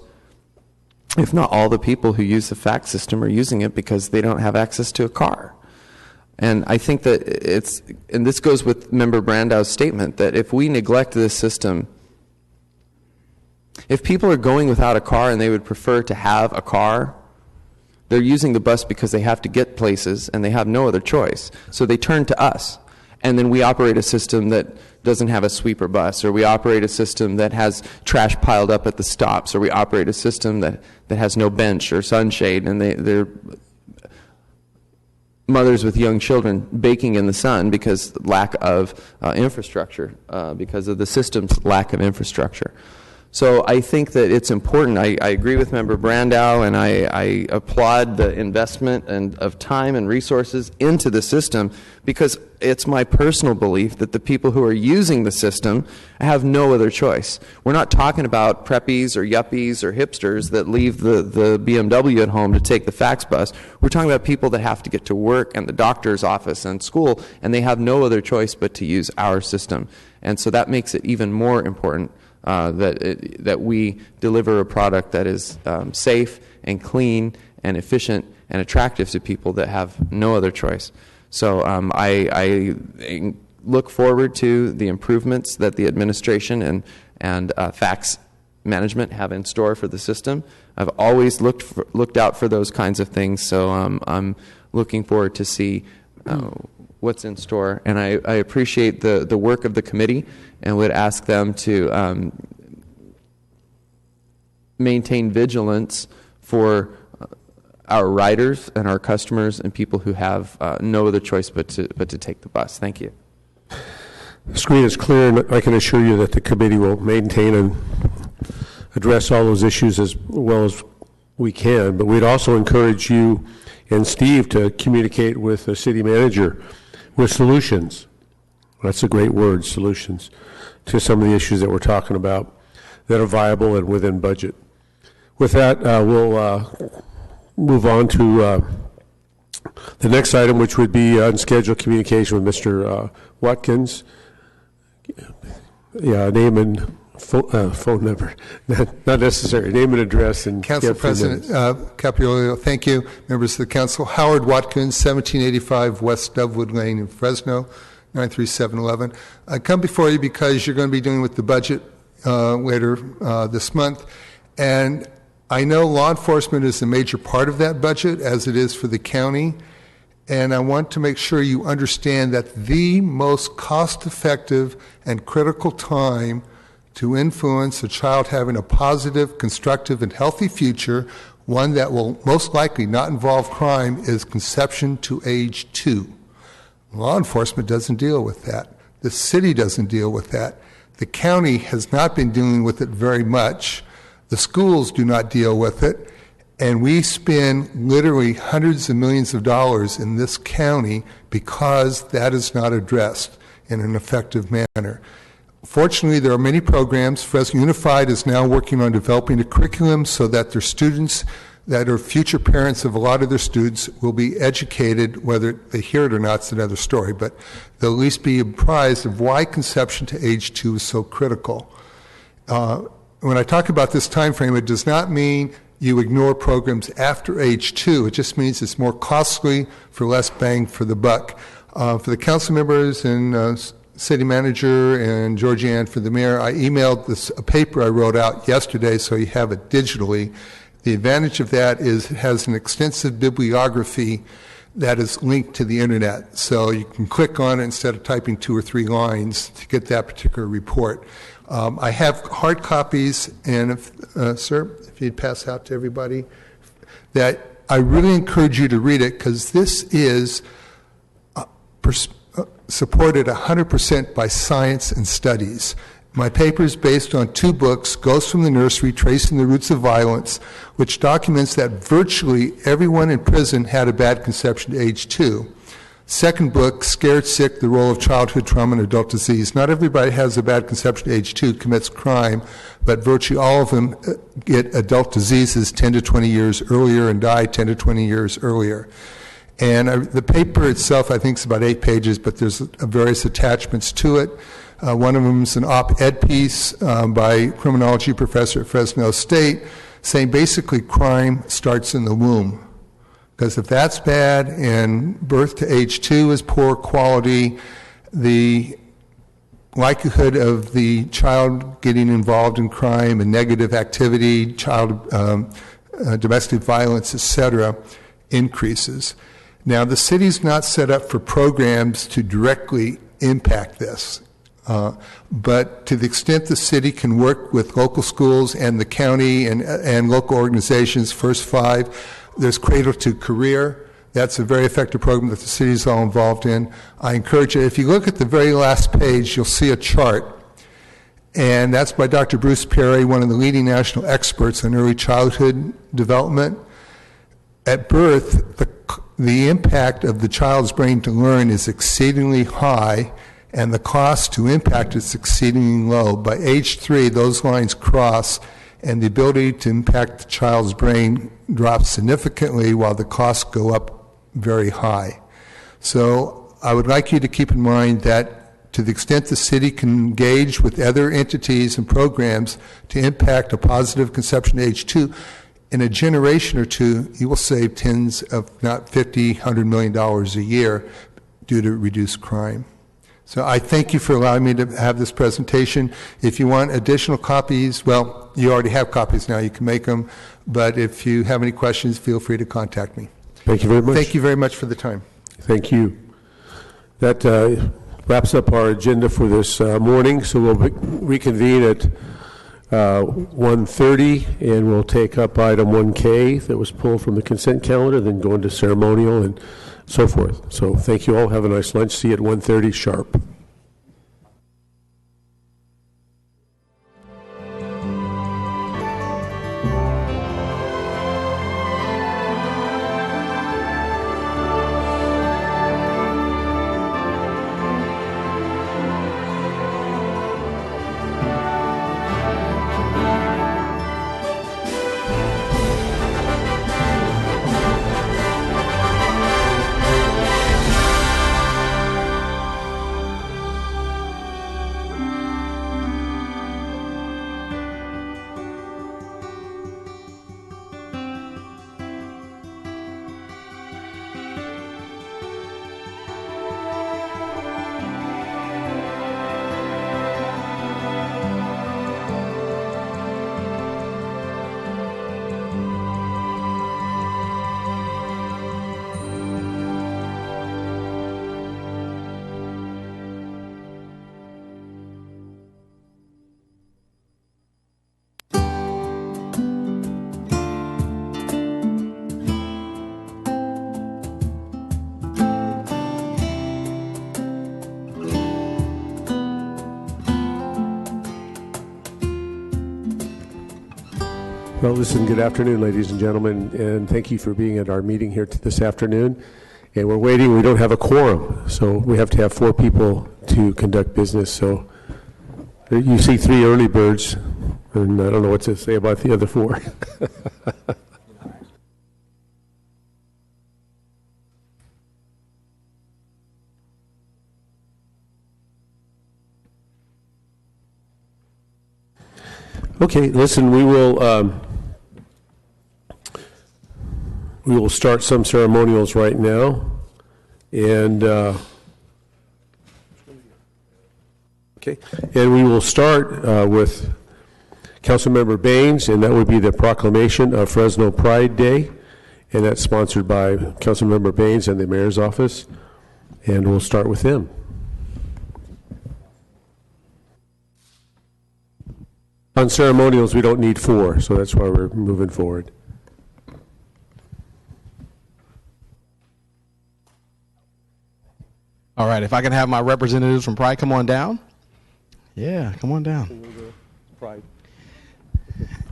if not all, the people who use the fax system are using it because they don't have access to a car. And I think that and this goes with Member Brandau's statement, that if we neglect this system, if people are going without a car and they would prefer to have a car, they're using the bus because they have to get places and they have no other choice. So they turn to us. And then we operate a system that doesn't have a sweeper bus, or we operate a system that has trash piled up at the stops, or we operate a system that has no bench or sunshade, and they're mothers with young children baking in the sun because lack of infrastructure, because of the system's lack of infrastructure. So I think that it's important. I agree with Member Brandau, and I applaud the investment of time and resources into the system, because it's my personal belief that the people who are using the system have no other choice. We're not talking about preppies or yuppies or hipsters that leave the BMW at home to take the fax bus. We're talking about people that have to get to work and the doctor's office and school, and they have no other choice but to use our system. And so that makes it even more important that we deliver a product that is safe and clean and efficient and attractive to people that have no other choice. So I look forward to the improvements that the administration and fax management have in store for the system. I've always looked out for those kinds of things, so I'm looking forward to see what's in store. And I appreciate the work of the committee and would ask them to maintain vigilance for our riders and our customers and people who have no other choice but to take the bus. Thank you. The screen is clear, and I can assure you that the committee will maintain and address all those issues as well as we can. But we'd also encourage you and Steve to communicate with the city manager with solutions. That's a great word, solutions, to some of the issues that we're talking about that are viable and within budget. With that, we'll move on to the next item, which would be unscheduled communication with Mr. Watkins. Yeah, name and phone number. Not necessary. Name and address. And Council President Capriolio, thank you. Members of the Council, Howard Watkins, 1785 West Dovewood Lane in Fresno. 93711. I come before you because you're going to be dealing with the budget later this month, and I know law enforcement is a major part of that budget, as it is for the county, and I want to make sure you understand that the most cost-effective and critical time to influence a child having a positive, constructive, and healthy future, one that will most likely not involve crime, is conception to age 2. Law enforcement doesn't deal with that. The city doesn't deal with that. The county has not been dealing with it very much. The schools do not deal with it. And we spend literally hundreds of millions of dollars in this county because that is not addressed in an effective manner. Fortunately, there are many programs. Fresno Unified is now working on developing a curriculum so that their students that are future parents of a lot of their students will be educated. Whether they hear it or not is another story, but they'll at least be apprised of why conception to age 2 is so critical. When I talk about this time frame, it does not mean you ignore programs after age 2. It just means it's more costly for less bang for the buck. For the council members and city manager and Georgianne, for the mayor, I emailed a paper I wrote out yesterday, so you have it digitally. The advantage of that is it has an extensive bibliography that is linked to the internet. So you can click on it instead of typing 2 or 3 lines to get that particular report. I have hard copies, and sir, if you'd pass out to everybody, that I really encourage you to read it, because this is supported 100% by science and studies. My paper is based on 2 books, Ghosts from the Nursery, Tracing the Roots of Violence, which documents that virtually everyone in prison had a bad conception to age 2. Second book, Scared Sick, The Role of Childhood Trauma and Adult Disease. Not everybody has a bad conception to age 2, commits crime, but virtually all of them get adult diseases 10 to 20 years earlier and die 10 to 20 years earlier. And the paper itself, I think, is about 8 pages, but there's various attachments to it. One of them is an op-ed piece by a criminology professor at Fresno State saying basically crime starts in the womb. Because if that's bad and birth to age 2 is poor quality, the likelihood of the child getting involved in crime and negative activity, child domestic violence, etc., increases. Now, the city's not set up for programs to directly impact this. But to the extent the city can work with local schools and the county and local organizations, First 5, there's Cradle to Career. That's a very effective program that the city is all involved in. I encourage you, if you look at the very last page, you'll see a chart. And that's by Dr. Bruce Perry, one of the leading national experts on early childhood development. At birth, the impact of the child's brain to learn is exceedingly high, and the cost to impact is exceedingly low. By age 3, those lines cross, and the ability to impact the child's brain drops significantly while the costs go up very high. So I would like you to keep in mind that to the extent the city can engage with other entities and programs to impact a positive conception to age 2, in a generation or 2, you will save tens of, not $50, $100 million a year due to reduced crime. So I thank you for allowing me to have this presentation. If you want additional copies, well, you already have copies now. You can make them. But if you have any questions, feel free to contact me. Thank you very much. Thank you very much for the time. Thank you. That wraps up our agenda for this morning. So we'll reconvene at 1:30, and we'll take up item 1K that was pulled from the consent calendar, then go into ceremonial and so forth. So thank you all. Have a nice lunch. See you at 1:30 sharp. Well, listen, good afternoon, ladies and gentlemen, and thank you for being at our meeting here this afternoon. And we're waiting. We don't have a quorum, so we have to have 4 people to conduct business. So you see 3 early birds, and I don't know what to say about the other 4. Okay, listen, we will start some ceremonials right now, and we will start with Councilmember Baines, and that would be the proclamation of Fresno Pride Day, and that's sponsored by Councilmember Baines and the Mayor's office, and we'll start with him. On ceremonials, we don't need 4, so that's why we're moving forward. All right, if I can have my representatives from Pride come on down. Yeah, come on down. Pride.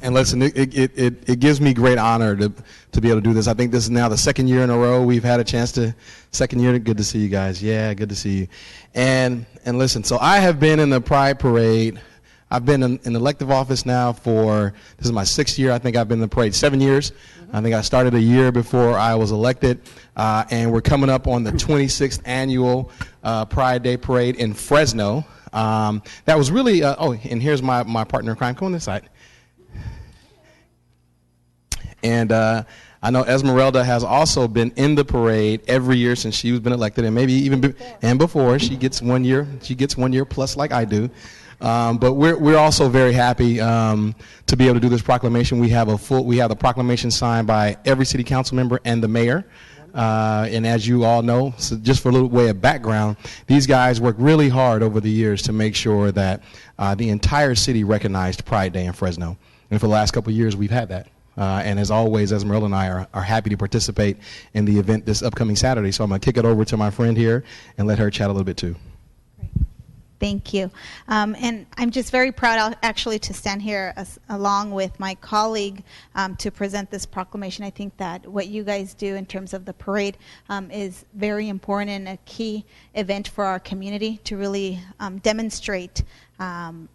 And listen, it gives me great honor to be able to do this. I think this is now the 2nd year in a row we've had a chance to, 2nd year, good to see you guys. Yeah, good to see you. And listen, so I have been in the Pride Parade. I've been in elective office now for, this is my 6th year. I think I've been in the parade 7 years. I think I started a year before I was elected. And we're coming up on the 26th annual Pride Day Parade in Fresno. That was really, and here's my partner in crime. Come on this side. And I know Esmeralda has also been in the parade every year since she's been elected, and maybe even before. She gets 1 year. She gets 1 year plus, like I do. But we're also very happy to be able to do this proclamation. We have the proclamation signed by every city council member and the mayor. And as you all know, so just for a little way of background, these guys worked really hard over the years to make sure that the entire city recognized Pride Day in Fresno. And for the last couple of years, we've had that. And as always, Esmeralda and I are happy to participate in the event this upcoming Saturday. So I'm going to kick it over to my friend here and let her chat a little bit too. Thank you. And I'm just very proud actually to stand here along with my colleague to present this proclamation. I think that what you guys do in terms of the parade is very important and a key event for our community to really demonstrate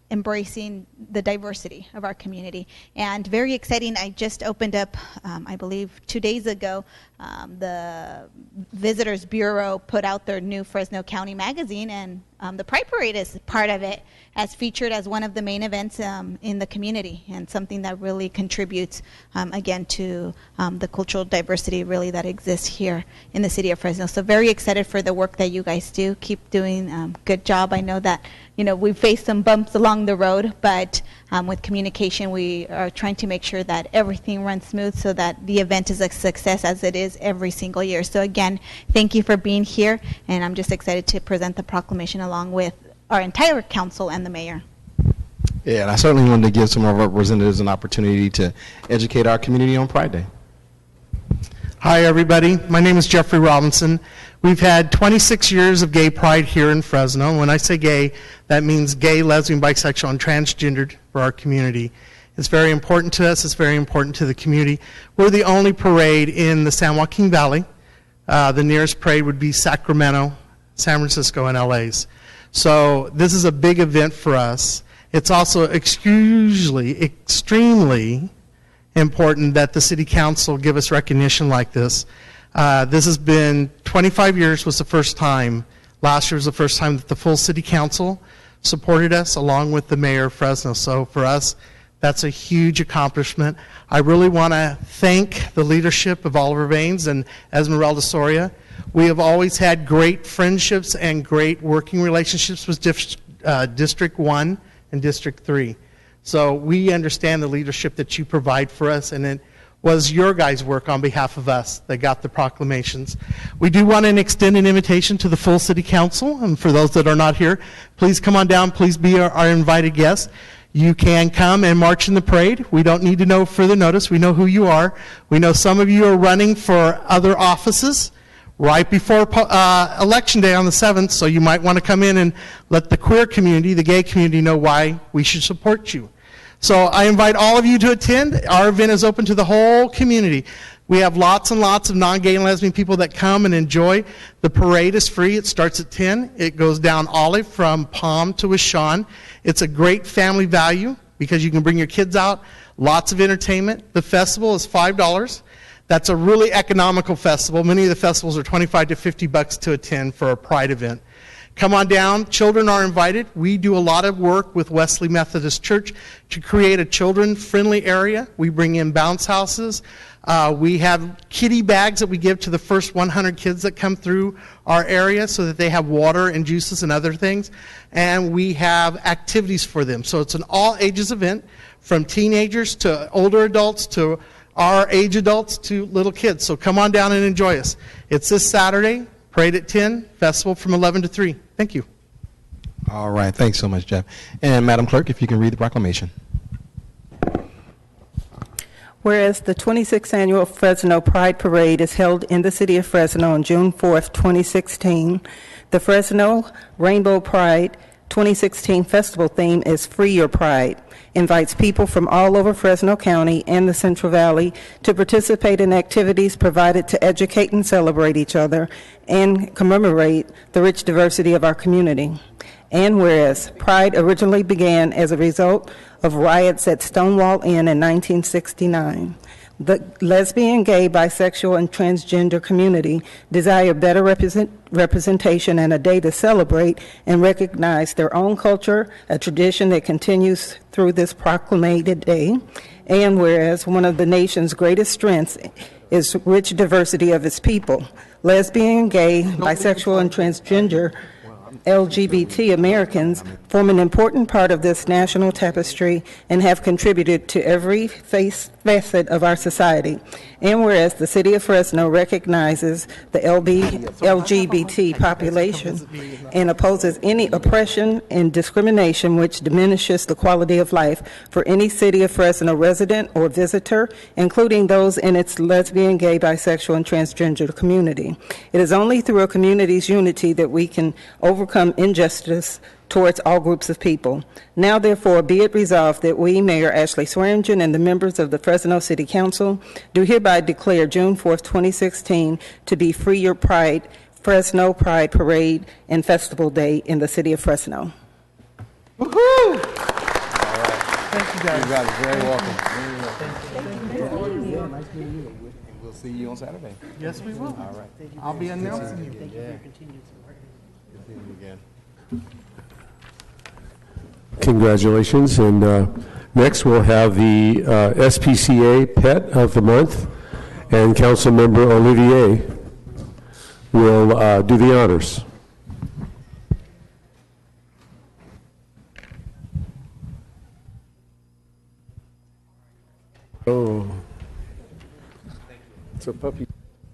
embracing the diversity of our community. And very exciting, I just opened up, I believe 2 days ago, the Visitors Bureau put out their new Fresno County magazine, and the Pride Parade is part of it, as featured as one of the main events in the community, and something that really contributes, again, to the cultural diversity really that exists here in the city of Fresno. So very excited for the work that you guys do. Keep doing good job. I know that we've faced some bumps along the road, but with communication, we are trying to make sure that everything runs smooth so that the event is a success as it is every single year. So again, thank you for being here, and I'm just excited to present the proclamation along with our entire council and the mayor. Yeah, and I certainly wanted to give some of our representatives an opportunity to educate our community on Pride Day. Hi, everybody. My name is Jeffrey Robinson. We've had 26 years of gay pride here in Fresno. When I say gay, that means gay, lesbian, bisexual, and transgendered for our community. It's very important to us. It's very important to the community. We're the only parade in the San Joaquin Valley. The nearest parade would be Sacramento, San Francisco, and LA's. So this is a big event for us. It's also extremely important that the City Council give us recognition like this. This has been 25 years was the first time. Last year was the first time that the full City Council supported us along with the Mayor of Fresno. So for us, that's a huge accomplishment. I really want to thank the leadership of Oliver Baines and Esmeralda Soria. We have always had great friendships and great working relationships with District 1 and District 3. So we understand the leadership that you provide for us, and it was your guys' work on behalf of us that got the proclamations. We do want to extend an invitation to the full City Council, and for those that are not here, please come on down, please be our invited guests. You can come and march in the parade. We don't need to know further notice. We know who you are. We know some of you are running for other offices right before Election Day on the 7th, so you might want to come in and let the queer community, the gay community, know why we should support you. So I invite all of you to attend. Our event is open to the whole community. We have lots and lots of non-gay and lesbian people that come and enjoy. The parade is free. It starts at 10. It goes down Olive from Palm to Wishon. It's a great family value because you can bring your kids out. Lots of entertainment. The festival is $5. That's a really economical festival. Many of the festivals are $25 to $50 to attend for a Pride event. Come on down. Children are invited. We do a lot of work with Wesley Methodist Church to create a children-friendly area. We bring in bounce houses. We have kiddie bags that we give to the first 100 kids that come through our area so that they have water and juices and other things. And we have activities for them. So it's an all-ages event, from teenagers to older adults to our age adults to little kids. So come on down and enjoy us. It's this Saturday. Parade at 10, festival from 11 to 3. Thank you. All right. Thanks so much, Jeff. And Madam Clerk, if you can read the proclamation. Whereas the 26th Annual Fresno Pride Parade is held in the city of Fresno on June 4th, 2016, the Fresno Rainbow Pride 2016 festival theme is Free Your Pride. Invites people from all over Fresno County and the Central Valley to participate in activities provided to educate and celebrate each other and commemorate the rich diversity of our community. And whereas Pride originally began as a result of riots at Stonewall Inn in 1969, the lesbian, gay, bisexual, and transgender community desire better representation and a day to celebrate and recognize their own culture, a tradition that continues through this proclamated day. And whereas one of the nation's greatest strengths is rich diversity of its people, lesbian, gay, bisexual, and transgender LGBT Americans form an important part of this national tapestry and have contributed to every facet of our society. And whereas the city of Fresno recognizes the LGBT population and opposes any oppression and discrimination which diminishes the quality of life for any city of Fresno resident or visitor, including those in its lesbian, gay, bisexual, and transgender community. It is only through a community's unity that we can overcome injustice towards all groups of people. Now, therefore, be it resolved that we, Mayor Ashley Swearingen, and the members of the Fresno City Council do hereby declare June 4th, 2016 to be Free Your Pride, Fresno Pride Parade and Festival Day in the city of Fresno. Woohoo! All right. Thank you, guys. You guys are very welcome. Nice meeting you. And we'll see you on Saturday. Yes, we will. All right. I'll be announcing you. Thank you for your continued support. Good seeing you again. Congratulations. And next we'll have the SPCA Pet of the Month, and Councilmember Olivier will do the honors. Oh, it's a puppy.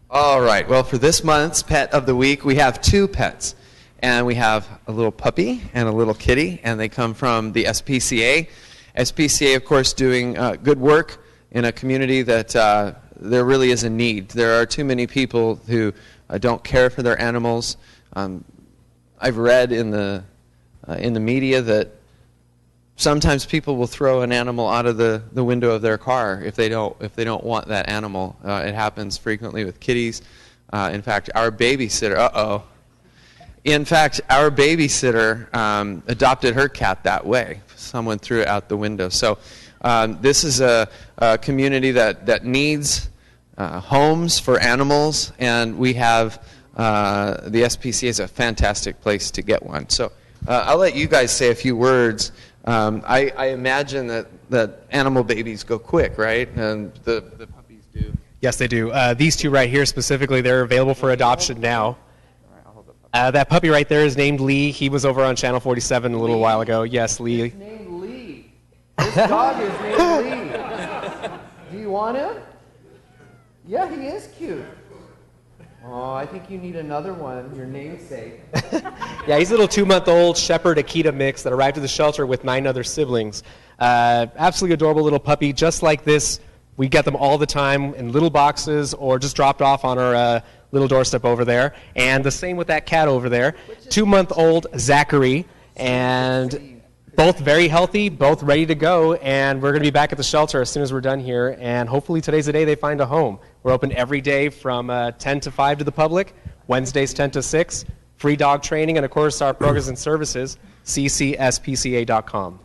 All right. Well, for this month's Pet of the Week, we have two pets. And we have a little puppy and a little kitty, and they come from the SPCA. SPCA, of course, doing good work in a community that there really is a need. There are too many people who don't care for their animals. I've read in the media that sometimes people will throw an animal out of the window of their car if they don't want that animal. It happens frequently with kitties. In fact, our babysitter. In fact, our babysitter adopted her cat that way. Someone threw it out the window. So this is a community that needs homes for animals, and we have the SPCA is a fantastic place to get one. So I'll let you guys say a few words. I imagine that animal babies go quick, right? And the puppies do. Yes, they do. These two right here specifically, they're available for adoption now. That puppy right there is named Lee. He was over on Channel 47 a little while ago. Yes, Lee. It's named Lee. This dog is named Lee. Do you want him? Yeah, he is cute. Oh, I think you need another one, your namesake. Yeah, he's a little 2-month-old Shepherd Akita mix that arrived at the shelter with 9 other siblings. Absolutely adorable little puppy, just like this. We get them all the time in little boxes or just dropped off on our little doorstep over there. And the same with that cat over there. 2-month-old Zachary. And both very healthy, both ready to go, and we're going to be back at the shelter as soon as we're done here, and hopefully today's the day they find a home. We're open every day from 10 to 5 to the public, Wednesdays 10 to 6, free dog training, and of course our programs and services, ccspca.com.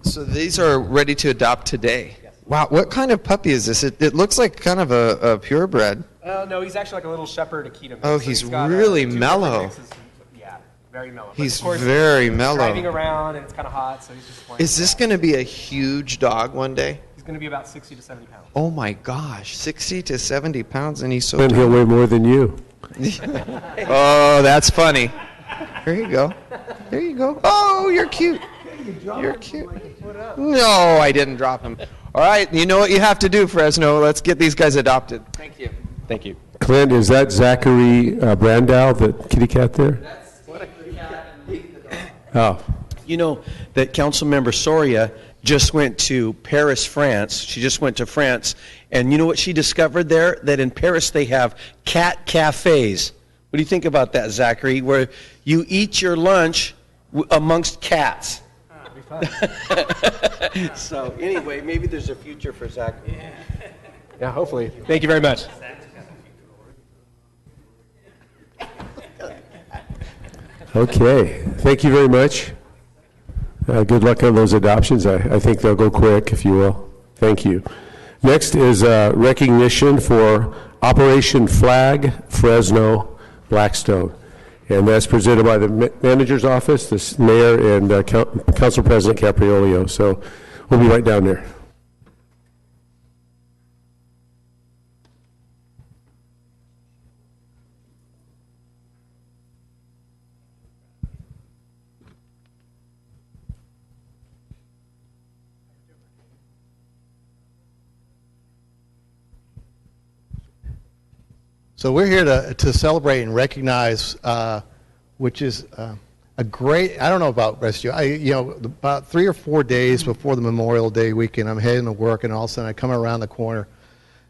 So these are ready to adopt today. Yes. Wow, what kind of puppy is this? It looks like kind of a purebred. No, he's actually like a little shepherd Akita mix. Oh, So he's got, really 2 mellow. mixes. Yeah, very mellow. But He's of course, very mellow. Driving around and it's kind of hot, so he's just playing. Is this going to be a huge dog one day? He's going to be about 60 to 70 pounds. Oh my gosh, 60 to 70 pounds, and he's so And he'll weigh more than you. Oh, that's funny. There you go. There you go. Oh, you're cute. You're cute. No, I didn't drop him. All right, you know what you have to do, Fresno. Let's get these guys adopted. Thank you. Thank you. Clint, is that Zachary Brandow, the kitty cat there? Oh. You know that Councilmember Soria just went to Paris, France. She just went to France, and you know what she discovered there? That in Paris they have cat cafes. What do you think about that, Zachary? Where you eat your lunch amongst cats. So anyway, maybe there's a future for Zachary. Yeah, hopefully. Thank you very much. Okay, thank you very much. Good luck on those adoptions. I think they'll go quick, if you will. Thank you. Next is recognition for Operation Flag Fresno Blackstone. And that's presented by the manager's office, the mayor, and Council President Capriolio. So we'll be right down there. So we're here to celebrate and recognize, which is a great. I don't know about the rest of you. About 3 or 4 days before the Memorial Day weekend, I'm heading to work, and all of a sudden I come around the corner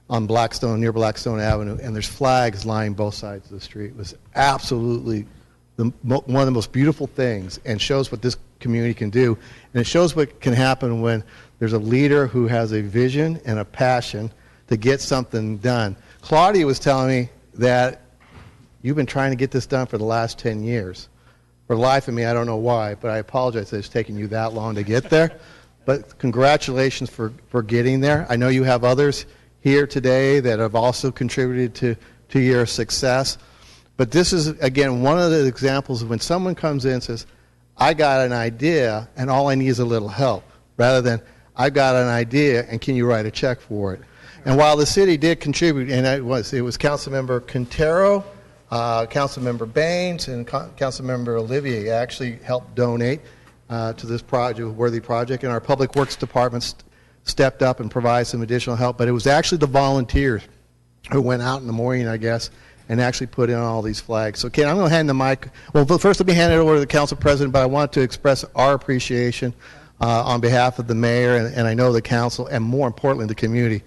on Blackstone, near Blackstone Avenue, and there's flags lying both sides of the street. It was absolutely one of the most beautiful things, and shows what this community can do, and it shows what can happen when there's a leader who has a vision and a passion to get something done. Claudia was telling me that you've been trying to get this done for the last 10 years. For the life of me, I don't know why, but I apologize that it's taken you that long to get there. But congratulations for getting there. I know you have others here today that have also contributed to your success. But this is, again, one of the examples of when someone comes in and says, I got an idea and all I need is a little help, rather than, I've got an idea and can you write a check for it? And while the city did contribute, and it was Councilmember Quintero, Councilmember Baines, and Councilmember Olivier actually helped donate to this project, worthy project, and our Public Works Department stepped up and provided some additional help. But it was actually the volunteers who went out in the morning, I guess, and actually put in all these flags. So, Ken, I'm going to hand the mic. Well, first let me hand it over to the Council President, but I want to express our appreciation on behalf of the mayor and I know the council, and more importantly, the community,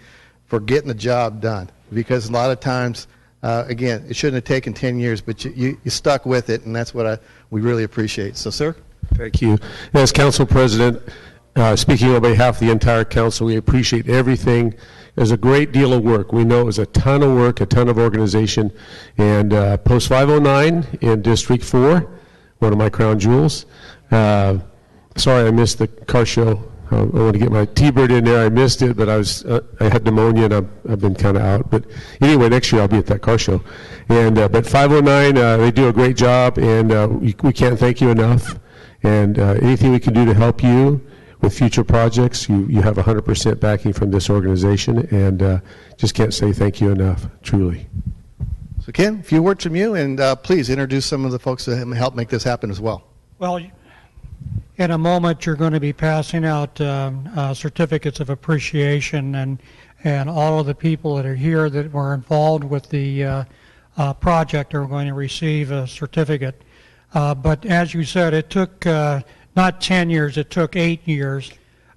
for getting the job done. Because a lot of times, again, it shouldn't have taken 10 years, but you stuck with it, and that's what we really appreciate. So, sir? Thank you. As Council President, speaking on behalf of the entire council, we appreciate everything. There's a great deal of work. We know it was a ton of work, a ton of organization. And Post 509 in District 4, one of my crown jewels. Sorry I missed the car show. I want to get my T-Bird in there. I missed it, but I had pneumonia and I've been kind of out. But anyway, next year I'll be at that car show. And but 509, they do a great job, and we can't thank you enough. And anything we can do to help you with future projects, you have 100% backing from this organization, and just can't say thank you enough, truly. So, Ken, a few words from you, and please introduce some of the folks that helped make this happen as well. Well, in a moment, you're going to be passing out certificates of appreciation, and all of the people that are here that were involved with the project are going to receive a certificate. But as you said, it took not 10 years, it took 8 years.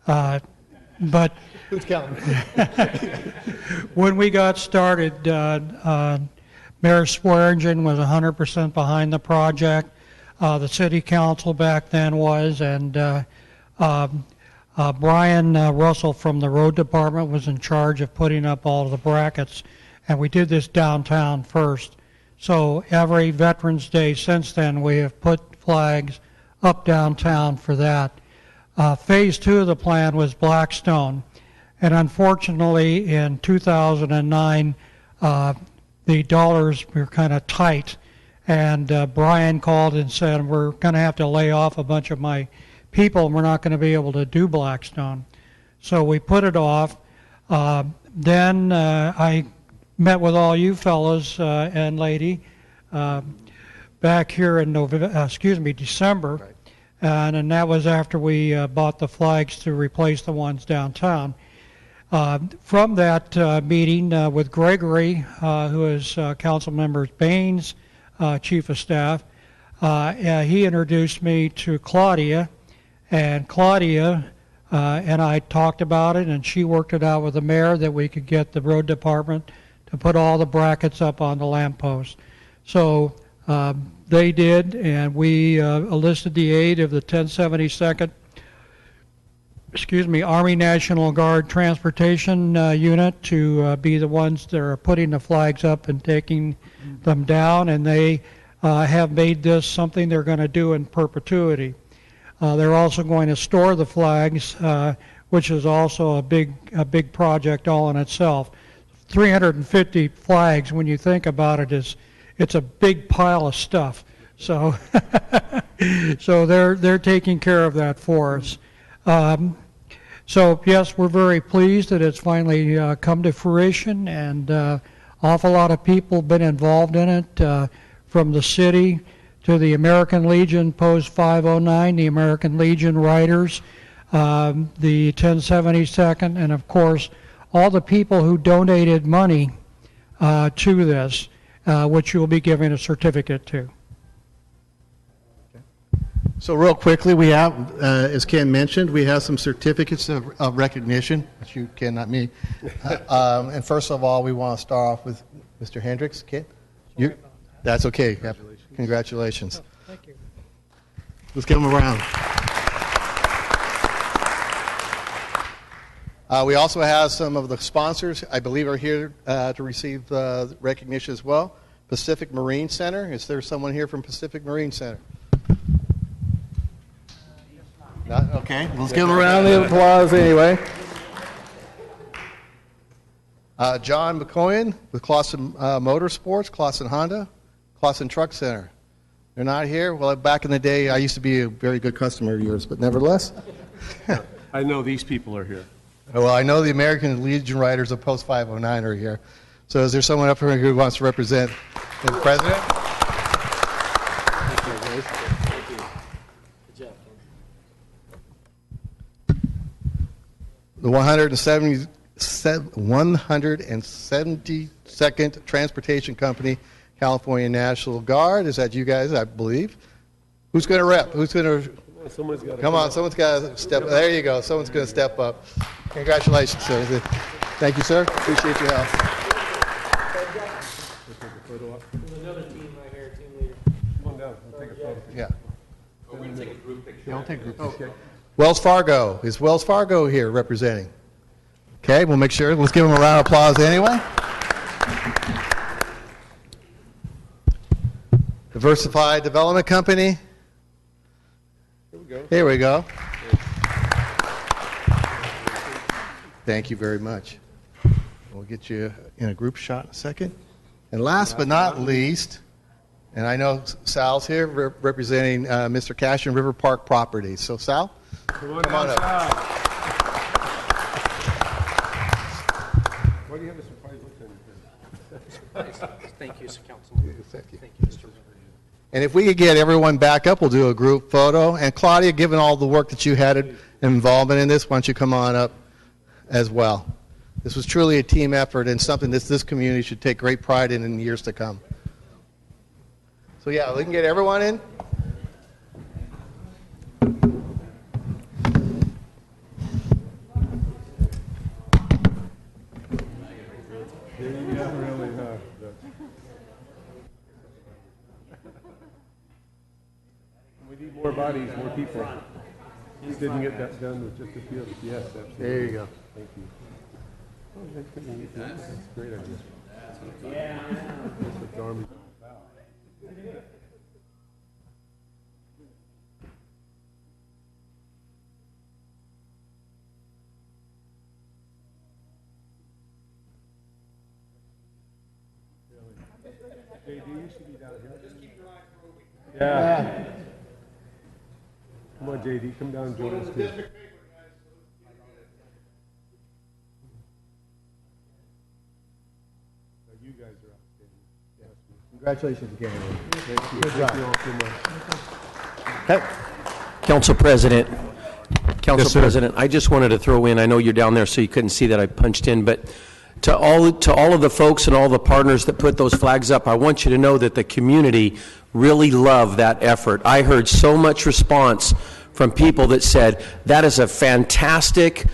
But who's counting? When we got started, Mayor Swearingen was 100% behind the project. the city council back then was, and Brian Russell from the road department was in charge of putting up all of the brackets, and we did this downtown first. So every Veterans Day since then, we have put flags up downtown for that. Phase 2 of the plan was Blackstone, and unfortunately in 2009, the dollars were kind of tight, and Brian called and said, we're going to have to lay off a bunch of my people, and we're not going to be able to do Blackstone. So we put it off. Then I met with all you fellows and lady back here in December, Right. and that was after we bought the flags to replace the ones downtown. From that meeting with Gregory, who is Council Member Baines' Chief of Staff, he introduced me to Claudia, and Claudia and I talked about it, and she worked it out with the mayor that we could get the road department to put all the brackets up on the lamppost. So they did, and we enlisted the aid of the 1072nd Army National Guard Transportation Unit to be the ones that are putting the flags up and taking them down, and they have made this something they're going to do in perpetuity. They're also going to store the flags, which is also a big project all in itself. 350 flags, when you think about it, it's a big pile of stuff. So, so they're taking care of that for us. So yes, we're very pleased that it's finally come to fruition, and awful lot of people been involved in it, from the city to the American Legion Post 509, the American Legion Riders, the 1072nd, and of course all the people who donated money to this, which you'll be giving a certificate to. So real quickly, we have, as Ken mentioned, we have some certificates of recognition. That's you, Ken, not me. And first of all, we want to start off with Mr. Hendricks. Ken? That's okay. Congratulations. Oh, thank you. Let's give him a round. We also have some of the sponsors, I believe, are here to receive recognition as well. Pacific Marine Center. Is there someone here from Pacific Marine Center? Not? Okay. Let's give him a round of applause anyway. John McCoyan with Clausen Motorsports, Clausen Honda, Clausen Truck Center. They're not here? Well, back in the day, I used to be a very good customer of yours, but nevertheless. I know these people are here. Well, I know the American Legion Riders of Post 509 are here. So is there someone up here who wants to represent the president? The 172nd Transportation Company, California National Guard. Is that you guys, I believe? Who's going to rep? Who's going to... Come on, someone's got to step up. There you go. Someone's going to step up. Congratulations, sir. Thank you, sir. Appreciate your help. There's another team right here, team leader. Come on down. We'll take a photo. Yeah. We're going to take a group picture. Yeah, we'll take a group picture. Okay. Wells Fargo. Is Wells Fargo here representing? Okay, we'll make sure. Let's give them a round of applause anyway. Diversified Development Company. Here we go. Thank you very much. We'll get you in a group shot in a second. And last but not least, and I know Sal's here representing Mr. Cash and River Park Properties. So Sal, come on up. Why do you have a surprise look on your face? Thank you, Councilman. Thank you. Thank you, Mr. Rivers. And if we could get everyone back up, we'll do a group photo. And Claudia, given all the work that you had involvement in this, why don't you come on up as well? This was truly a team effort and something that this community should take great pride in the years to come. So yeah, we can get everyone in. need more bodies, more people. You didn't get that done with just a few of us. Yes, absolutely. There you go. Thank you. Oh, that's a great idea. Yeah. That's what the Army's all about. JD, you should be down here. Just keep your eyes moving. Yeah. Come on, JD, come down and join us too. You guys are outstanding. Yes. Congratulations again. Thank you. Good Thank job. you all so much. Council President, Yes, sir. I just wanted to throw in, I know you're down there so you couldn't see that I punched in, but to all of the folks and all the partners that put those flags up, I want you to know that the community really loved that effort. I heard so much response from people that said, that is a fantastic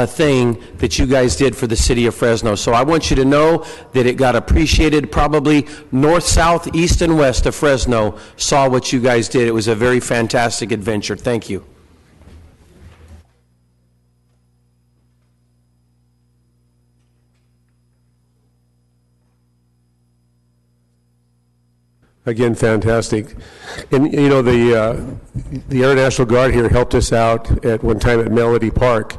thing that you guys did for the city of Fresno. So I want you to know that it got appreciated. Probably north, south, east, and west of Fresno saw what you guys did. It was a very fantastic adventure. Thank you. Again, fantastic. And, you know, the Air National Guard here helped us out at one time at Melody Park.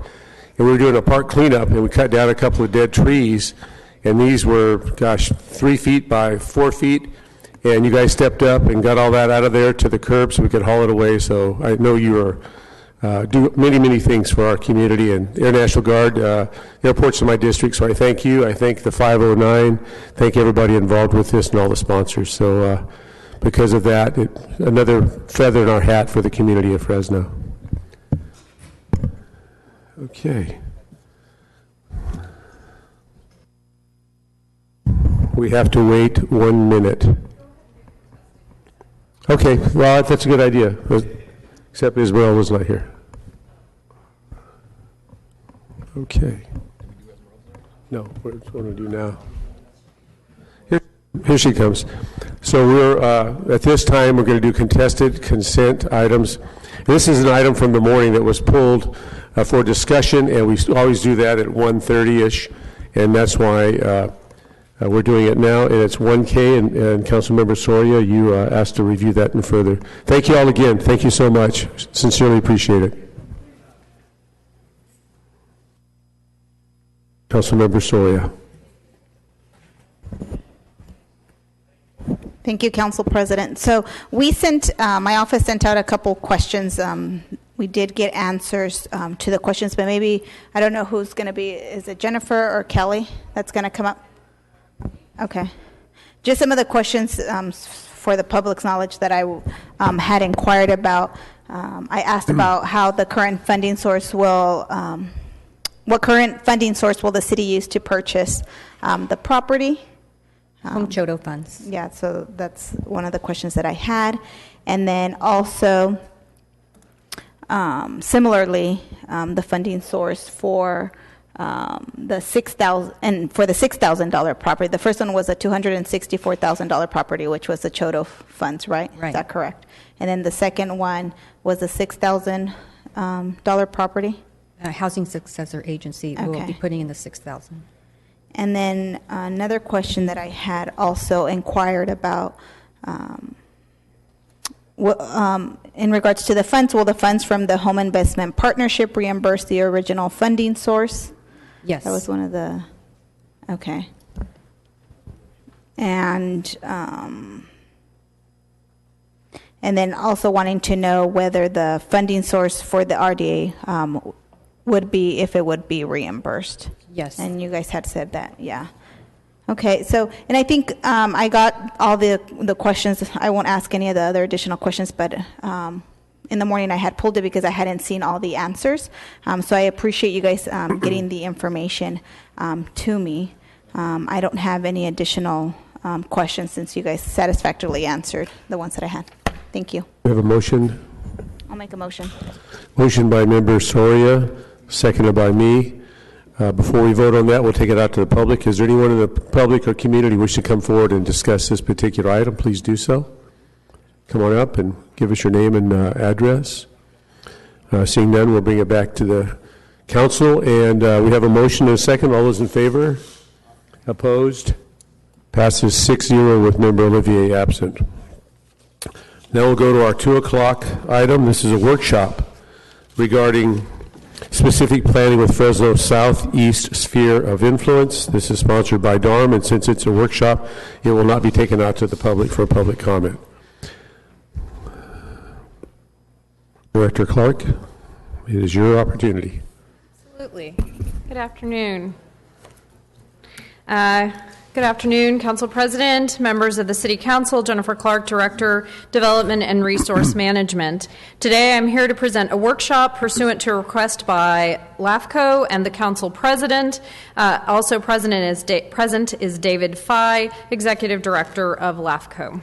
And we were doing a park cleanup, and we cut down a couple of dead trees. And these were, gosh, 3 feet by 4 feet. And you guys stepped up and got all that out of there to the curb so we could haul it away. So I know you are do many, many things for our community. And Air National Guard, airport's in my district, so I thank you. I thank the 509. Thank everybody involved with this and all the sponsors. So because of that, another feather in our hat for the community of Fresno. Okay. We have to wait 1 minute. Okay, well, that's a good idea, except Isabel was not here. Okay. No, what are we going to do now? Here she comes. So we're, at this time, we're going to do contested consent items. This is an item from the morning that was pulled for discussion, and we always do that at 1:30-ish, and that's why we're doing it now, and it's 1K, and Councilmember Soria, you asked to review that and further. Thank you all again. Thank you so much. Sincerely appreciate it. Councilmember Soria. Thank you, Council President. So we sent, my office sent out a couple questions. We did get answers to the questions, but maybe, I don't know who's going to be, is it Jennifer or Kelly that's going to come up? Okay. Just some of the questions for the public's knowledge that I had inquired about. I asked about how the current funding source will, what current funding source will the city use to purchase the property? Home Chodo funds. Yeah, so that's one of the questions that I had. And then also, similarly, the funding source for the $6,000 property. The first one was a $264,000 property, which was the Chodo funds, right? Right. Is that correct? And then the second one was the $6,000 property. Housing Successor Agency will Okay. be putting in the 6,000. And then another question that I had also inquired about, in regards to the funds, will the funds from the Home Investment Partnership reimburse the original funding source? Yes. That was one of the, okay. And then also wanting to know whether the funding source for the RDA would be, if it would be reimbursed. Yes. And you guys had said that, yeah. Okay, so, and I think I got all the questions. I won't ask any of the other additional questions, but in the morning I had pulled it because I hadn't seen all the answers. So I appreciate you guys getting the information to me. I don't have any additional questions since you guys satisfactorily answered the ones that I had. Thank you. We have a motion. I'll make a motion. Motion by Member Soria, seconded by me. Before we vote on that, we'll take it out to the public. Is there anyone in the public or community wish to come forward and discuss this particular item? Please do so. come on up and give us your name and address. Seeing none, we'll bring it back to the council. And we have a motion and a second. All those in favor? Opposed? Passes 6-0 with Member Olivier absent. Now we'll go to our 2 o'clock item. This is a workshop regarding specific planning with Fresno Southeast Sphere of Influence. This is sponsored by DARM, and since it's a workshop, it will not be taken out to the public for public comment. Director Clark, it is your opportunity. Absolutely. Good afternoon. Good afternoon, Council President, members of the City Council, Jennifer Clark, Director, Development and Resource Management. Today I'm here to present a workshop pursuant to a request by LAFCO and the Council President. Also present is David Fye, Executive Director of LAFCO.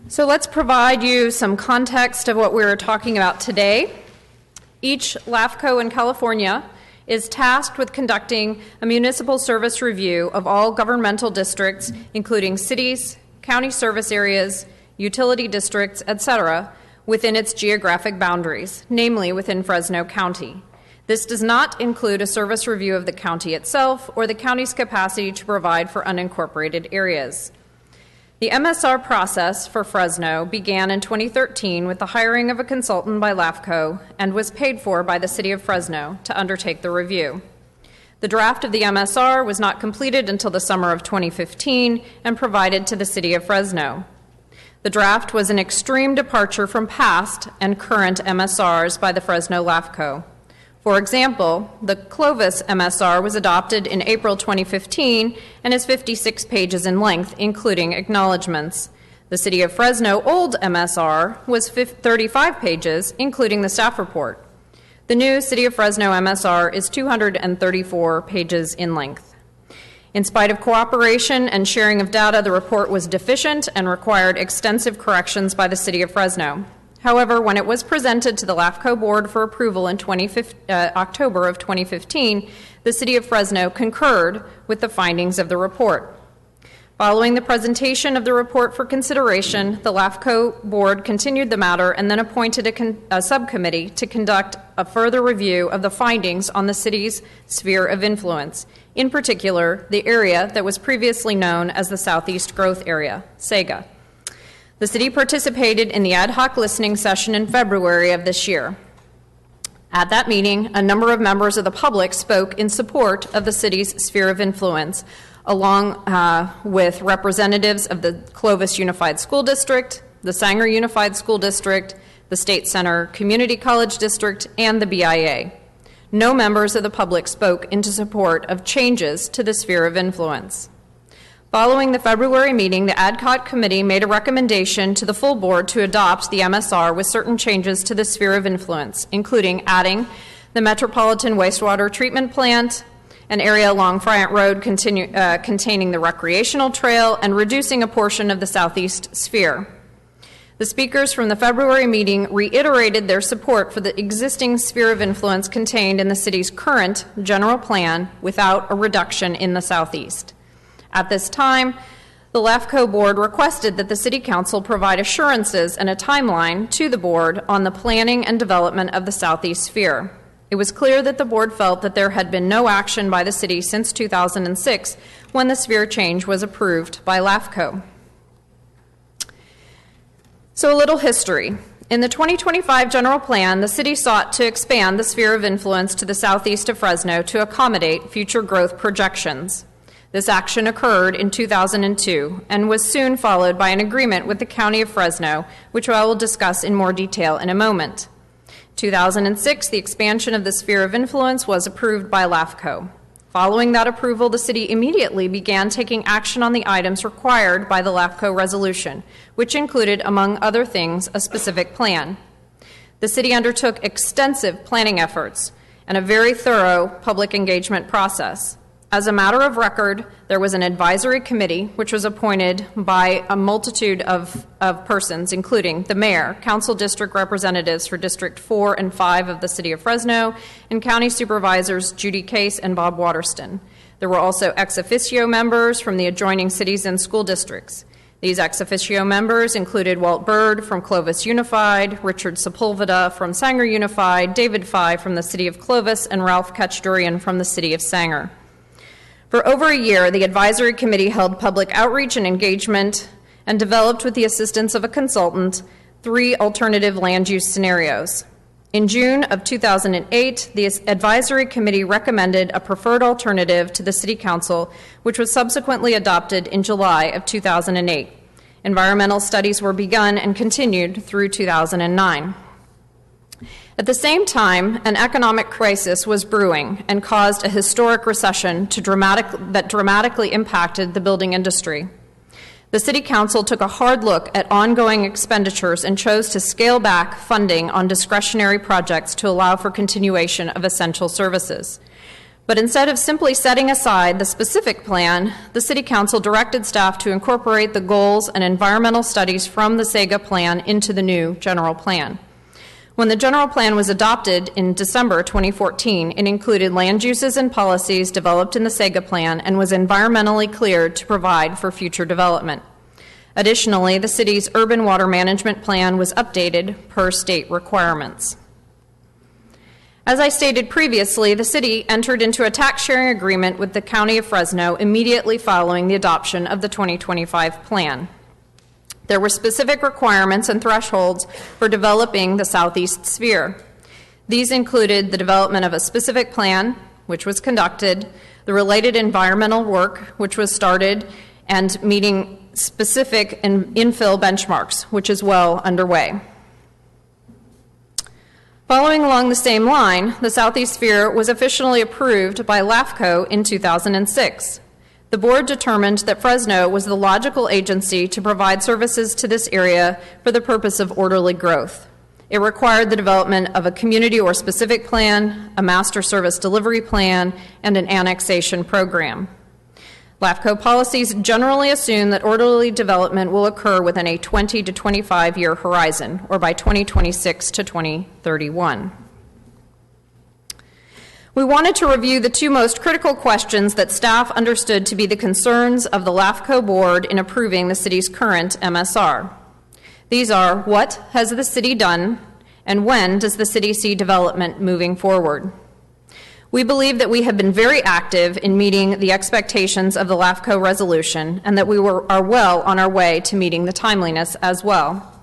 So let's provide you some context of what we're talking about today. Each LAFCO in California is tasked with conducting a municipal service review of all governmental districts, including cities, county service areas, utility districts, etc., within its geographic boundaries, namely within Fresno County. This does not include a service review of the county itself or the county's capacity to provide for unincorporated areas. The MSR process for Fresno began in 2013 with the hiring of a consultant by LAFCO and was paid for by the City of Fresno to undertake the review. The draft of the MSR was not completed until the summer of 2015 and provided to the City of Fresno. The draft was an extreme departure from past and current MSRs by the Fresno LAFCO. For example, the Clovis MSR was adopted in April 2015 and is 56 pages in length, including acknowledgments. The City of Fresno old MSR was 35 pages, including the staff report. The new City of Fresno MSR is 234 pages in length. In spite of cooperation and sharing of data, the report was deficient and required extensive corrections by the City of Fresno. However, when it was presented to the LAFCO board for approval in October of 2015, the City of Fresno concurred with the findings of the report. Following the presentation of the report for consideration, the LAFCO board continued the matter and then appointed a subcommittee to conduct a further review of the findings on the city's sphere of influence, in particular, the area that was previously known as the Southeast Growth Area, SEGA. The city participated in the ad hoc listening session in February of this year. At that meeting, a number of members of the public spoke in support of the city's sphere of influence, along with representatives of the Clovis Unified School District, the Sanger Unified School District, the State Center Community College District, and the BIA. No members of the public spoke into support of changes to the sphere of influence. Following the February meeting, the ad hoc committee made a recommendation to the full board to adopt the MSR with certain changes to the sphere of influence, including adding the Metropolitan Wastewater Treatment Plant, an area along Friant Road containing the recreational trail, and reducing a portion of the southeast sphere. The speakers from the February meeting reiterated their support for the existing sphere of influence contained in the city's current general plan without a reduction in the southeast. At this time, the LAFCO board requested that the City Council provide assurances and a timeline to the board on the planning and development of the Southeast Sphere. It was clear that the board felt that there had been no action by the city since 2006, when the sphere change was approved by LAFCO. So a little history. In the 2025 general plan, the city sought to expand the sphere of influence to the southeast of Fresno to accommodate future growth projections. This action occurred in 2002 and was soon followed by an agreement with the County of Fresno, which I will discuss in more detail in a moment. 2006, the expansion of the sphere of influence was approved by LAFCO. Following that approval, the city immediately began taking action on the items required by the LAFCO resolution, which included, among other things, a specific plan. The city undertook extensive planning efforts and a very thorough public engagement process. As a matter of record, there was an advisory committee which was appointed by a multitude of persons, including the mayor, council district representatives for District 4 and 5 of the City of Fresno, and county supervisors Judy Case and Bob Waterston. There were also ex officio members from the adjoining cities and school districts. These ex officio members included Walt Bird from Clovis Unified, Richard Sepulveda from Sanger Unified, David Fye from the city of Clovis, and Ralph Kachdurian from the city of Sanger. For over a year, the advisory committee held public outreach and engagement and developed, with the assistance of a consultant, 3 alternative land use scenarios. In June of 2008, the advisory committee recommended a preferred alternative to the City Council, which was subsequently adopted in July of 2008. Environmental studies were begun and continued through 2009. At the same time, an economic crisis was brewing and caused a historic recession that dramatically impacted the building industry. The City Council took a hard look at ongoing expenditures and chose to scale back funding on discretionary projects to allow for continuation of essential services. But instead of simply setting aside the specific plan, the City Council directed staff to incorporate the goals and environmental studies from the SEGA plan into the new general plan. When the general plan was adopted in December 2014, it included land uses and policies developed in the SEGA plan and was environmentally cleared to provide for future development. Additionally, the city's urban water management plan was updated per state requirements. As I stated previously, the city entered into a tax sharing agreement with the County of Fresno immediately following the adoption of the 2025 plan. There were specific requirements and thresholds for developing the Southeast Sphere. These included the development of a specific plan, which was conducted, the related environmental work, which was started, and meeting specific infill benchmarks, which is well underway. Following along the same line, the Southeast Sphere was officially approved by LAFCO in 2006. The board determined that Fresno was the logical agency to provide services to this area for the purpose of orderly growth. It required the development of a community or specific plan, a master service delivery plan, and an annexation program. LAFCO policies generally assume that orderly development will occur within a 20 to 25 year horizon, or by 2026 to 2031. We wanted to review the 2 most critical questions that staff understood to be the concerns of the LAFCO board in approving the city's current MSR. These are, what has the city done, and when does the city see development moving forward? We believe that we have been very active in meeting the expectations of the LAFCO resolution and that we are well on our way to meeting the timeliness as well.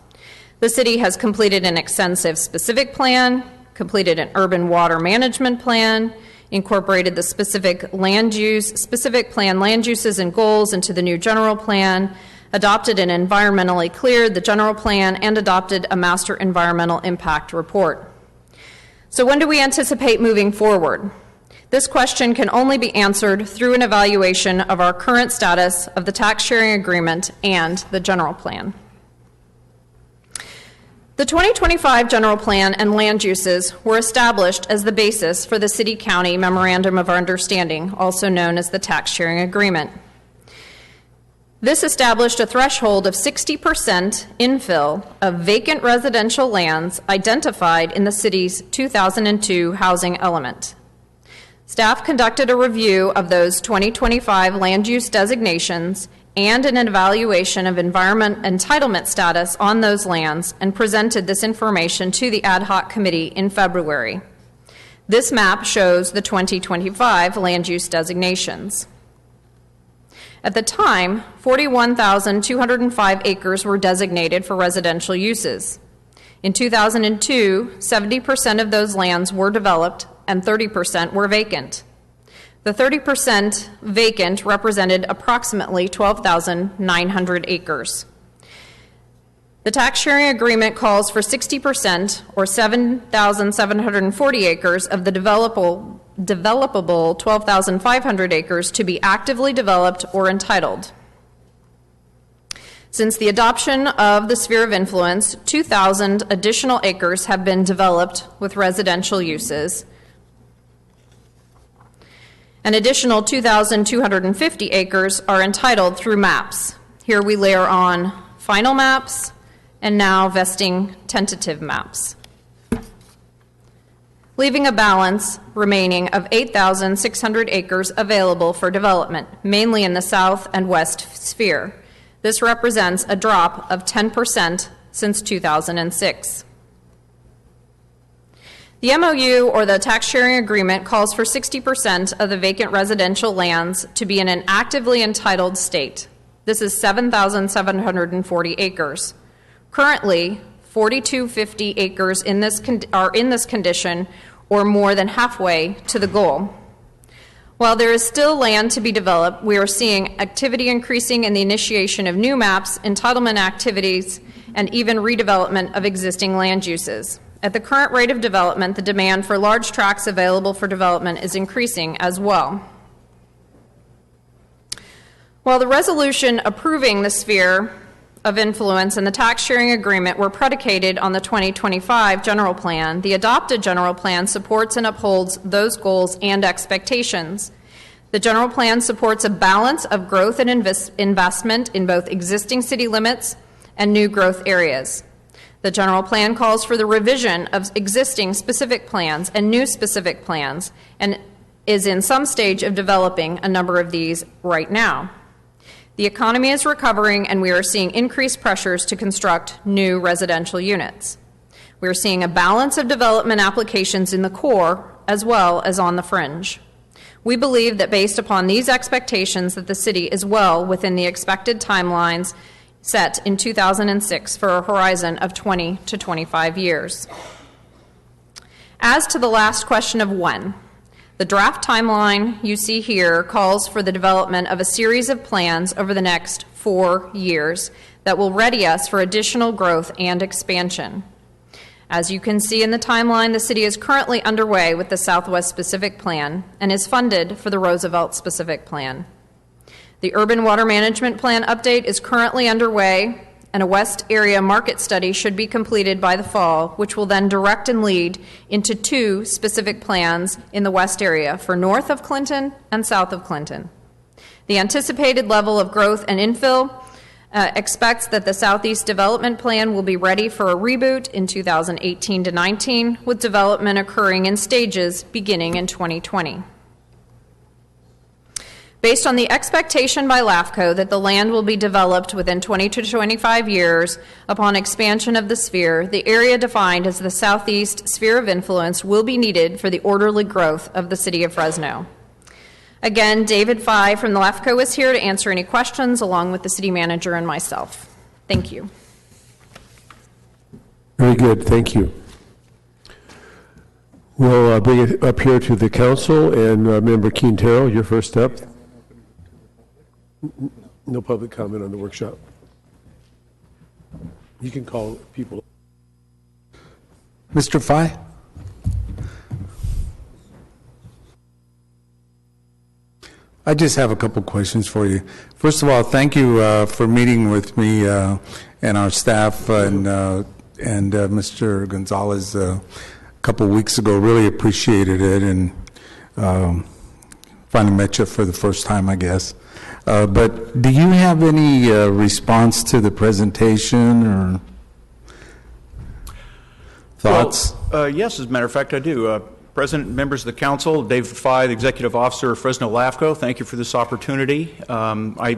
The city has completed an extensive specific plan, completed an urban water management plan, incorporated the specific plan land uses and goals into the new general plan, adopted and environmentally cleared the general plan, and adopted a master environmental impact report. So when do we anticipate moving forward? This question can only be answered through an evaluation of our current status of the tax sharing agreement and the general plan. The 2025 general plan and land uses were established as the basis for the City-County Memorandum of Understanding, also known as the tax sharing agreement. This established a threshold of 60% infill of vacant residential lands identified in the city's 2002 housing element. Staff conducted a review of those 2025 land use designations and an evaluation of environment entitlement status on those lands and presented this information to the ad hoc committee in February. This map shows the 2025 land use designations. At the time, 41,205 acres were designated for residential uses. In 2002, 70% of those lands were developed and 30% were vacant. The 30% vacant represented approximately 12,900 acres. The tax sharing agreement calls for 60%, or 7,740 acres, of the developable 12,500 acres to be actively developed or entitled. Since the adoption of the sphere of influence, 2,000 additional acres have been developed with residential uses. An additional 2,250 acres are entitled through maps. Here we layer on final maps and now vesting tentative maps. leaving a balance remaining of 8,600 acres available for development, mainly in the south and west sphere. This represents a drop of 10% since 2006. The MOU, or the tax sharing agreement, calls for 60% of the vacant residential lands to be in an actively entitled state. This is 7,740 acres. Currently, 4,250 acres are in this condition, or more than halfway to the goal. While there is still land to be developed, we are seeing activity increasing in the initiation of new maps, entitlement activities, and even redevelopment of existing land uses. At the current rate of development, the demand for large tracts available for development is increasing as well. While the resolution approving the sphere of influence and the tax sharing agreement were predicated on the 2025 general plan, the adopted general plan supports and upholds those goals and expectations. The general plan supports a balance of growth and investment in both existing city limits and new growth areas. The general plan calls for the revision of existing specific plans and new specific plans, and is in some stage of developing a number of these right now. The economy is recovering, and we are seeing increased pressures to construct new residential units. We are seeing a balance of development applications in the core as well as on the fringe. We believe that based upon these expectations that the city is well within the expected timelines set in 2006 for a horizon of 20 to 25 years. As to the last question of when, the draft timeline you see here calls for the development of a series of plans over the next 4 years that will ready us for additional growth and expansion. As you can see in the timeline, the city is currently underway with the Southwest Specific Plan and is funded for the Roosevelt Specific Plan. The Urban Water Management Plan update is currently underway, and a West Area Market Study should be completed by the fall, which will then direct and lead into 2 specific plans in the West Area for north of Clinton and south of Clinton. The anticipated level of growth and infill expects that the Southeast Development Plan will be ready for a reboot in 2018 to 19, with development occurring in stages beginning in 2020. Based on the expectation by LAFCO that the land will be developed within 20 to 25 years upon expansion of the sphere, the area defined as the Southeast Sphere of Influence will be needed for the orderly growth of the city of Fresno. Again, David Fye from the LAFCO is here to answer any questions along with the city manager and myself. Thank you. Very good, thank you. We'll bring it up here to the council, and Member Quintero, you're first up. No public comment on the workshop. You can call people. Mr. Fye? I just have a couple questions for you. First of all, thank you for meeting with me and our staff and Mr. Gonzalez a couple weeks ago. Really appreciated it, and finally met you for the first time, I guess. But do you have any response to the presentation or thoughts? Well, yes, as a matter of fact, I do. President, members of the council, David Fye, the Executive Officer of Fresno LAFCO, thank you for this opportunity. I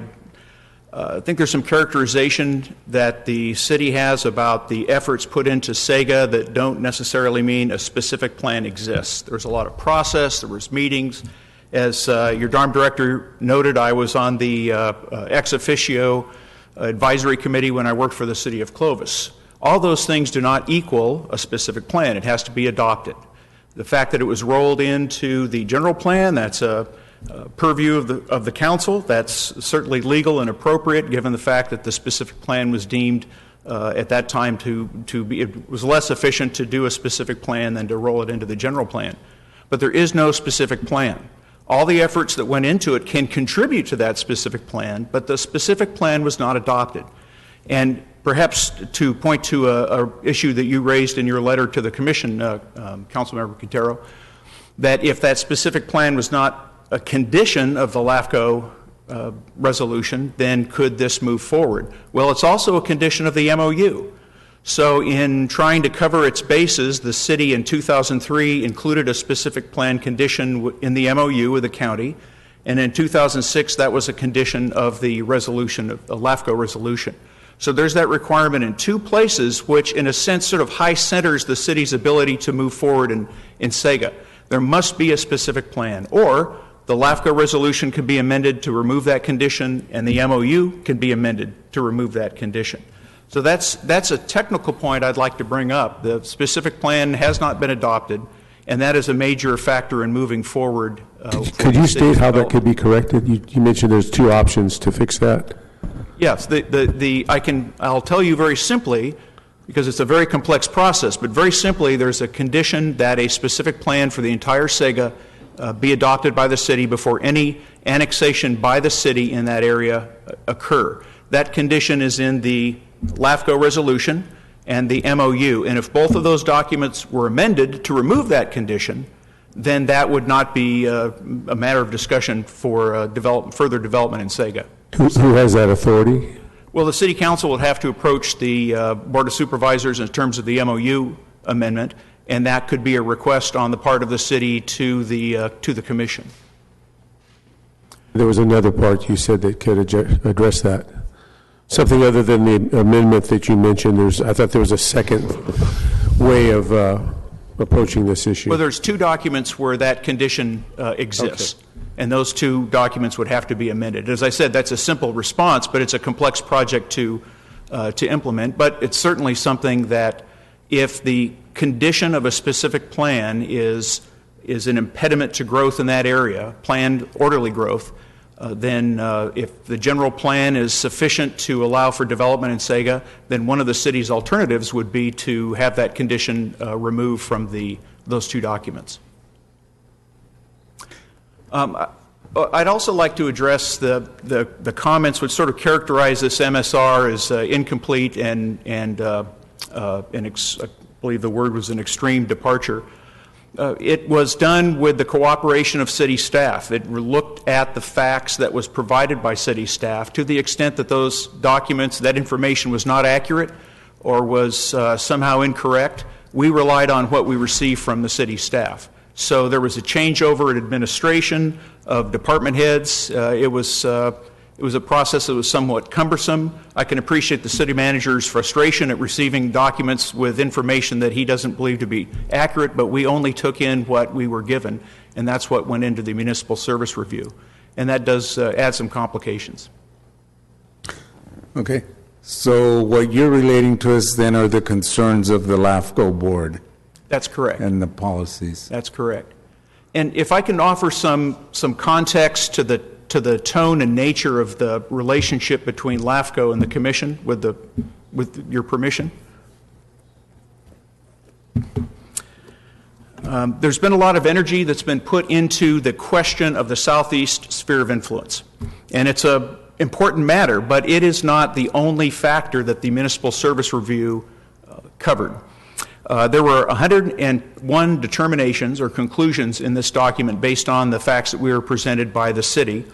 think there's some characterization that the city has about the efforts put into SEGA that don't necessarily mean a specific plan exists. There's a lot of process, there was meetings. As your DARM director noted, I was on the ex officio advisory committee when I worked for the city of Clovis. All those things do not equal a specific plan. It has to be adopted. The fact that it was rolled into the general plan, that's a purview of the council. That's certainly legal and appropriate given the fact that the specific plan was deemed at that time to be, it was less efficient to do a specific plan than to roll it into the general plan. But there is no specific plan. All the efforts that went into it can contribute to that specific plan, but the specific plan was not adopted. And perhaps to point to a issue that you raised in your letter to the commission, Councilmember Quintero, that if that specific plan was not a condition of the LAFCO resolution, then could this move forward? Well, it's also a condition of the MOU. So in trying to cover its bases, the city in 2003 included a specific plan condition in the MOU with the county, and in 2006 that was a condition of the resolution, of the LAFCO resolution. So there's that requirement in two places, which in a sense sort of high centers the city's ability to move forward in SEGA. There must be a specific plan, or the LAFCO resolution can be amended to remove that condition, and the MOU can be amended to remove that condition. So that's a technical point I'd like to bring up. The specific plan has not been adopted, and that is a major factor in moving forward. Could you state how that could be corrected? You mentioned there's two options to fix that. Yes, I'll tell you very simply, because it's a very complex process, but very simply there's a condition that a specific plan for the entire SEGA be adopted by the city before any annexation by the city in that area occur. That condition is in the LAFCO resolution and the MOU, and if both of those documents were amended to remove that condition, then that would not be a matter of discussion for further development in SEGA. Who has that authority? Well, the City Council would have to approach the Board of Supervisors in terms of the MOU amendment, and that could be a request on the part of the city to the Commission. There was another part you said that could address that. Something other than the amendment that you mentioned. I thought there was a second way of approaching this issue. Well, there's two documents where that condition exists, and those two documents would have to be amended. As I said, that's a simple response, but it's a complex project to implement. But it's certainly something that if the condition of a specific plan is an impediment to growth in that area, planned orderly growth, then if the general plan is sufficient to allow for development in SEGA, then one of the city's alternatives would be to have that condition removed from those two documents. I'd also like to address the comments which sort of characterize this MSR as incomplete and I believe the word was an extreme departure. It was done with the cooperation of city staff. It looked at the facts that was provided by city staff. To the extent that those documents, that information was not accurate or was somehow incorrect, we relied on what we received from the city staff. So there was a changeover in administration of department heads. It was a process that was somewhat cumbersome. I can appreciate the city manager's frustration at receiving documents with information that he doesn't believe to be accurate, but we only took in what we were given, and that's what went into the municipal service review. And that does add some complications. Okay. So what you're relating to us then are the concerns of the LAFCO board. That's correct. And the policies. That's correct. And if I can offer some context to the tone and nature of the relationship between LAFCO and the Commission, with your permission. There's been a lot of energy that's been put into the question of the Southeast sphere of influence. And it's an important matter, but it is not the only factor that the Municipal Service Review covered. There were 101 determinations or conclusions in this document based on the facts that we were presented by the city.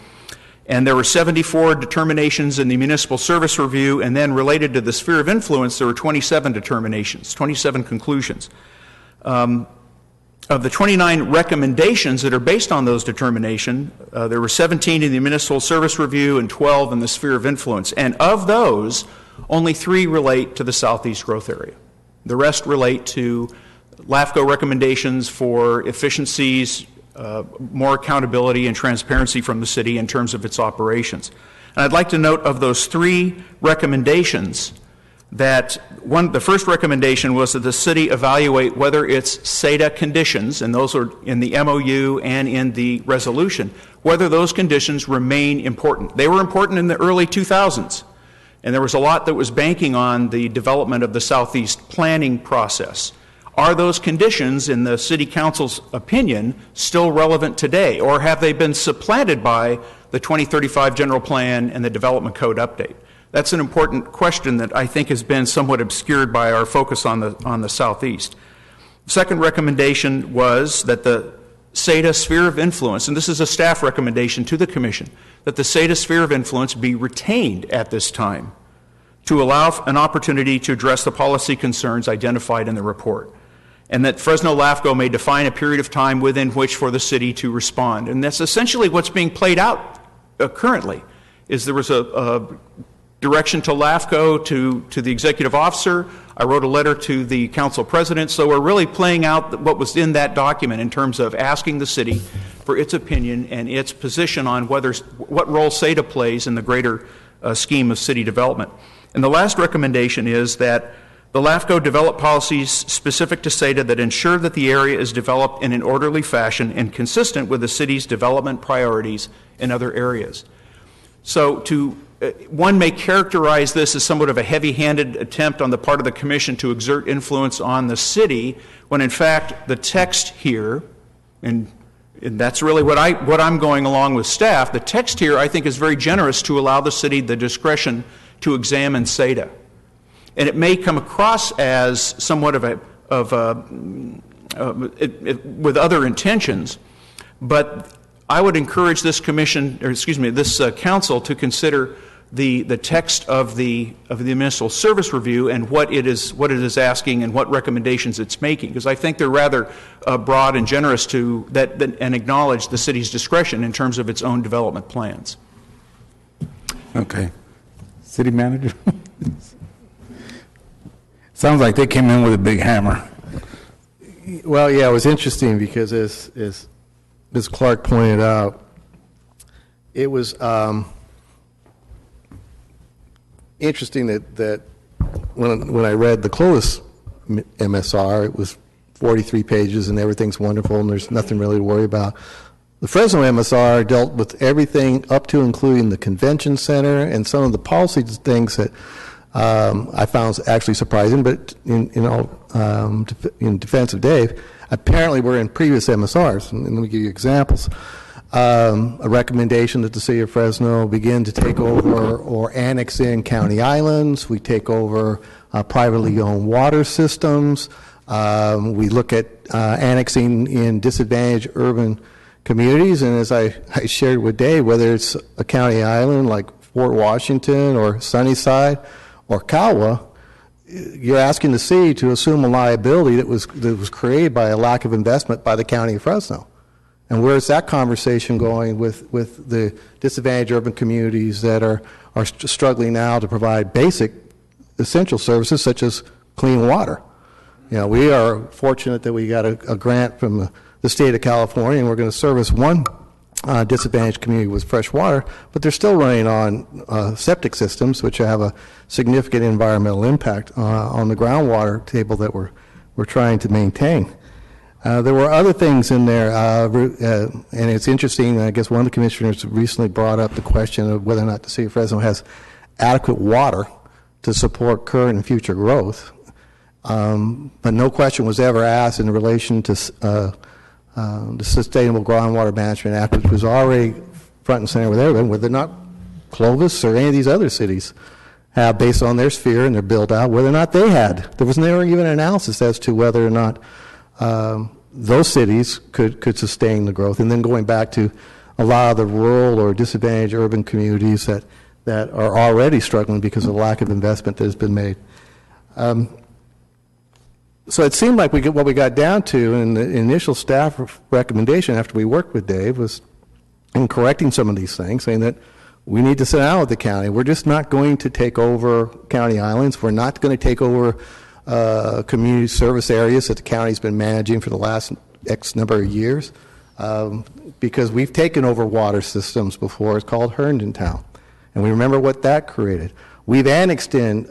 And there were 74 determinations in the Municipal Service Review, and then related to the sphere of influence, there were 27 determinations, 27 conclusions. Of the 29 recommendations that are based on those determinations, there were 17 in the Municipal Service Review and 12 in the sphere of influence. And of those, only 3 relate to the Southeast growth area. The rest relate to LAFCO recommendations for efficiencies, more accountability and transparency from the city in terms of its operations. And I'd like to note of those 3 recommendations that the first recommendation was that the city evaluate whether its SEDA conditions, and those are in the MOU and in the resolution, whether those conditions remain important. They were important in the early 2000s. And there was a lot that was banking on the development of the Southeast planning process. Are those conditions, in the City Council's opinion, still relevant today? Or have they been supplanted by the 2035 General Plan and the Development Code update? That's an important question that I think has been somewhat obscured by our focus on the Southeast. The second recommendation was that the SEDA sphere of influence, and this is a staff recommendation to the Commission, that the SEDA sphere of influence be retained at this time. to allow an opportunity to address the policy concerns identified in the report, and that Fresno-LAFCO may define a period of time within which for the city to respond. And that's essentially what's being played out currently, is there was a direction to LAFCO, to the executive officer. I wrote a letter to the council president, so we're really playing out what was in that document in terms of asking the city for its opinion and its position on what role SEDA plays in the greater scheme of city development. And the last recommendation is that the LAFCO develop policies specific to SEDA that ensure that the area is developed in an orderly fashion and consistent with the city's development priorities in other areas. So one may characterize this as somewhat of a heavy-handed attempt on the part of the commission to exert influence on the city, when in fact the text here, and that's really what I'm going along with staff, the text here I think is very generous to allow the city the discretion to examine SEDA. And it may come across as somewhat with other intentions, but I would encourage this council to consider the text of the municipal service review and what it is asking and what recommendations it's making, because I think they're rather broad and generous to that and acknowledge the city's discretion in terms of its own development plans. Okay. City manager? Sounds like they came in with a big hammer. Well, yeah, it was interesting because as Ms. Clark pointed out, it was interesting that when I read the Clovis MSR, it was 43 pages and everything's wonderful and there's nothing really to worry about. The Fresno MSR dealt with everything up to including the convention center and some of the policy things that I found actually surprising, but in defense of Dave, apparently we're in previous MSRs, and let me give you examples. A recommendation that the city of Fresno begin to take over or annex in county islands. We take over privately owned water systems. We look at annexing in disadvantaged urban communities, and as I shared with Dave, whether it's a county island like Fort Washington or Sunnyside or Kawa, you're asking the city to assume a liability that was created by a lack of investment by the county of Fresno. And where's that conversation going with the disadvantaged urban communities that are struggling now to provide basic essential services such as clean water? You know, we are fortunate that we got a grant from the state of California, and we're going to service one disadvantaged community with fresh water, but they're still running on septic systems, which have a significant environmental impact on the groundwater table that we're trying to maintain. There were other things in there, and it's interesting. I guess one of the commissioners recently brought up the question of whether or not the city of Fresno has adequate water to support current and future growth. But no question was ever asked in relation to the Sustainable Groundwater Management Act, which was already front and center with everyone, whether or not Clovis or any of these other cities have, based on their sphere and their build-out, whether or not they had. There was never even an analysis as to whether or not those cities could sustain the growth. And then going back to a lot of the rural or disadvantaged urban communities that are already struggling because of the lack of investment that has been made. So it seemed like what we got down to in the initial staff recommendation after we worked with Dave was in correcting some of these things, saying that we need to sit down with the county. We're just not going to take over county islands. We're not going to take over community service areas that the county's been managing for the last X number of years because we've taken over water systems before. It's called Herndon Town. And we remember what that created. We've annexed in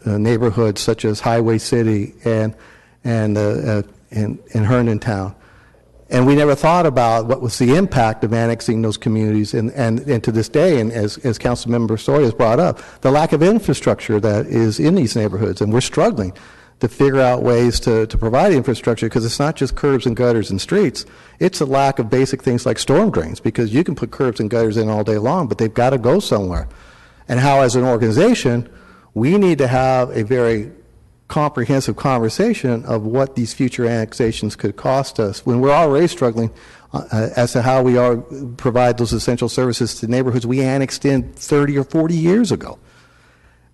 neighborhoods such as Highway City and Herndon Town. And we never thought about what was the impact of annexing those communities. And to this day, and as Councilmember Story has brought up, the lack of infrastructure that is in these neighborhoods. And we're struggling to figure out ways to provide infrastructure, because it's not just curbs and gutters and streets. It's a lack of basic things like storm drains, because you can put curbs and gutters in all day long, but they've got to go somewhere. And how, as an organization, we need to have a very comprehensive conversation of what these future annexations could cost us when we're already struggling as to how we provide those essential services to neighborhoods we annexed in 30 or 40 years ago.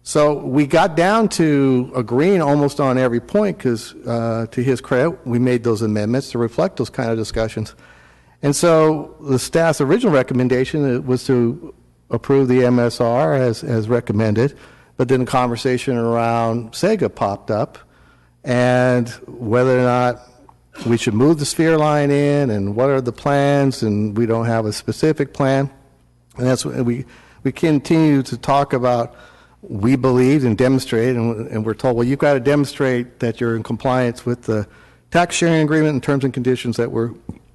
So we got down to agreeing almost on every point because, to his credit, we made those amendments to reflect those kind of discussions. And so the staff's original recommendation was to approve the MSR as recommended, but then the conversation around Sega popped up and whether or not we should move the sphere line in and what are the plans, and we don't have a specific plan. And that's what we continue to talk about. We believed and demonstrated, and we're told, well, you've got to demonstrate that you're in compliance with the tax sharing agreement and terms and conditions that were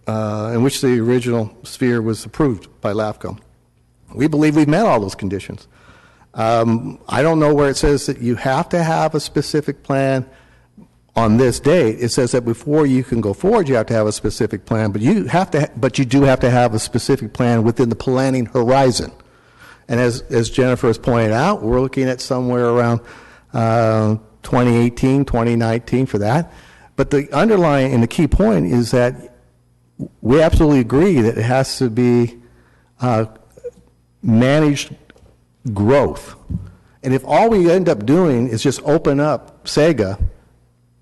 in which the original sphere was approved by LAFCO. We believe we've met all those conditions. I don't know where it says that you have to have a specific plan on this date. It says that before you can go forward, you have to have a specific plan, but you do have to have a specific plan within the planning horizon. And as Jennifer has pointed out, we're looking at somewhere around 2018, 2019 for that. But the underlying and the key point is that we absolutely agree that it has to be managed growth. And if all we end up doing is just open up Sega,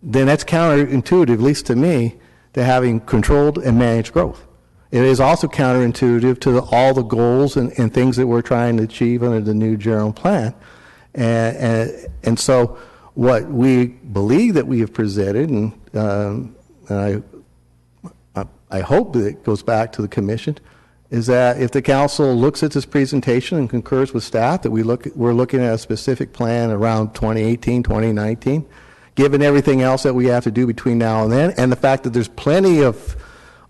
then that's counterintuitive, at least to me, to having controlled and managed growth. It is also counterintuitive to all the goals and things that we're trying to achieve under the new general plan. And so what we believe that we have presented, and I hope that it goes back to the commission, is that if the council looks at this presentation and concurs with staff, that we're looking at a specific plan around 2018, 2019, given everything else that we have to do between now and then, and the fact that there's plenty of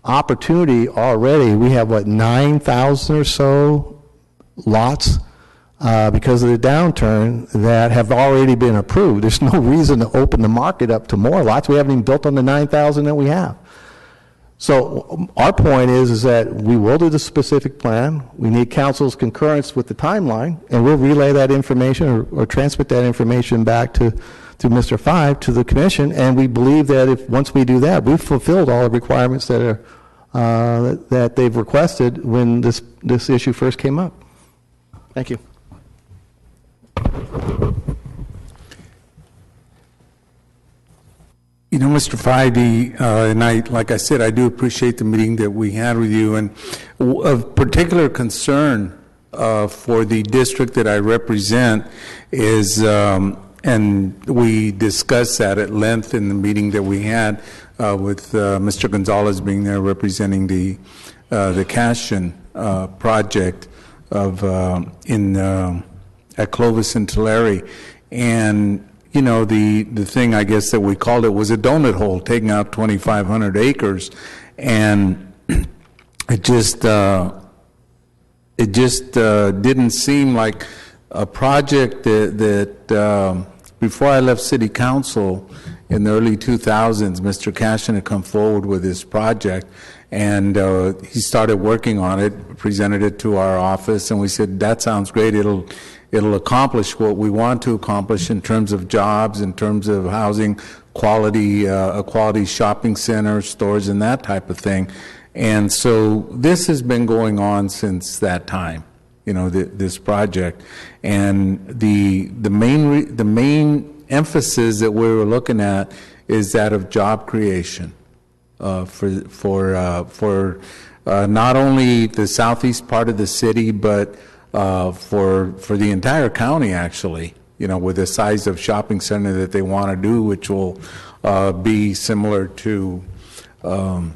opportunity already. We have, 9,000 or so lots because of the downturn that have already been approved. There's no reason to open the market up to more lots. We haven't even built on the 9,000 that we have. So our point is that we will do the specific plan. We need council's concurrence with the timeline, and we'll relay that information or transmit that information back to Mr. Five to the commission. And we believe that if once we do that, we've fulfilled all the requirements that are that they've requested when this issue first came up. Thank you. You know, Mr. Fide, and like I said, I do appreciate the meeting that we had with you, and of particular concern for the district that I represent is, and we discussed that at length in the meeting that we had with Mr. Gonzalez being there representing the Cashion project at Clovis and Tulare, and you know, the thing I guess that we called it was a donut hole, taking out 2,500 acres, and it just didn't seem like a project that before I left City Council in the early 2000s, Mr. Cashion had come forward with this project, and he started working on it, presented it to our office, and we said, that sounds great, it'll accomplish what we want to accomplish in terms of jobs, in terms of housing, quality, a quality shopping center, stores, and that type of thing. And so this has been going on since that time, you know, this project. And the main emphasis that we were looking at is that of job creation for not only the southeast part of the city, but for the entire county, actually, you know, with the size of shopping center that they want to do, which will be similar to the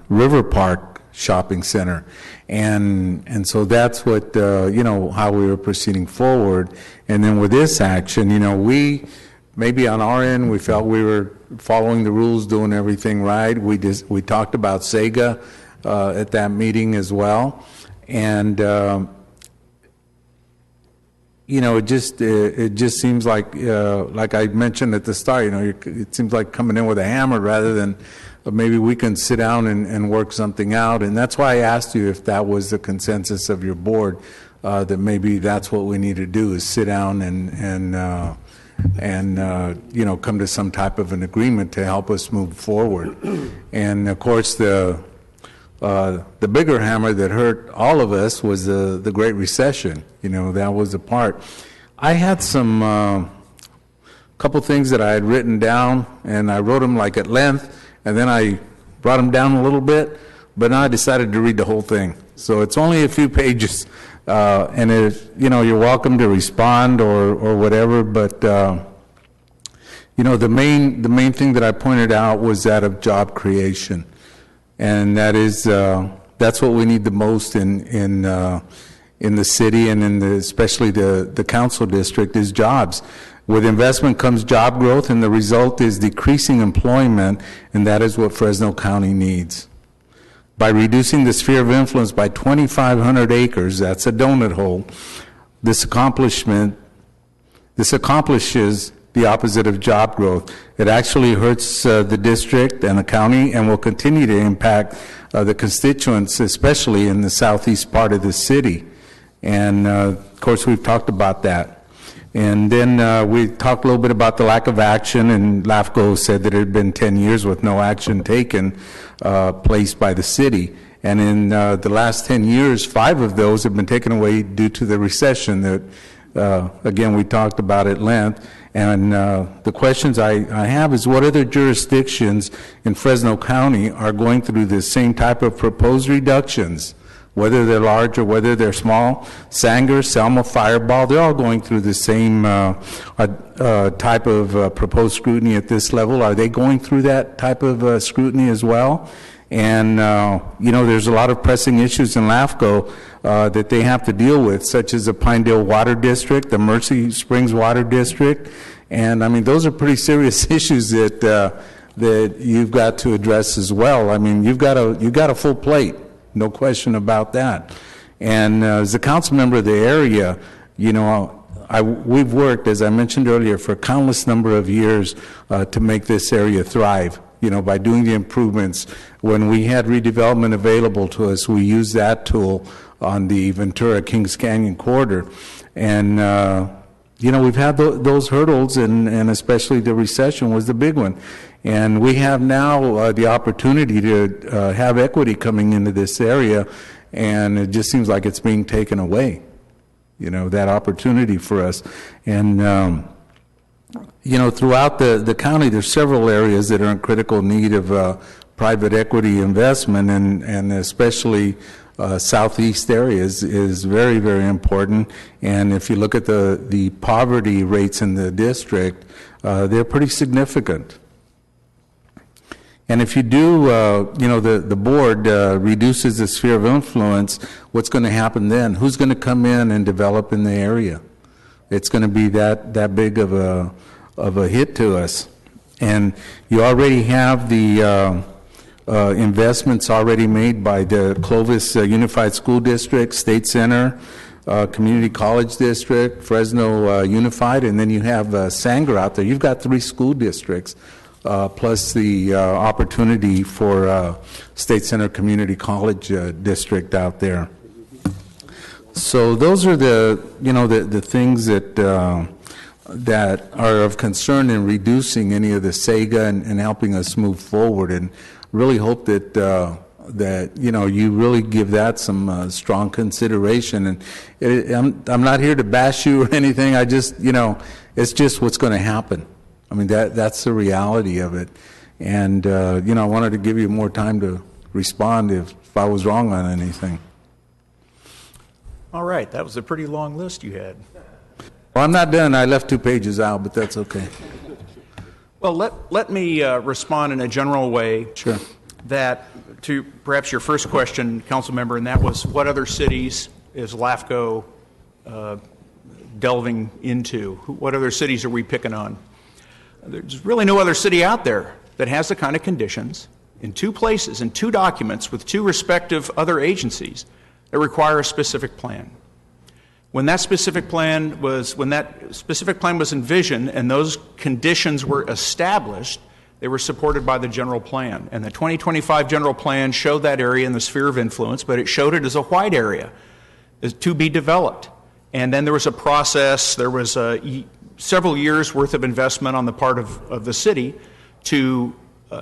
River Park shopping center, and so that's what you know, how we were proceeding forward. And then with this action, you know, we maybe on our end we felt we were following the rules, doing everything right. We talked about Sega at that meeting as well. And you know, it just seems like I mentioned at the start, you know, it seems like coming in with a hammer rather than maybe we can sit down and work something out. And that's why I asked you if that was the consensus of your board, that maybe that's what we need to do, is sit down and you know, come to some type of an agreement to help us move forward. And of course, the the bigger hammer that hurt all of us was the Great Recession. That was a part. I had some couple things that I had written down, and I wrote them like at length, and then I brought them down a little bit, but now I decided to read the whole thing. So it's only a few pages, and you're welcome to respond or whatever, but the main thing that I pointed out was that of job creation. And that is, that's what we need the most in the city and especially the council district is jobs. With investment comes job growth, and the result is decreasing employment, and that is what Fresno County needs. By reducing the sphere of influence by 2,500 acres, that's a donut hole, this accomplishes the opposite of job growth. It actually hurts the district and the county and will continue to impact the constituents, especially in the southeast part of the city. And of course, we've talked about that. And then we talked a little bit about the lack of action, and LAFCO said that it had been 10 years with no action taken place by the city. And in the last 10 years, 5 of those have been taken away due to the recession that, again, we talked about at length. And the questions I have is, what other jurisdictions in Fresno County are going through the same type of proposed reductions, whether they're large or whether they're small? Sanger, Selma, Fireball, they're all going through the same type of proposed scrutiny at this level. Are they going through that type of scrutiny as well? And, there's a lot of pressing issues in LAFCO that they have to deal with, such as the Pinedale Water District, the Mercy Springs Water District. And, those are pretty serious issues that you've got to address as well. You've got a full plate, no question about that. And as a council member of the area, we've worked, as I mentioned earlier, for a countless number of years to make this area thrive. By doing the improvements. When we had redevelopment available to us, we used that tool on the Ventura-Kings Canyon corridor. And, we've had those hurdles, and especially the recession was the big one. And we have now the opportunity to have equity coming into this area, and it just seems like it's being taken away, that opportunity for us. And, throughout the county, there's several areas that are in critical need of private equity investment, and especially southeast areas is very, very important. And if you look at the poverty rates in the district, they're pretty significant. And if you do, the board reduces the sphere of influence, what's going to happen then? Who's going to come in and develop in the area? It's going to be that big of a hit to us. And you already have the investments already made by the Clovis Unified School District, State Center, Community College District, Fresno Unified, and then you have Sanger out there. You've got 3 school districts, plus the opportunity for State Center Community College District out there. So those are the things that are of concern in reducing any of the SEGA and helping us move forward, and really hope that you really give that some strong consideration. And I'm not here to bash you or anything. I just it's just what's going to happen. That's the reality of it. And I wanted to give you more time to respond if I was wrong on anything. All right, that was a pretty long list you had. Well, I'm not done. I left 2 pages out, but that's okay. Well, let me respond in a general way. Sure. That to perhaps your first question, council member, and that was, what other cities is LAFCO delving into? What other cities are we picking on? There's really no other city out there that has the kind of conditions in 2 places, in 2 documents with 2 respective other agencies that require a specific plan. When that specific plan was envisioned and those conditions were established, they were supported by the general plan. And the 2025 general plan showed that area in the sphere of influence, but it showed it as a white area to be developed. And then there was a process, there was several years worth of investment on the part of the city to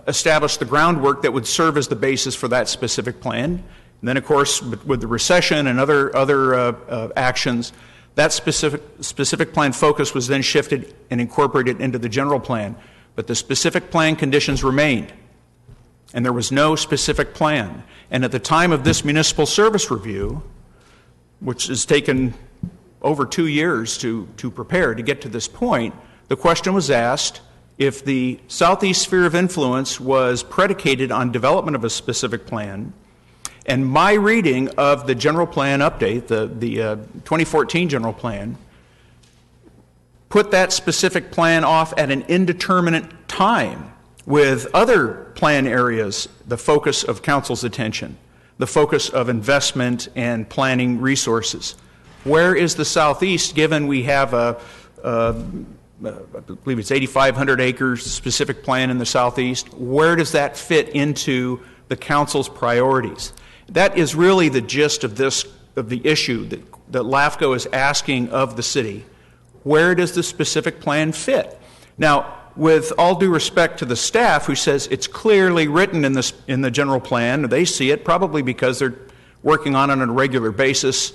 establish the groundwork that would serve as the basis for that specific plan. And then, of course, with the recession and other actions, that specific plan focus was then shifted and incorporated into the general plan. But the specific plan conditions remained, and there was no specific plan. And at the time of this municipal service review, which has taken over 2 years to prepare to get to this point, the question was asked if the Southeast sphere of influence was predicated on development of a specific plan. And my reading of the general plan update, the 2014 general plan, put that specific plan off at an indeterminate time with other plan areas the focus of council's attention, the focus of investment and planning resources. Where is the Southeast, given we have I believe it's 8,500 acres specific plan in the Southeast? Where does that fit into the council's priorities? That is really the gist of the issue that LAFCO is asking of the city. Where does the specific plan fit? Now, with all due respect to the staff who says it's clearly written in the general plan, they see it probably because they're working on it on a regular basis,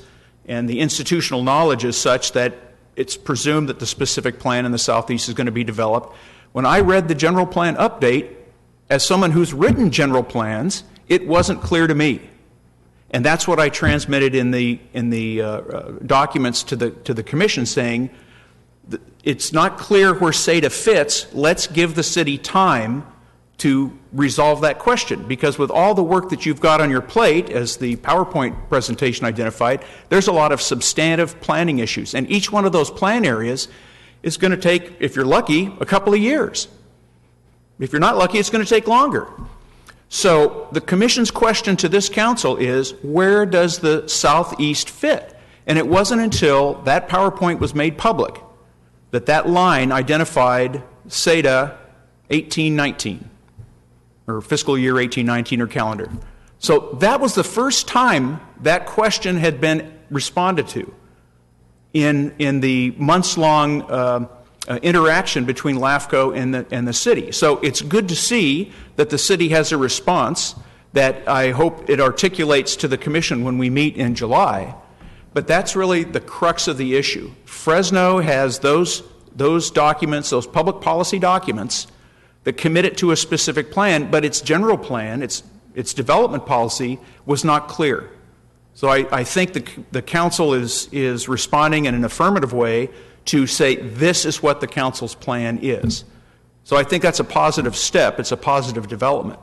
and the institutional knowledge is such that it's presumed that the specific plan in the Southeast is going to be developed. When I read the general plan update, as someone who's written general plans, it wasn't clear to me. And that's what I transmitted in the documents to the commission, saying it's not clear where SADA fits. Let's give the city time to resolve that question, because with all the work that you've got on your plate, as the PowerPoint presentation identified, there's a lot of substantive planning issues, and each one of those plan areas is going to take, if you're lucky, a couple of years. If you're not lucky, it's going to take longer. So the commission's question to this council is, where does the Southeast fit? And it wasn't until that PowerPoint was made public that line identified SADA 1819, or fiscal year 1819 or calendar. So that was the first time that question had been responded to in the months-long interaction between LAFCO and the city. So it's good to see that the city has a response that I hope it articulates to the commission when we meet in July. But that's really the crux of the issue. Fresno has those documents, those public policy documents, that commit it to a specific plan, but its general plan, its development policy, was not clear. So I think the council is responding in an affirmative way to say this is what the council's plan is. So I think that's a positive step. It's a positive development.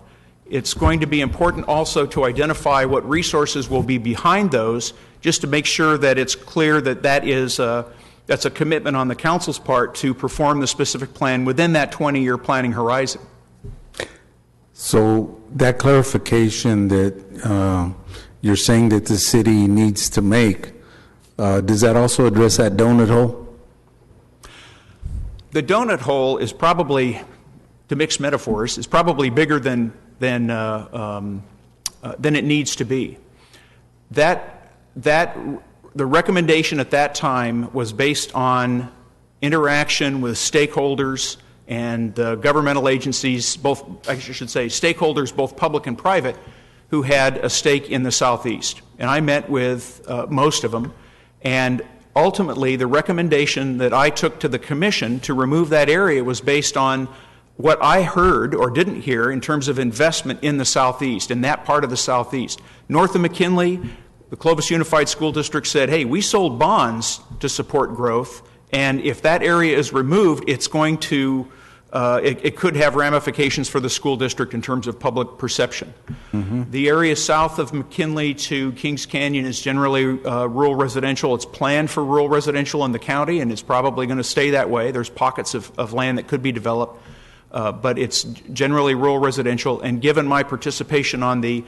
It's going to be important also to identify what resources will be behind those, just to make sure that it's clear that that's a commitment on the council's part to perform the specific plan within that 20-year planning horizon. So that clarification that you're saying that the city needs to make, does that also address that donut hole? The donut hole is probably, to mix metaphors, is probably bigger than it needs to be. The recommendation at that time was based on interaction with stakeholders and governmental agencies, both, I should say, stakeholders, both public and private, who had a stake in the Southeast. And I met with most of them, and ultimately the recommendation that I took to the commission to remove that area was based on what I heard or didn't hear in terms of investment in the Southeast, in that part of the Southeast. North of McKinley, the Clovis Unified School District said, hey, we sold bonds to support growth, and if that area is removed, it's going to, it could have ramifications for the school district in terms of public perception. Mm-hmm. The area south of McKinley to Kings Canyon is generally rural residential. It's planned for rural residential in the county, and it's probably going to stay that way. There's pockets of land that could be developed, but it's generally rural residential, and given my participation on the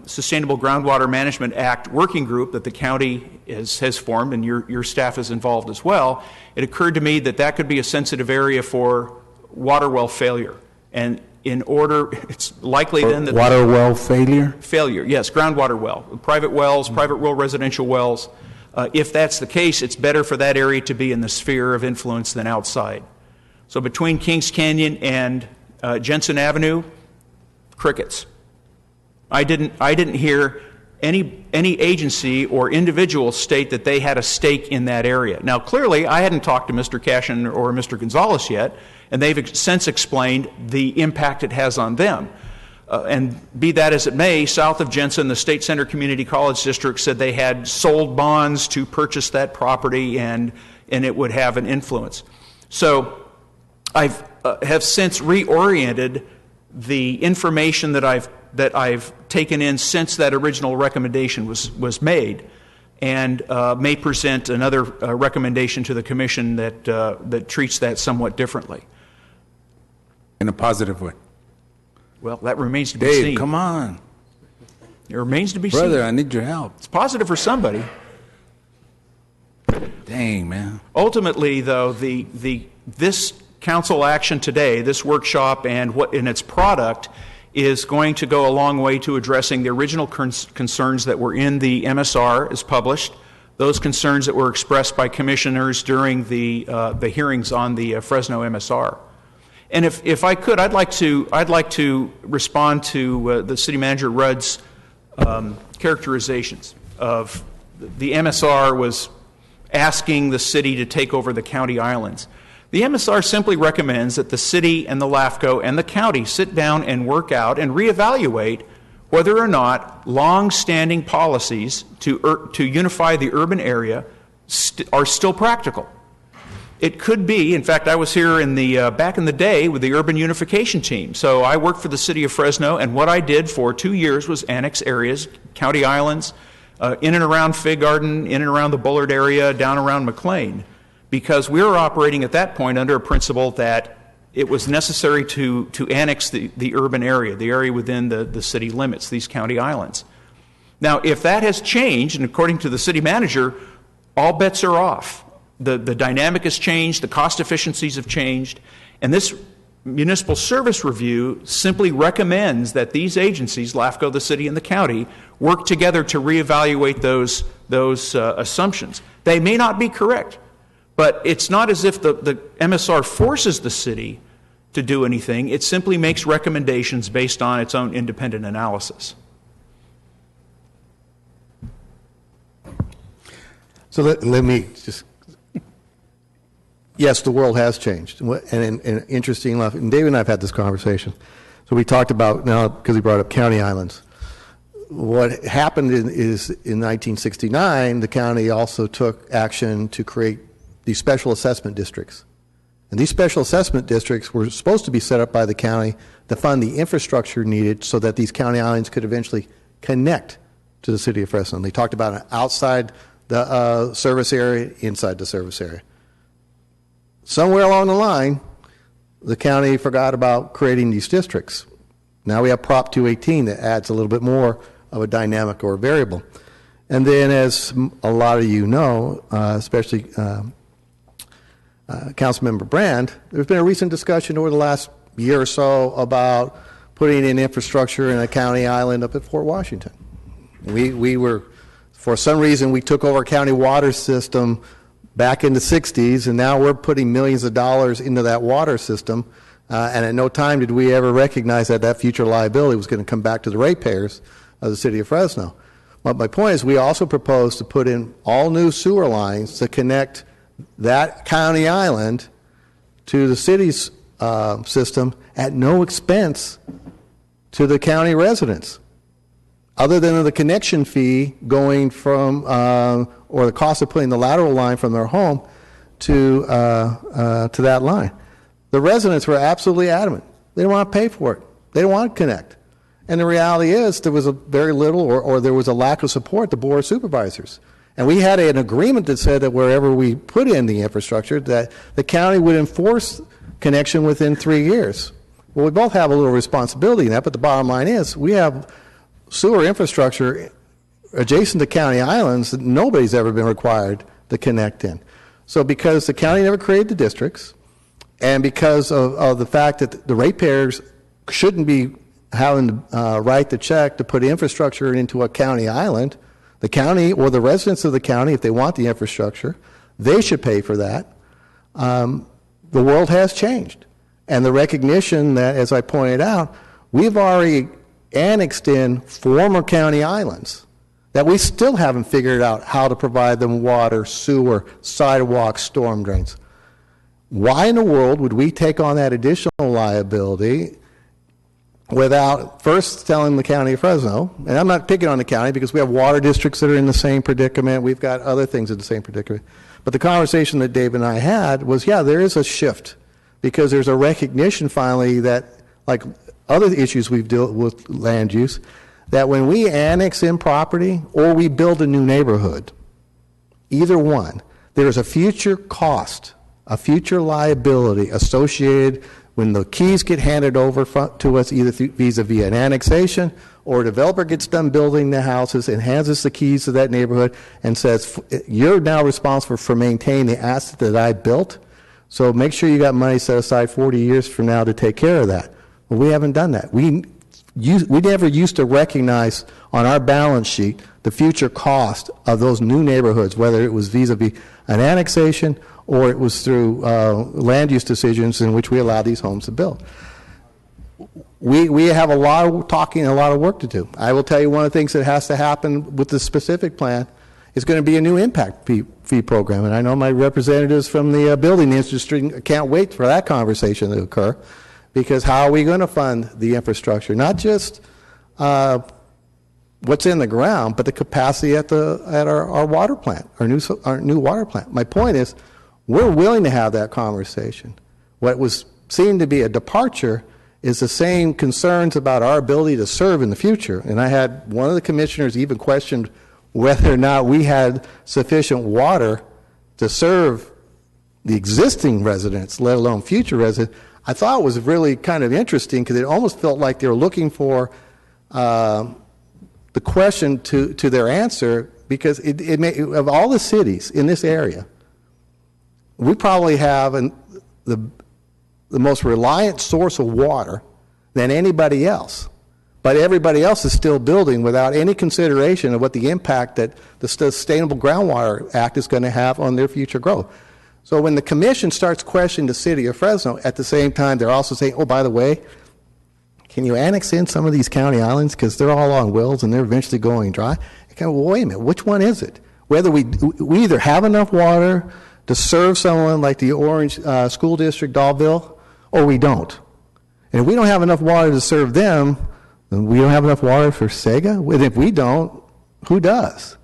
Sustainable Groundwater Management Act working group that the county has formed, and your staff is involved as well, it occurred to me that could be a sensitive area for water well failure. And in order, it's likely then that... Water well failure? Failure, yes, groundwater well. Private wells, private rural residential wells. If that's the case, it's better for that area to be in the sphere of influence than outside. So between Kings Canyon and Jensen Avenue, crickets. I didn't hear any agency or individual state that they had a stake in that area. Now, clearly, I hadn't talked to Mr. Cashin or Mr. Gonzalez yet, and they've since explained the impact it has on them. And be that as it may, south of Jensen, the State Center Community College District said they had sold bonds to purchase that property, and it would have an influence. So I have since reoriented the information that I've taken in since that original recommendation was made, and may present another recommendation to the Commission that treats that somewhat differently. In a positive way. Well, that remains to be Dave, seen. come on. It remains to be seen. Brother, I need your help. It's positive for somebody. Dang, man. Ultimately, though, this council action today, this workshop and what in its product, is going to go a long way to addressing the original concerns that were in the MSR as published, those concerns that were expressed by commissioners during the hearings on the Fresno MSR. And if I could, I'd like to respond to the City Manager Rudd's characterizations of the MSR was asking the city to take over the county islands. The MSR simply recommends that the city and the LAFCO and the county sit down and work out and reevaluate whether or not long-standing policies to unify the urban area are still practical. It could be, in fact, I was here back in the day with the urban unification team. So I worked for the city of Fresno, and what I did for 2 years was annex areas, county islands, in and around Fig Garden, in and around the Bullard area, down around McLean, because we were operating at that point under a principle that it was necessary to annex the urban area, the area within the city limits, these county islands. Now, if that has changed, and according to the city manager, all bets are off. The dynamic has changed, the cost efficiencies have changed, and this municipal service review simply recommends that these agencies, LAFCO, the city, and the county, work together to reevaluate those assumptions. They may not be correct, but it's not as if the MSR forces the city to do anything. It simply makes recommendations based on its own independent analysis. So let me just... Yes, the world has changed. And interesting enough, and David and I have had this conversation. So we talked about, now because he brought up county islands, what happened is in 1969, the county also took action to create these special assessment districts. And these special assessment districts were supposed to be set up by the county to fund the infrastructure needed so that these county islands could eventually connect to the city of Fresno. And they talked about it outside the service area, inside the service area. Somewhere along the line, the county forgot about creating these districts. Now we have Prop 218 that adds a little bit more of a dynamic or a variable. And then, as a lot of you know, especially Councilmember Brand, there's been a recent discussion over the last year or so about putting in infrastructure in a county island up at Fort Washington. We were, for some reason, we took over a county water system back in the 60s, and now we're putting millions of dollars into that water system, and at no time did we ever recognize that that future liability was going to come back to the ratepayers of the city of Fresno. But my point is, we also propose to put in all new sewer lines to connect that county island to the city's system at no expense to the county residents, other than the connection fee going from, or the cost of putting the lateral line from their home to that line. The residents were absolutely adamant. They didn't want to pay for it. They didn't want to connect. And the reality is there was a very little or there was a lack of support at the Board of Supervisors. And we had an agreement that said that wherever we put in the infrastructure, that the county would enforce connection within 3 years. Well, we both have a little responsibility in that, but the bottom line is we have sewer infrastructure adjacent to county islands that nobody's ever been required to connect in. So because the county never created the districts, and because of the fact that the ratepayers shouldn't be having to write the check to put infrastructure into a county island, the county or the residents of the county, if they want the infrastructure, they should pay for that. The world has changed. And the recognition that, as I pointed out, we've already annexed in former county islands that we still haven't figured out how to provide them water, sewer, sidewalks, storm drains. Why in the world would we take on that additional liability without first telling the county of Fresno, and I'm not picking on the county because we have water districts that are in the same predicament, we've got other things in the same predicament, but the conversation that Dave and I had was, yeah, there is a shift because there's a recognition finally that, like other issues we've dealt with land use, that when we annex in property or we build a new neighborhood, either one, there's a future cost, a future liability associated when the keys get handed over to us, either vis-a-vis an annexation or a developer gets done building the houses and hands us the keys to that neighborhood and says, you're now responsible for maintaining the asset that I built, so make sure you got money set aside 40 years from now to take care of that. Well, we haven't done that. We never used to recognize on our balance sheet the future cost of those new neighborhoods, whether it was vis-a-vis an annexation or it was through land use decisions in which we allow these homes to build. We have a lot of talking and a lot of work to do. I will tell you one of the things that has to happen with the specific plan is going to be a new impact fee program. And I know my representatives from the building industry can't wait for that conversation to occur, because how are we going to fund the infrastructure? Not just what's in the ground, but the capacity at our water plant, our new water plant. My point is, we're willing to have that conversation. What was seen to be a departure is the same concerns about our ability to serve in the future. And I had one of the commissioners even questioned whether or not we had sufficient water to serve the existing residents, let alone future residents. I thought it was really kind of interesting because it almost felt like they were looking for the question to their answer, because of all the cities in this area, we probably have the most reliant source of water than anybody else. But everybody else is still building without any consideration of what the impact that the Sustainable Groundwater Act is going to have on their future growth. So when the commission starts questioning the city of Fresno, at the same time they're also saying, oh, by the way, can you annex in some of these county islands because they're all on wells and they're eventually going dry? Well, wait a minute, which one is it? Whether we either have enough water to serve someone like the Orange School District, Dalville, or we don't. And if we don't have enough water to serve them, then we don't have enough water for Sega. And if we don't, who does?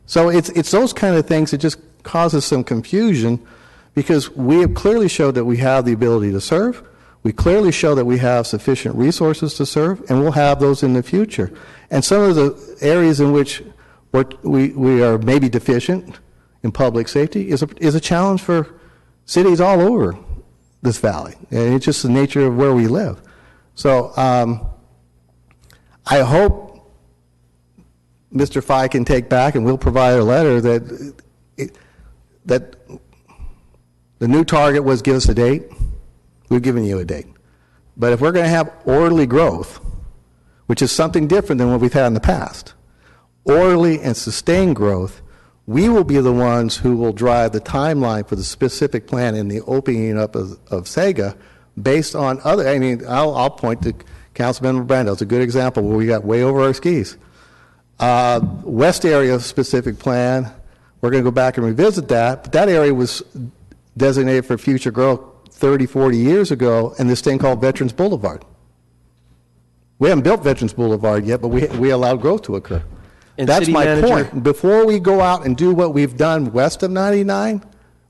So it's those kind of things that just causes some confusion, because we have clearly showed that we have the ability to serve. We clearly show that we have sufficient resources to serve, and we'll have those in the future. And some of the areas in which we are maybe deficient in public safety is a challenge for cities all over this valley. And it's just the nature of where we live. So I hope Mr. Fye can take back, and we'll provide a letter that the new target was give us a date. We've given you a date. But if we're going to have orderly growth, which is something different than what we've had in the past, orderly and sustained growth, we will be the ones who will drive the timeline for the specific plan and the opening up of Sega based on other, I mean, I'll point to Councilmember Brando. It's a good example where we got way over our skis. West area specific plan, we're going to go back and revisit that, but that area was designated for future growth 30, 40 years ago, and this thing called Veterans Boulevard. We haven't built Veterans Boulevard yet, but we allowed growth to occur. And that's City my Manager, point. Before we go out and do what we've done west of 99,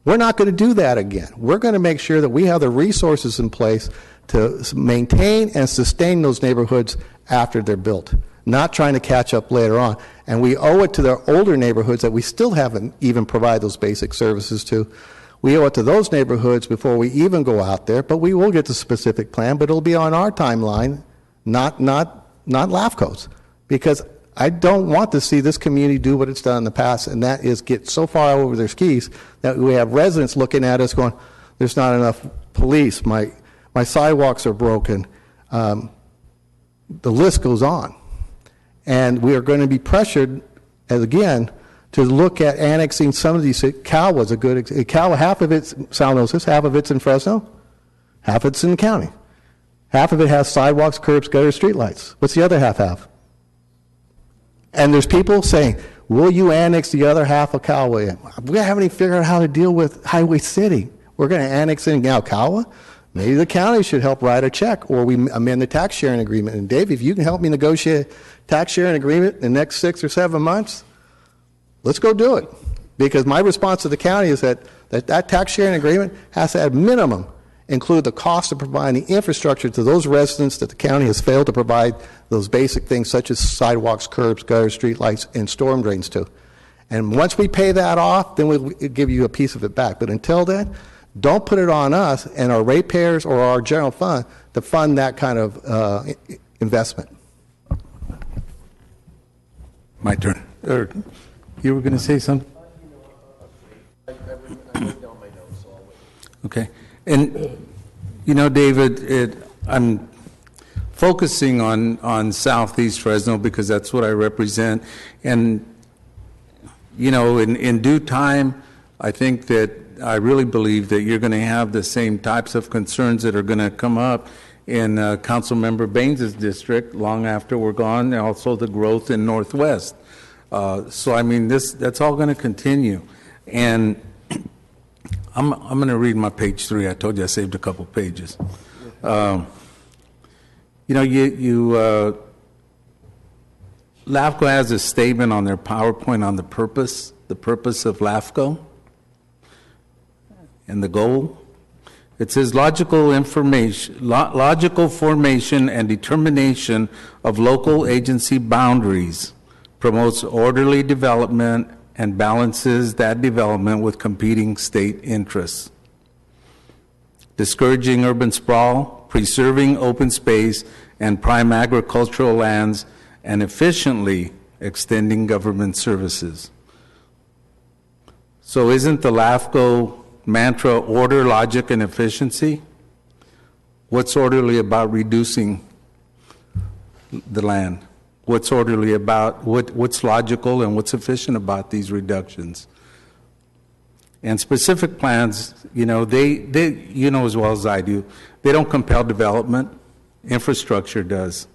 we're not going to do that again. We're going to make sure that we have the resources in place to maintain and sustain those neighborhoods after they're built, not trying to catch up later on. And we owe it to the older neighborhoods that we still haven't even provided those basic services to. We owe it to those neighborhoods before we even go out there, but we will get the specific plan, but it'll be on our timeline, not LAFCO's, because I don't want to see this community do what it's done in the past, and that is get so far over their skis that we have residents looking at us going, there's not enough police, my sidewalks are broken, the list goes on. And we are going to be pressured, as again, to look at annexing some of these. Cal was a good example. Cal, half of it's San Jose, half of it's in Fresno. Half of it's in the county. Half of it has sidewalks, curbs, gutters, streetlights. What's the other half have? And there's people saying, will you annex the other half of Callaway? We haven't even figured out how to deal with Highway City. We're going to annex in Alcala? Maybe the county should help write a check, or we amend the tax sharing agreement. And Dave, if you can help me negotiate a tax sharing agreement in the next 6 or 7 months, let's go do it. Because my response to the county is that tax sharing agreement has to, at minimum, include the cost of providing infrastructure to those residents that the county has failed to provide those basic things such as sidewalks, curbs, gutters, streetlights, and storm drains to. And once we pay that off, then we'll give you a piece of it back. But until then, don't put it on us and our ratepayers or our general fund to fund that kind of investment. My turn. You were going to say something? Okay. And, you know, David, I'm focusing on Southeast Fresno because that's what I represent. And, you know, in due time, I think that I really believe that you're going to have the same types of concerns that are going to come up in Councilmember Baines' district long after we're gone, and also the growth in Northwest. So, I mean, that's all going to continue. And I'm going to read my page 3. I told you I saved a couple pages. You know, LAFCO has a statement on their PowerPoint on the purpose of LAFCO and the goal. It says logical formation and determination of local agency boundaries, promotes orderly development, and balances that development with competing state interests. Discouraging urban sprawl, preserving open space and prime agricultural lands, and efficiently extending government services. So isn't the LAFCO mantra order, logic, and efficiency? What's orderly about reducing the land? What's orderly about, what's logical and what's efficient about these reductions? And specific plans, you know, they you know as well as I do, they don't compel development. Infrastructure does.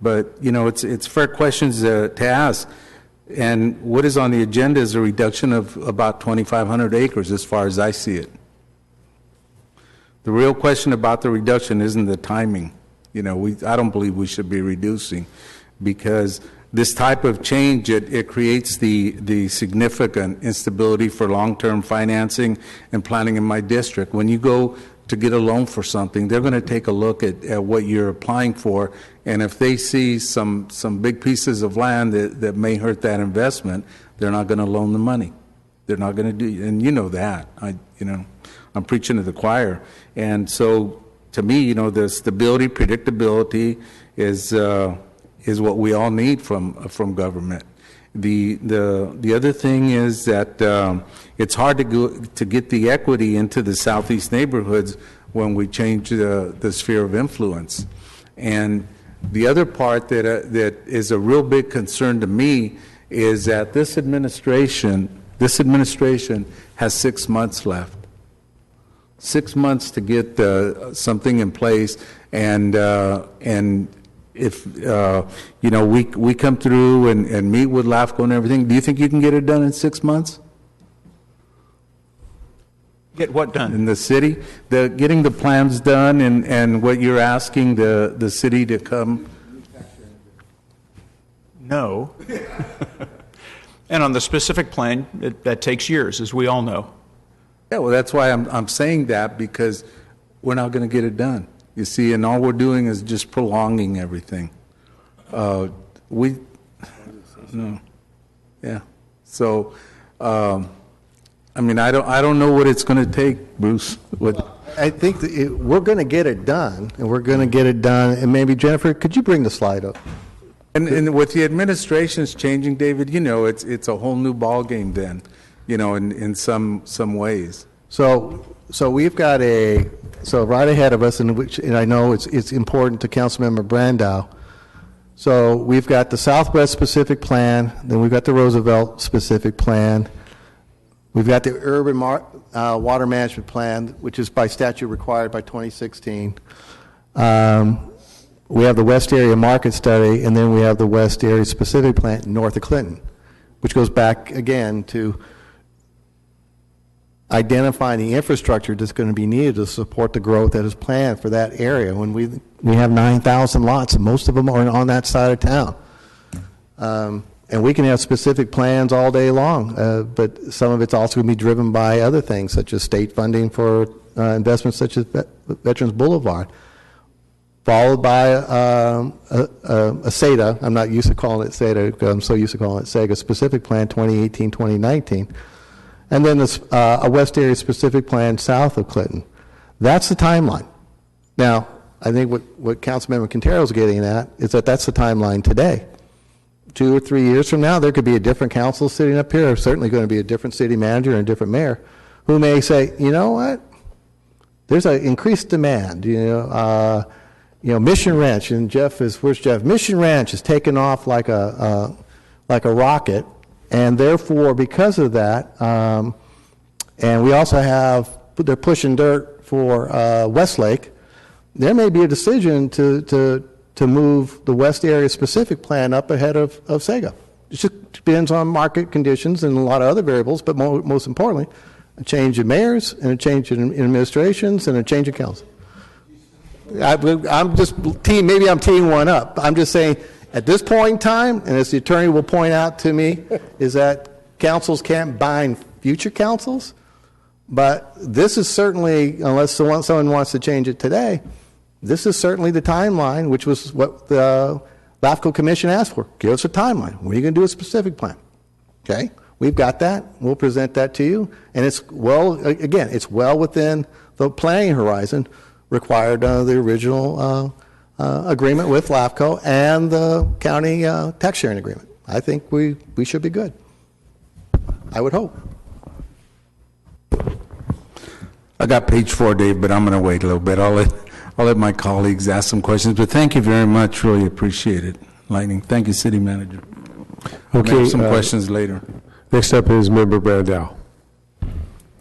But, you know, it's fair questions to ask. And what is on the agenda is a reduction of about 2,500 acres as far as I see it. The real question about the reduction isn't the timing. You know, I don't believe we should be reducing, because this type of change, it creates the significant instability for long-term financing and planning in my district. When you go to get a loan for something, they're going to take a look at what you're applying for, and if they see some big pieces of land that may hurt that investment, they're not going to loan the money. They're not going to do, and you know that. I'm preaching to the choir. And so, to me, you know, the stability, predictability is what we all need from government. The other thing is that it's hard to get the equity into the southeast neighborhoods when we change the sphere of influence. And the other part that is a real big concern to me is that this administration has 6 months left. 6 months to get something in place, and if you know, we come through and meet with LAFCO and everything, do you think you can get it done in 6 months? Get what done? In the city, getting the plans done, and what you're asking the city to come. No. And on the specific plan, that takes years, as we all know. Yeah, well, that's why I'm saying that, because we're not going to get it done. You see, and all we're doing is just prolonging everything. No. Yeah. So, I mean, I don't know what it's going to take, Bruce. I think we're going to get it done, and we're going to get it done. And maybe, Jennifer, could you bring the slide up? And with the administrations changing, David, you know, it's a whole new ball game then, you know, in some ways. So we've got right ahead of us, and I know it's important to Councilmember Brandow. So we've got the Southwest specific plan, then we've got the Roosevelt specific plan. We've got the urban water management plan, which is by statute required by 2016. We have the West Area Market Study, and then we have the West Area Specific Plan north of Clinton, which goes back again to identifying the infrastructure that's going to be needed to support the growth that is planned for that area. When we have 9,000 lots, and most of them are on that side of town. And we can have specific plans all day long, but some of it's also going to be driven by other things, such as state funding for investments such as Veterans Boulevard, followed by a SEDA. I'm not used to calling it SEDA because I'm so used to calling it SEGA Specific Plan 2018-2019. And then a West Area Specific Plan south of Clinton. That's the timeline. Now, I think what Councilmember Quintero is getting at is that that's the timeline today. 2 or 3 years from now, there could be a different council sitting up here, certainly going to be a different city manager and a different mayor, who may say, you know what, there's an increased demand. Mission Ranch, and where's Jeff? Mission Ranch is taking off like a rocket, and therefore, because of that, and we also they're pushing dirt for Westlake. There may be a decision to move the West Area Specific Plan up ahead of SEGA. It just depends on market conditions and a lot of other variables, but most importantly, a change in mayors and a change in administrations and a change in council. I'm just maybe I'm teeing one up. I'm just saying at this point in time, and as the attorney will point out to me, is that councils can't bind future councils, but this is certainly, unless someone wants to change it today, this is certainly the timeline, which was what the LAFCO Commission asked for. Give us a timeline. When are you going to do a specific plan? Okay, we've got that. We'll present that to you, and it's well within the planning horizon required under the original agreement with LAFCO and the county tax sharing agreement. I think we should be good. I would hope. I got page 4, Dave, but I'm going to wait a little bit. I'll let my colleagues ask some questions, but thank you very much. Really appreciate it. Lightning. Thank you, City Manager. Okay. Some questions later. Next up is Member Brandau.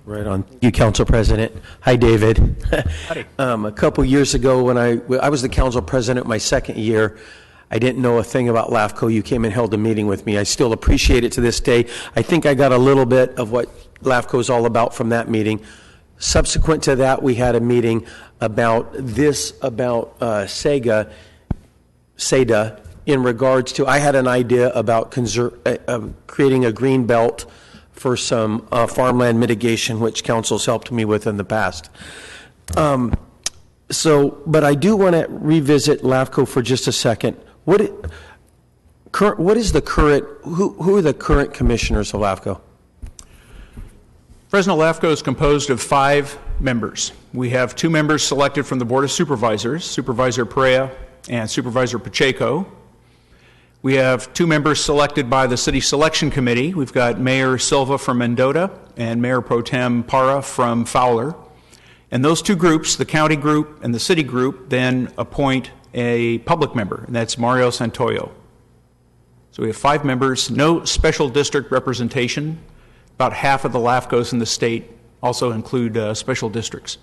Right on. Thank you, Council President. Hi, David. Howdy. A couple years ago, when I was the council president my second year, I didn't know a thing about LAFCO. You came and held a meeting with me. I still appreciate it to this day. I think I got a little bit of what LAFCO is all about from that meeting. Subsequent to that, we had a meeting about SEDA, in regards to, I had an idea about creating a green belt for some farmland mitigation, which council's helped me with in the past. But I do want to revisit LAFCO for just a second. What is the current, who are the current commissioners of LAFCO? Fresno LAFCO is composed of 5 members. We have 2 members selected from the Board of Supervisors, Supervisor Perea and Supervisor Pacheco. We have 2 members selected by the City Selection Committee. We've got Mayor Silva from Mendota and Mayor Pro Tem Parra from Fowler. And those 2 groups, the county group and the city group, then appoint a public member, and that's Mario Santoyo. So we have 5 members, no special district representation. About half of the LAFCOs in the state also include special districts,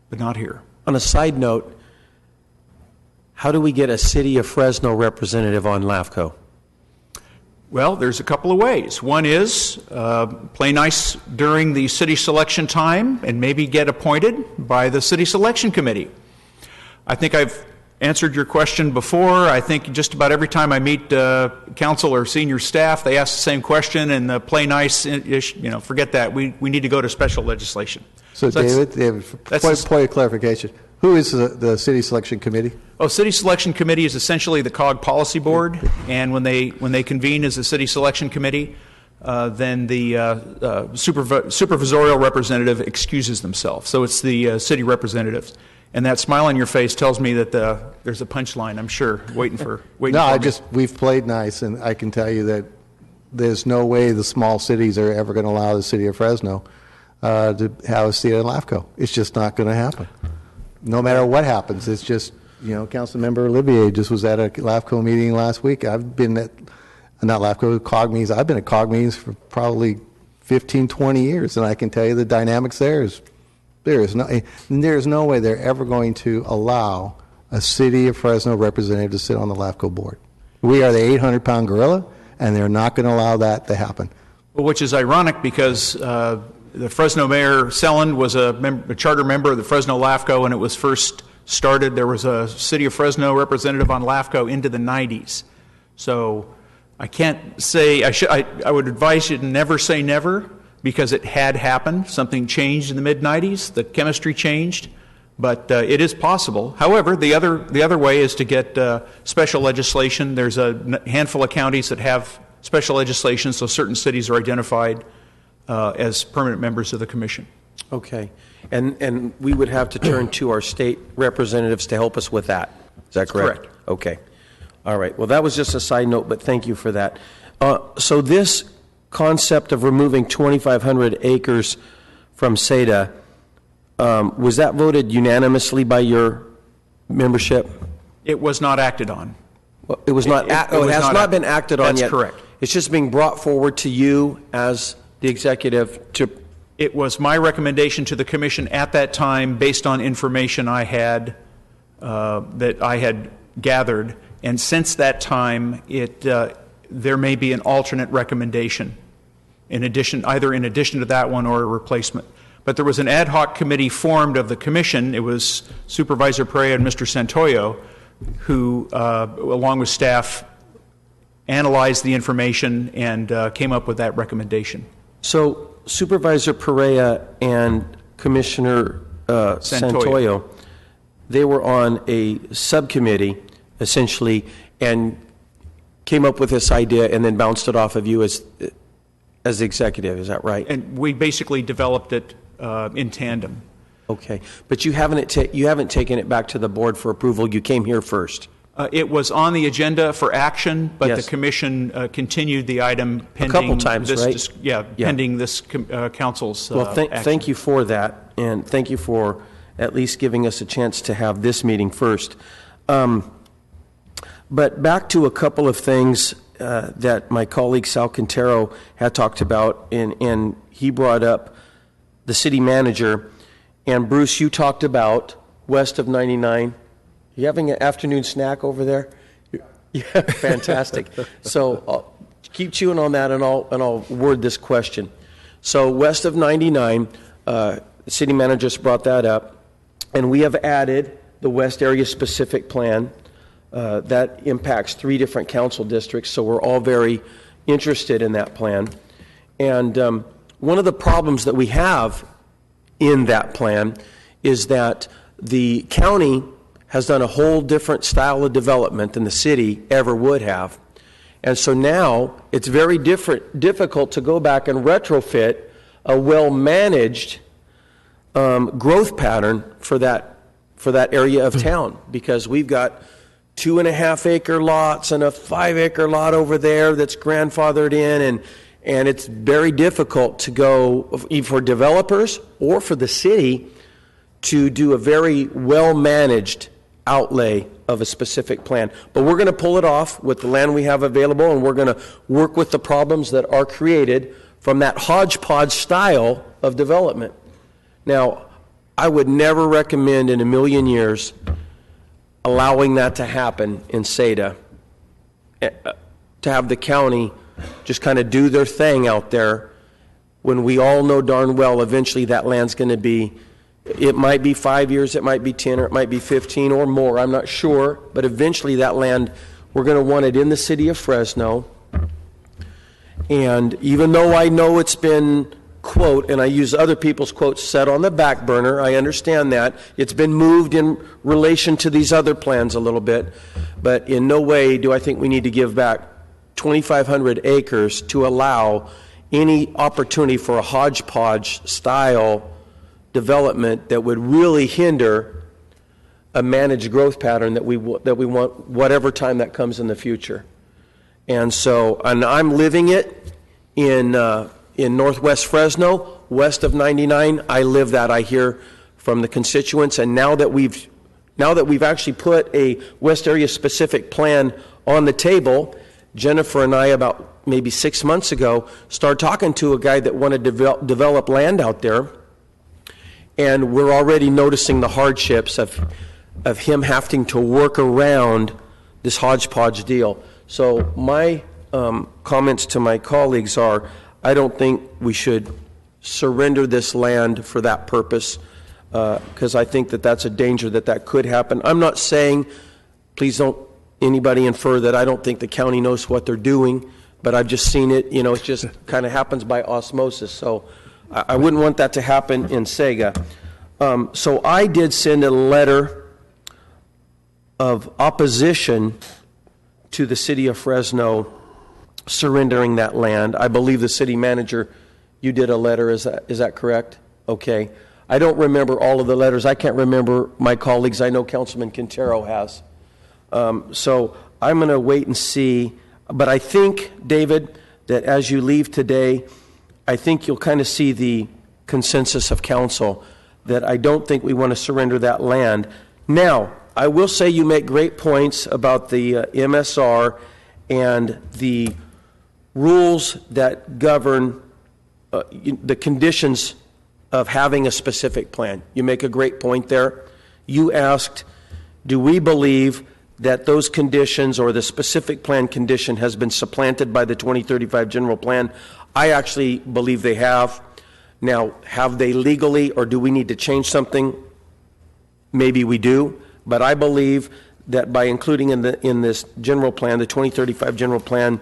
but not here. On a side note, how do we get a City of Fresno representative on LAFCO? Well, there's a couple of ways. One is play nice during the city selection time and maybe get appointed by the City Selection Committee. I think I've answered your question before. I think just about every time I meet council or senior staff, they ask the same question, and play nice, forget that. We need to go to special legislation. So David, point of clarification. Who is the City Selection Committee? City Selection Committee is essentially the COG Policy Board, and when they convene as a City Selection Committee, then the supervisorial representative excuses themselves. So it's the city representatives. And that smile on your face tells me that there's a punchline, I'm sure, waiting for me. We've played nice, and I can tell you that there's no way the small cities are ever going to allow the City of Fresno to have a seat in LAFCO. It's just not going to happen. No matter what happens, it's just, Councilmember Olivier just was at a LAFCO meeting last week. I've been at, not LAFCO, COG meetings. I've been at COG meetings for probably 15, 20 years, and I can tell you the dynamics there is no way they're ever going to allow a City of Fresno representative to sit on the LAFCO board. We are the 800-pound gorilla, and they're not going to allow that to happen. Well, which is ironic because the Fresno Mayor Sellen was a charter member of the Fresno LAFCO when it was first started. There was a City of Fresno representative on LAFCO into the 90s. So I can't say, I would advise you to never say never, because it had happened. Something changed in the mid-90s. The chemistry changed. But it is possible. However, the other way is to get special legislation. There's a handful of counties that have special legislation, so certain cities are identified as permanent members of the commission. Okay. And we would have to turn to our state representatives to help us with that. Is that correct? Correct. Okay. All right. Well, that was just a side note, but thank you for that. So this concept of removing 2,500 acres from SEDA, was that voted unanimously by your membership? It was not acted on. Well, it was not. It has not been acted on yet. That's correct. It's just being brought forward to you as the executive to. It was my recommendation to the commission at that time, based on information I had that I had gathered, and since that time, there may be an alternate recommendation, either in addition to that one or a replacement. But there was an ad hoc committee formed of the commission. It was Supervisor Perea and Mr. Santoyo who, along with staff, analyzed the information and came up with that recommendation. So Supervisor Perea and Commissioner Santoyo, they were on a subcommittee, essentially, and came up with this idea and then bounced it off of you as the executive. Is that right? And we basically developed it in tandem. Okay, but you haven't taken it back to the board for approval. You came here first. It was on the agenda for action, but Yes. the commission continued the item pending couple times, this, right? pending this council's Well, action. thank you for that, and thank you for at least giving us a chance to have this meeting first. But back to a couple of things that my colleague Sal Quintero had talked about, and he brought up the city manager. And Bruce, you talked about west of 99. You having an afternoon snack over there? Yeah, fantastic. So I'll keep chewing on that, and I'll word this question. So west of 99, the city manager just brought that up, and we have added the West Area Specific Plan that impacts 3 different council districts. So we're all very interested in that plan. And one of the problems that we have in that plan is that the county has done a whole different style of development than the city ever would have. And so now it's very difficult to go back and retrofit a well-managed growth pattern for that area of town, because we've got 2.5-acre lots and a 5-acre lot over there that's grandfathered in, and it's very difficult to go, for developers or for the city, to do a very well-managed outlay of a specific plan. But we're going to pull it off with the land we have available, and we're going to work with the problems that are created from that hodgepodge style of development. Now, I would never recommend in a million years allowing that to happen in SEDA, to have the county just kind of do their thing out there when we all know darn well eventually that land's going to be, it might be 5 years, it might be 10, or it might be 15 or more, I'm not sure, but eventually that land, we're going to want it in the city of Fresno. And even though I know it's been, quote, and I use other people's quotes, set on the back burner, I understand that. It's been moved in relation to these other plans a little bit, but in no way do I think we need to give back 2,500 acres to allow any opportunity for a hodgepodge style development that would really hinder a managed growth pattern that we want whatever time that comes in the future. And so, and I'm living it in Northwest Fresno, west of 99. I live that. I hear from the constituents, and now that we've actually put a West Area Specific Plan on the table, Jennifer and I, about maybe 6 months ago, started talking to a guy that wanted to develop land out there, and we're already noticing the hardships of him having to work around this hodgepodge deal. So my comments to my colleagues are, I don't think we should surrender this land for that purpose, because I think that that's a danger that could happen. I'm not saying, please don't anybody infer that I don't think the county knows what they're doing, but I've just seen it, it just kind of happens by osmosis. So I wouldn't want that to happen in Sega. So I did send a letter of opposition to the city of Fresno surrendering that land. I believe the city manager, you did a letter, is that correct? Okay. I don't remember all of the letters. I can't remember my colleagues. I know Councilman Quintero has. So I'm going to wait and see. But I think, David, that as you leave today, I think you'll kind of see the consensus of council that I don't think we want to surrender that land. Now, I will say you make great points about the MSR and the rules that govern the conditions of having a specific plan. You make a great point there. You asked, do we believe that those conditions or the specific plan condition has been supplanted by the 2035 general plan? I actually believe they have. Now, have they legally, or do we need to change something? Maybe we do, but I believe that by including in this general plan, the 2035 general plan,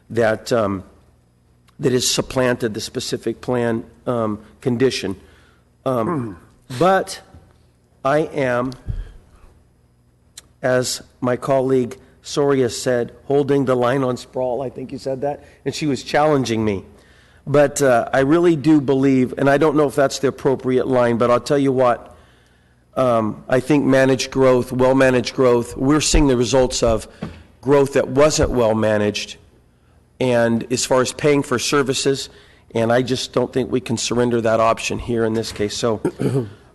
that that is supplanted the specific plan condition. But I am, as my colleague Soria said, holding the line on sprawl. I think you said that, and she was challenging me. But I really do believe, and I don't know if that's the appropriate line, but I'll tell you what, I think managed growth, well-managed growth, we're seeing the results of growth that wasn't well-managed, and as far as paying for services, and I just don't think we can surrender that option here in this case. So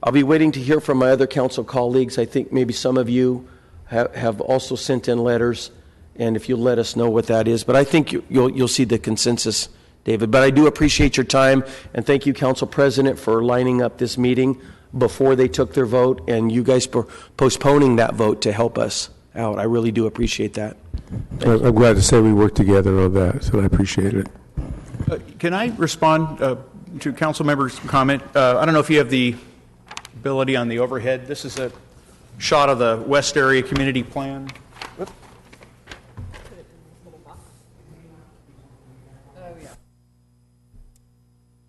I'll be waiting to hear from my other council colleagues. I think maybe some of you have also sent in letters, and if you'll let us know what that is. But I think you'll see the consensus, David. But I do appreciate your time, and thank you, Council President, for lining up this meeting before they took their vote, and you guys for postponing that vote to help us out. I really do appreciate that. I'm glad to say we worked together on that, so I appreciate it. Can I respond to council members' comment? I don't know if you have the ability on the overhead. This is a shot of the West Area Community Plan. Whoop.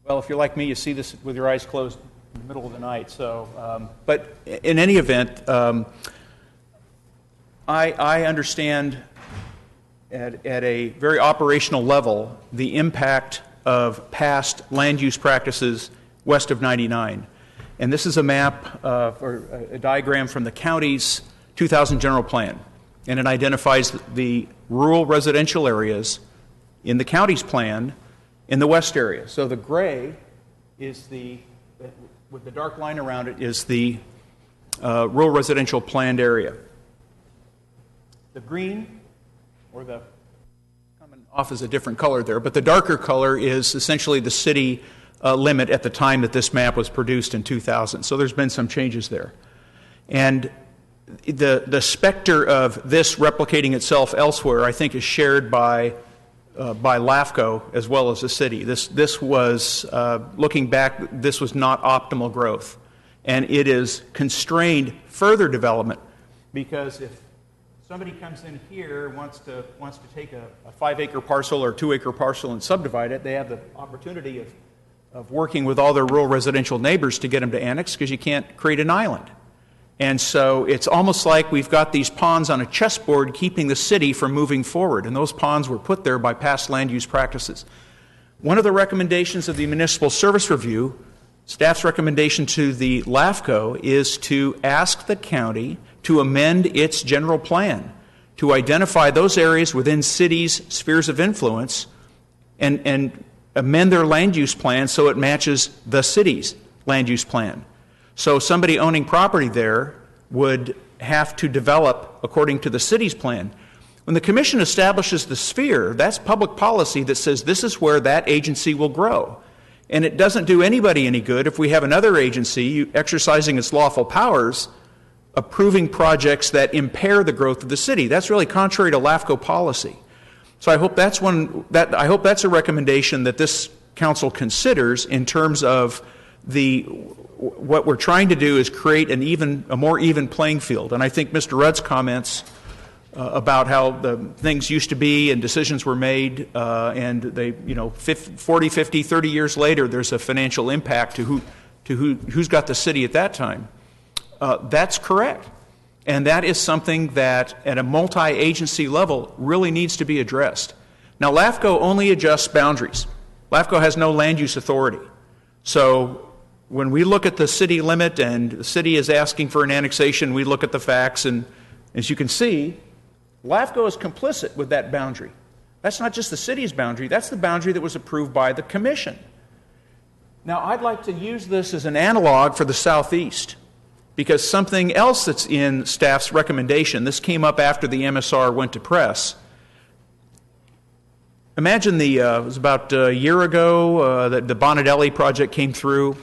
Well, if you're like me, you see this with your eyes closed in the middle of the night. So, but in any event, I understand at a very operational level the impact of past land use practices west of 99. And this is a map or a diagram from the county's 2000 general plan. And it identifies the rural residential areas in the county's plan in the west area. So the gray is with the dark line around it, is the rural residential planned area. The green, or the coming off as a different color there, but the darker color is essentially the city limit at the time that this map was produced in 2000. So there's been some changes there. And the specter of this replicating itself elsewhere, I think, is shared by LAFCO as well as the city. This was, looking back, this was not optimal growth. And it is constrained further development, because if somebody comes in here, wants to take a 5-acre parcel or 2-acre parcel and subdivide it, they have the opportunity of working with all their rural residential neighbors to get them to annex, because you can't create an island. And so it's almost like we've got these pawns on a chessboard keeping the city from moving forward, and those pawns were put there by past land use practices. One of the recommendations of the Municipal Service Review, staff's recommendation to the LAFCO, is to ask the county to amend its general plan to identify those areas within cities' spheres of influence and amend their land use plan so it matches the city's land use plan. So somebody owning property there would have to develop according to the city's plan. When the commission establishes the sphere, that's public policy that says this is where that agency will grow. And it doesn't do anybody any good if we have another agency exercising its lawful powers approving projects that impair the growth of the city. That's really contrary to LAFCO policy. So I hope that's a recommendation that this council considers in terms of what we're trying to do is create a more even playing field. And I think Mr. Rudd's comments about how the things used to be and decisions were made, and they, 40, 50, 30 years later, there's a financial impact to who's got the city at that time. That's correct. And that is something that at a multi-agency level really needs to be addressed. Now, LAFCO only adjusts boundaries. LAFCO has no land use authority. So when we look at the city limit and the city is asking for an annexation, we look at the facts, and as you can see, LAFCO is complicit with that boundary. That's not just the city's boundary, that's the boundary that was approved by the commission. Now, I'd like to use this as an analog for the Southeast, because something else that's in staff's recommendation, this came up after the MSR went to press. Imagine it was about a year ago that the Bonadelli project came through,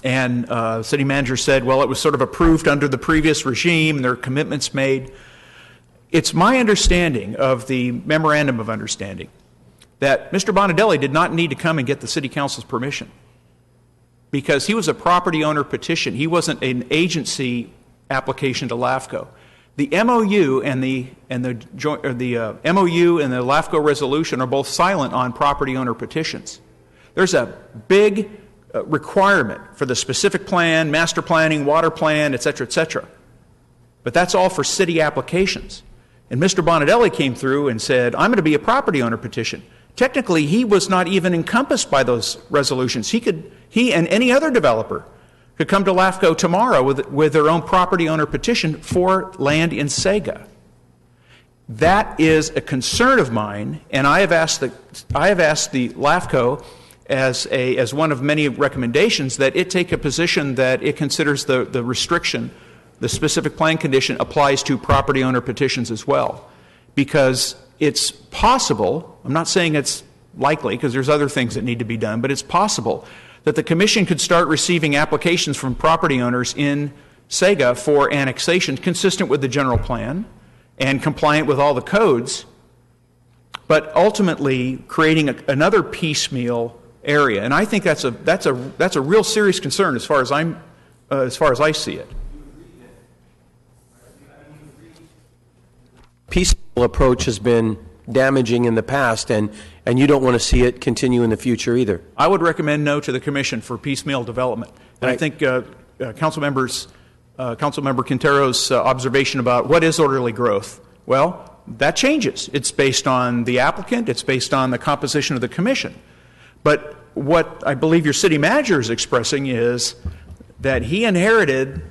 and the city manager said, well, it was sort of approved under the previous regime, and there are commitments made. It's my understanding of the Memorandum of Understanding that Mr. Bonadelli did not need to come and get the City Council's permission because he was a property owner petition. He wasn't an agency application to LAFCO. The MOU and the MOU and the LAFCO resolution are both silent on property owner petitions. There's a big requirement for the specific plan, master planning, water plan, et cetera, but that's all for city applications. And Mr. Bonadelli came through and said, I'm going to be a property owner petition. Technically, he was not even encompassed by those resolutions. He and any other developer could come to LAFCO tomorrow with their own property owner petition for land in Sega. That is a concern of mine, and I have asked the LAFCO as one of many recommendations that it take a position that it considers the restriction, the specific plan condition applies to property owner petitions as well, because it's possible, I'm not saying it's likely because there's other things that need to be done, but it's possible that the commission could start receiving applications from property owners in Sega for annexation consistent with the general plan and compliant with all the codes, but ultimately creating another piecemeal area. And I think that's a real serious concern as far as I see it. Piecemeal approach has been damaging in the past, and you don't want to see it continue in the future either. I would recommend no to the commission for piecemeal development. And Right. I think Councilmember Quintero's observation about what is orderly growth, well, that changes. It's based on the applicant. It's based on the composition of the commission. But what I believe your city manager is expressing is that he inherited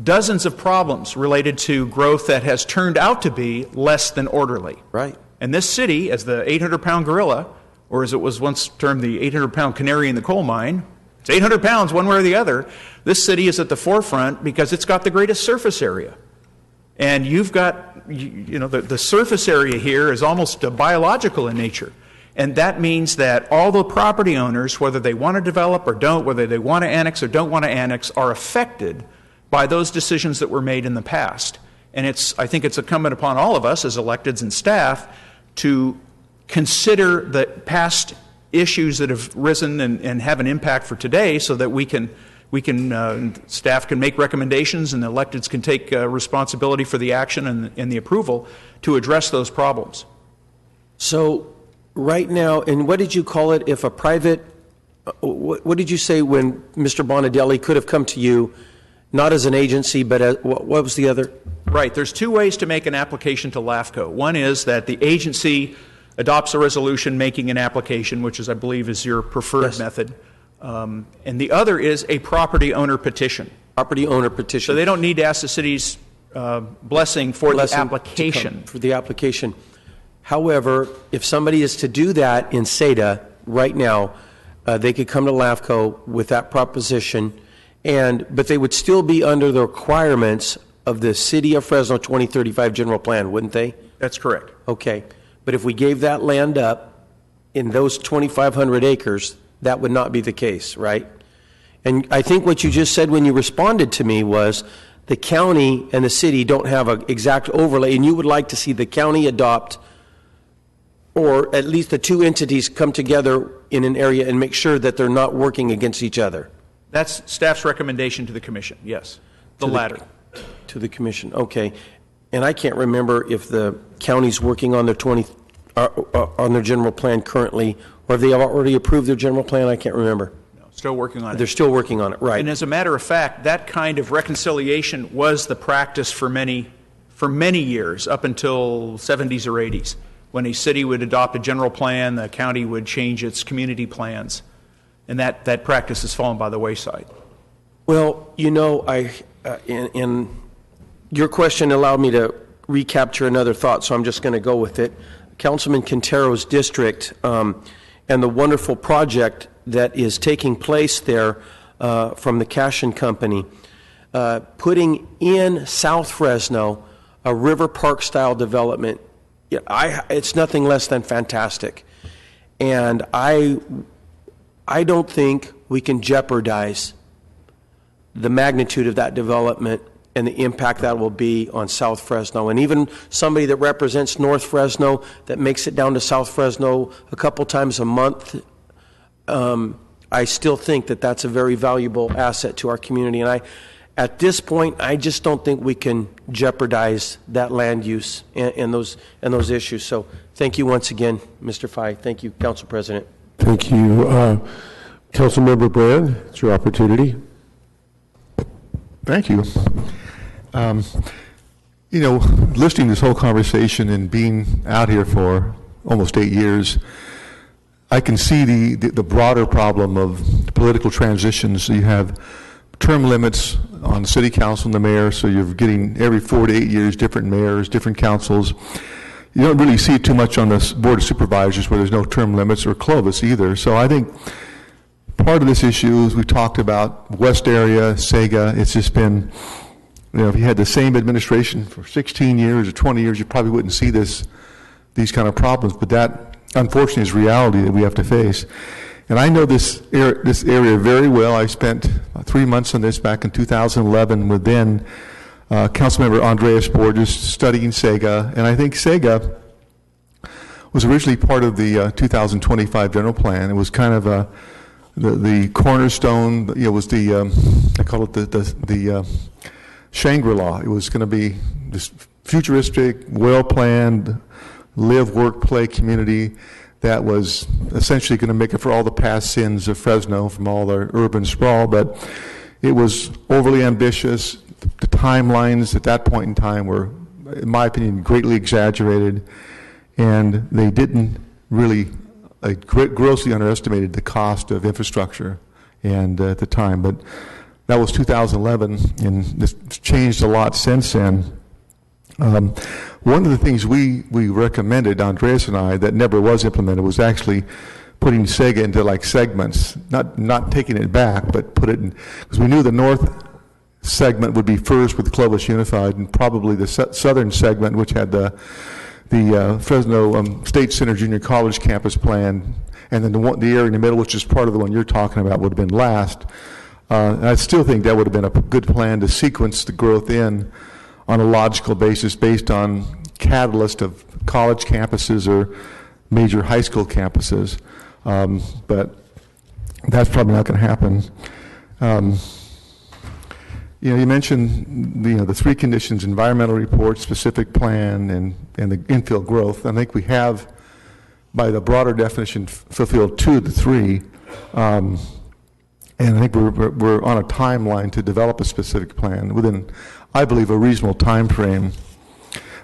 dozens of problems related to growth that has turned out to be less than orderly. Right. And this city, as the 800-pound gorilla, or as it was once termed, the 800-pound canary in the coal mine, it's 800 pounds one way or the other. This city is at the forefront because it's got the greatest surface area. And you've got, the surface area here is almost biological in nature. And that means that all the property owners, whether they want to develop or don't, whether they want to annex or don't want to annex, are affected by those decisions that were made in the past. And I think it's incumbent upon all of us as electeds and staff to consider the past issues that have risen and have an impact for today so that staff can make recommendations and the electeds can take responsibility for the action and the approval to address those problems. So right now, and what did you call it, if a private, what did you say when Mr. Bonadelli could have come to you, not as an agency, but what was the other? Right. There's two ways to make an application to LAFCO. One is that the agency adopts a resolution making an application, which is, I believe, is your preferred method. And the other is a property owner petition. Property owner petition. So they don't need to ask the city's blessing for the application. For the application. However, if somebody is to do that in SEDA right now, they could come to LAFCO with that proposition, but they would still be under the requirements of the City of Fresno 2035 general plan, wouldn't they? That's correct. Okay. But if we gave that land up in those 2,500 acres, that would not be the case, right? And I think what you just said when you responded to me was the county and the city don't have an exact overlay, and you would like to see the county adopt, or at least the two entities come together in an area and make sure that they're not working against each other. That's staff's recommendation to the commission, yes. The latter. To the commission, okay. And I can't remember if the county's working on their on their general plan currently, or if they have already approved their general plan. I can't remember. No, still working on it. They're still working on it, right. And as a matter of fact, that kind of reconciliation was the practice for many years, up until 70s or 80s. When a city would adopt a general plan, the county would change its community plans. And that practice has fallen by the wayside. Well, you know, in your question allowed me to recapture another thought, so I'm just going to go with it. Councilman Quintero's district and the wonderful project that is taking place there from the Cashin Company, putting in South Fresno a River Park style development. It's nothing less than fantastic. And I don't think we can jeopardize the magnitude of that development and the impact that will be on South Fresno. And even somebody that represents North Fresno that makes it down to South Fresno a couple times a month, I still think that that's a very valuable asset to our community. And at this point, I just don't think we can jeopardize that land use and those issues. So thank you once again, Mr. Fye. Thank you, Council President. Thank you. Councilmember Brand, it's your opportunity. Thank you. You know, listening to this whole conversation and being out here for almost 8 years, I can see the broader problem of political transitions. So you have term limits on the city council and the mayor, so you're getting every 4 to 8 years different mayors, different councils. You don't really see it too much on the Board of Supervisors where there's no term limits, or Clovis either. So I think part of this issue is we talked about West area, Sega. It's just been, you know, if you had the same administration for 16 years or 20 years, you probably wouldn't see these kind of problems. But that, unfortunately, is reality that we have to face. And I know this area very well. I spent 3 months on this back in 2011 with then Councilmember Andreas Borges studying Sega. And I think Sega was originally part of the 2025 general plan. It was kind of the cornerstone. It was I call it the Shangri-La. It was going to be this futuristic, well-planned, live, work, play community that was essentially going to make it for all the past sins of Fresno from all the urban sprawl. But it was overly ambitious. The timelines at that point in time were, in my opinion, greatly exaggerated, and they didn't really grossly underestimated the cost of infrastructure and at the time. But that was 2011, and this changed a lot since then. One of the things we recommended, Andreas and I, that never was implemented was actually putting Sega into like segments, not taking it back, but put it in, because we knew the north segment would be first with Clovis Unified, and probably the southern segment, which had the Fresno State Center Junior College campus plan, and then the area in the middle, which is part of the one you're talking about, would have been last. I still think that would have been a good plan to sequence the growth in on a logical basis based on catalyst of college campuses or major high school campuses. But that's probably not going to happen. You mentioned the three conditions: environmental report, specific plan, and the infill growth. I think we have, by the broader definition, fulfilled 2 of the 3. And I think we're on a timeline to develop a specific plan within, I believe, a reasonable time frame.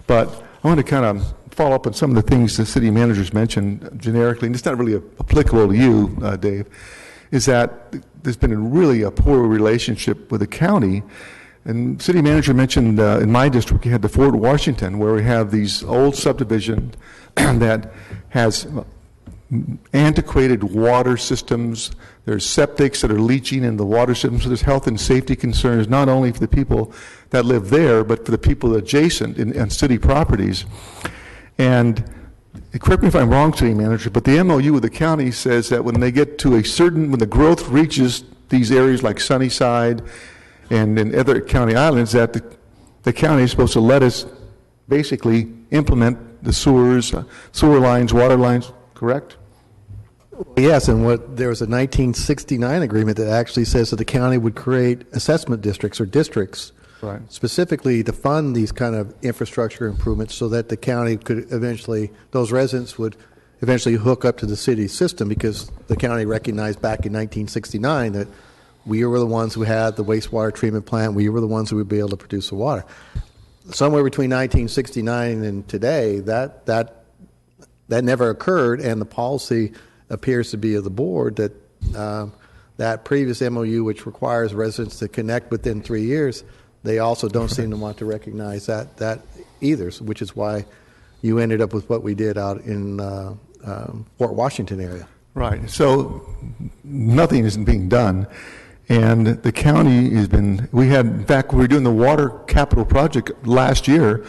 But I want to kind of follow up on some of the things the city managers mentioned generically, and it's not really applicable to you, Dave, is that there's been really a poor relationship with the county. And city manager mentioned in my district, we had the Fort Washington, where we have these old subdivision that has antiquated water systems. There's septics that are leaching in the water system, so there's health and safety concerns not only for the people that live there, but for the people adjacent in city properties. And correct me if I'm wrong, City Manager, but the MOU with the county says that when they get to when the growth reaches these areas like Sunnyside and in other county islands, that the county is supposed to let us basically implement the sewer lines, water lines, correct? Yes, and there was a 1969 agreement that actually says that the county would create assessment districts or districts right, specifically to fund these kind of infrastructure improvements so that the county could eventually, those residents would eventually hook up to the city system, because the county recognized back in 1969 that we were the ones who had the wastewater treatment plant, we were the ones who would be able to produce the water. Somewhere between 1969 and today, that never occurred, and the policy appears to be of the board that that previous MOU, which requires residents to connect within 3 years, they also don't seem to want to recognize that either, which is why you ended up with what we did out in Fort Washington area. Right. So nothing isn't being done. And the county has been, in fact, we were doing the water capital project last year.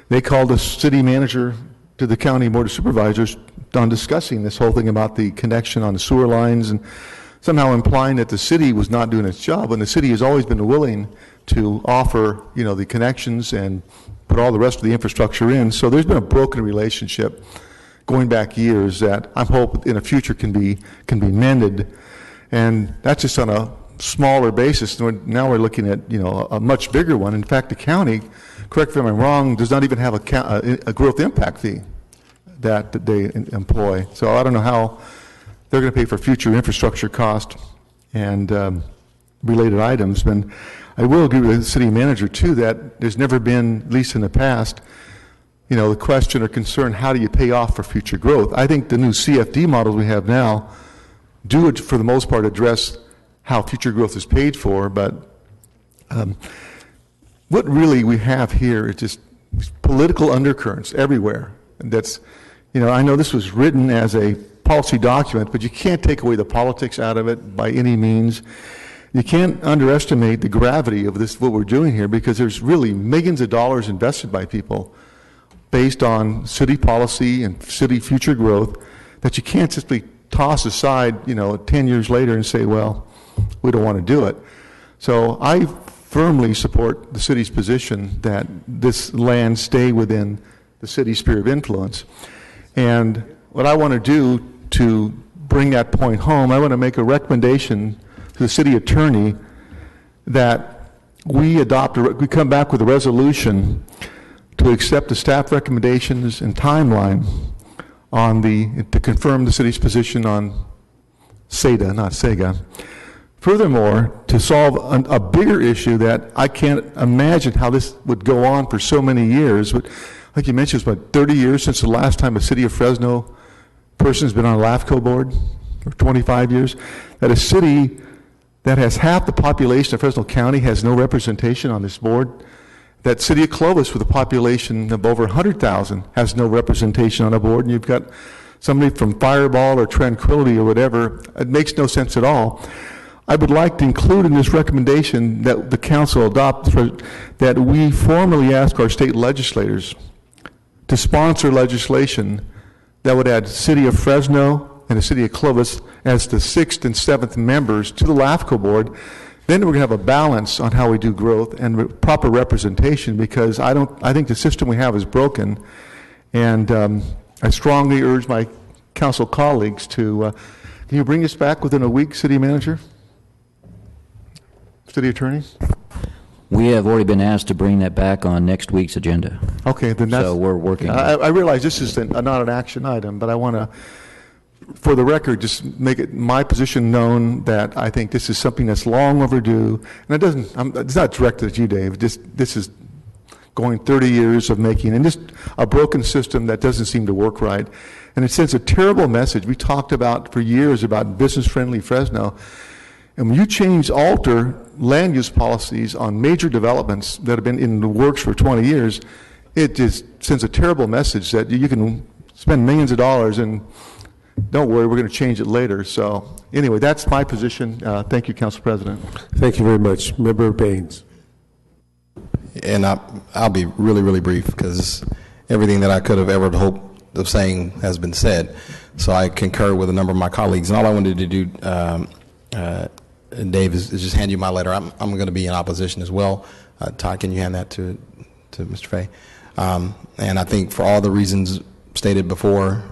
They called the city manager to the county board of supervisors on discussing this whole thing about the connection on the sewer lines, and somehow implying that the city was not doing its job, and the city has always been willing to offer, the connections and put all the rest of the infrastructure in. So there's been a broken relationship going back years that I hope in the future can be mended, and that's just on a smaller basis. Now we're looking at a much bigger one. In fact, the county, correct me if I'm wrong, does not even have a growth impact fee that they employ. So I don't know how they're going to pay for future infrastructure cost and related items. And I will agree with the city manager too that there's never been, at least in the past, the question or concern, how do you pay off for future growth? I think the new CFD models we have now do it for the most part address how future growth is paid for, but what really we have here is just political undercurrents everywhere. And that's, I know this was written as a policy document, but you can't take away the politics out of it by any means. You can't underestimate the gravity of what we're doing here, because there's really millions of dollars invested by people based on city policy and city future growth that you can't simply toss aside, 10 years later and say, well, we don't want to do it. So I firmly support the city's position that this land stay within the city's sphere of influence. And what I want to do to bring that point home, I want to make a recommendation to the city attorney that we come back with a resolution to accept the staff recommendations and timeline to confirm the city's position on SEDA, not SEGA. Furthermore, to solve a bigger issue that I can't imagine how this would go on for so many years, but like you mentioned, it's about 30 years since the last time a City of Fresno person has been on a LAFCO board, or 25 years, that a city that has half the population of Fresno County has no representation on this board. That City of Clovis, with a population of over 100,000, has no representation on a board, and you've got somebody from Fireball or Tranquility or whatever. It makes no sense at all. I would like to include in this recommendation that the council adopt that we formally ask our state legislators to sponsor legislation that would add City of Fresno and the City of Clovis as the 6th and 7th members to the LAFCO board. Then we're going to have a balance on how we do growth and proper representation, because I think the system we have is broken, and I strongly urge my council colleagues to, can you bring us back within a week, City Manager? City Attorney? We have already been asked to bring that back on next week's agenda. Okay, then that's... So we're working. I realize this is not an action item, but I want to, for the record, just make it my position known that I think this is something that's long overdue. And it's not directed at you, Dave. This is going 30 years of making, and just a broken system that doesn't seem to work right. And it sends a terrible message. We talked about for years about business-friendly Fresno. And when you alter land use policies on major developments that have been in the works for 20 years, it just sends a terrible message that you can spend millions of dollars and don't worry, we're going to change it later. So anyway, that's my position. Thank you, Council President. Thank you very much. Member Baines. And I'll be really, really brief because everything that I could have ever hoped of saying has been said. So I concur with a number of my colleagues. And all I wanted to do, Dave, is just hand you my letter. I'm going to be in opposition as well. Todd, can you hand that to Mr. Fay? And I think for all the reasons stated before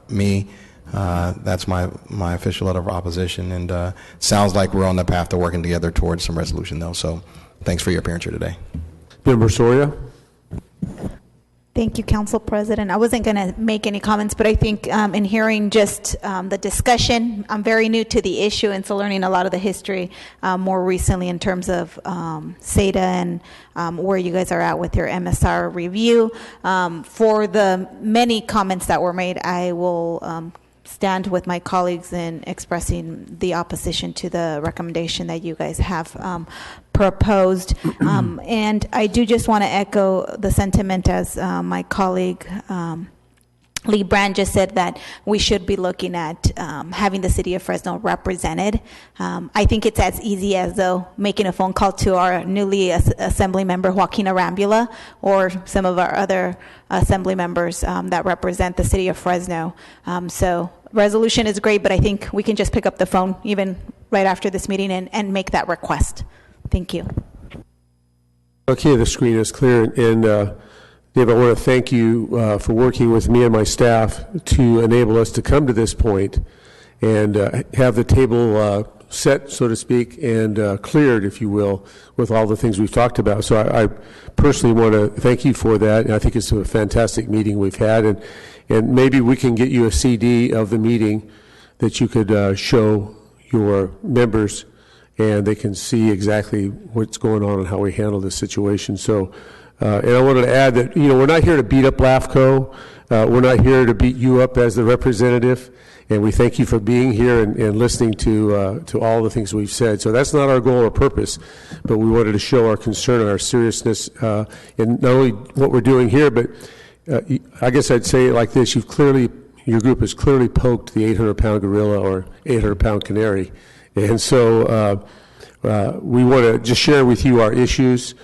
me, that's my official letter of opposition. And sounds like we're on the path to working together towards some resolution, though. So thanks for your appearance here today. Member Soria. Thank you, Council President. I wasn't going to make any comments, but I think in hearing just the discussion, I'm very new to the issue, and so learning a lot of the history more recently in terms of SEDA and where you guys are at with your MSR review. For the many comments that were made, I will stand with my colleagues in expressing the opposition to the recommendation that you guys have proposed. And I do just want to echo the sentiment as my colleague Lee Brand just said, that we should be looking at having the city of Fresno represented. I think it's as easy as though making a phone call to our newly assembly member Joaquin Arambula or some of our other assembly members that represent the city of Fresno. So resolution is great, but I think we can just pick up the phone even right after this meeting and make that request. Thank you. Okay, the screen is clear. And Dave, I want to thank you for working with me and my staff to enable us to come to this point and have the table set, so to speak, and cleared, if you will, with all the things we've talked about. So I personally want to thank you for that. And I think it's a fantastic meeting we've had. And maybe we can get you a CD of the meeting that you could show your members, and they can see exactly what's going on and how we handle this situation. So, and I wanted to add that, we're not here to beat up LAFCO. We're not here to beat you up as the representative. And we thank you for being here and listening to all the things we've said. So that's not our goal or purpose, but we wanted to show our concern and our seriousness in not only what we're doing here, but I guess I'd say it like this: your group has clearly poked the 800-pound gorilla or 800-pound canary. And so we want to just share with you our issues,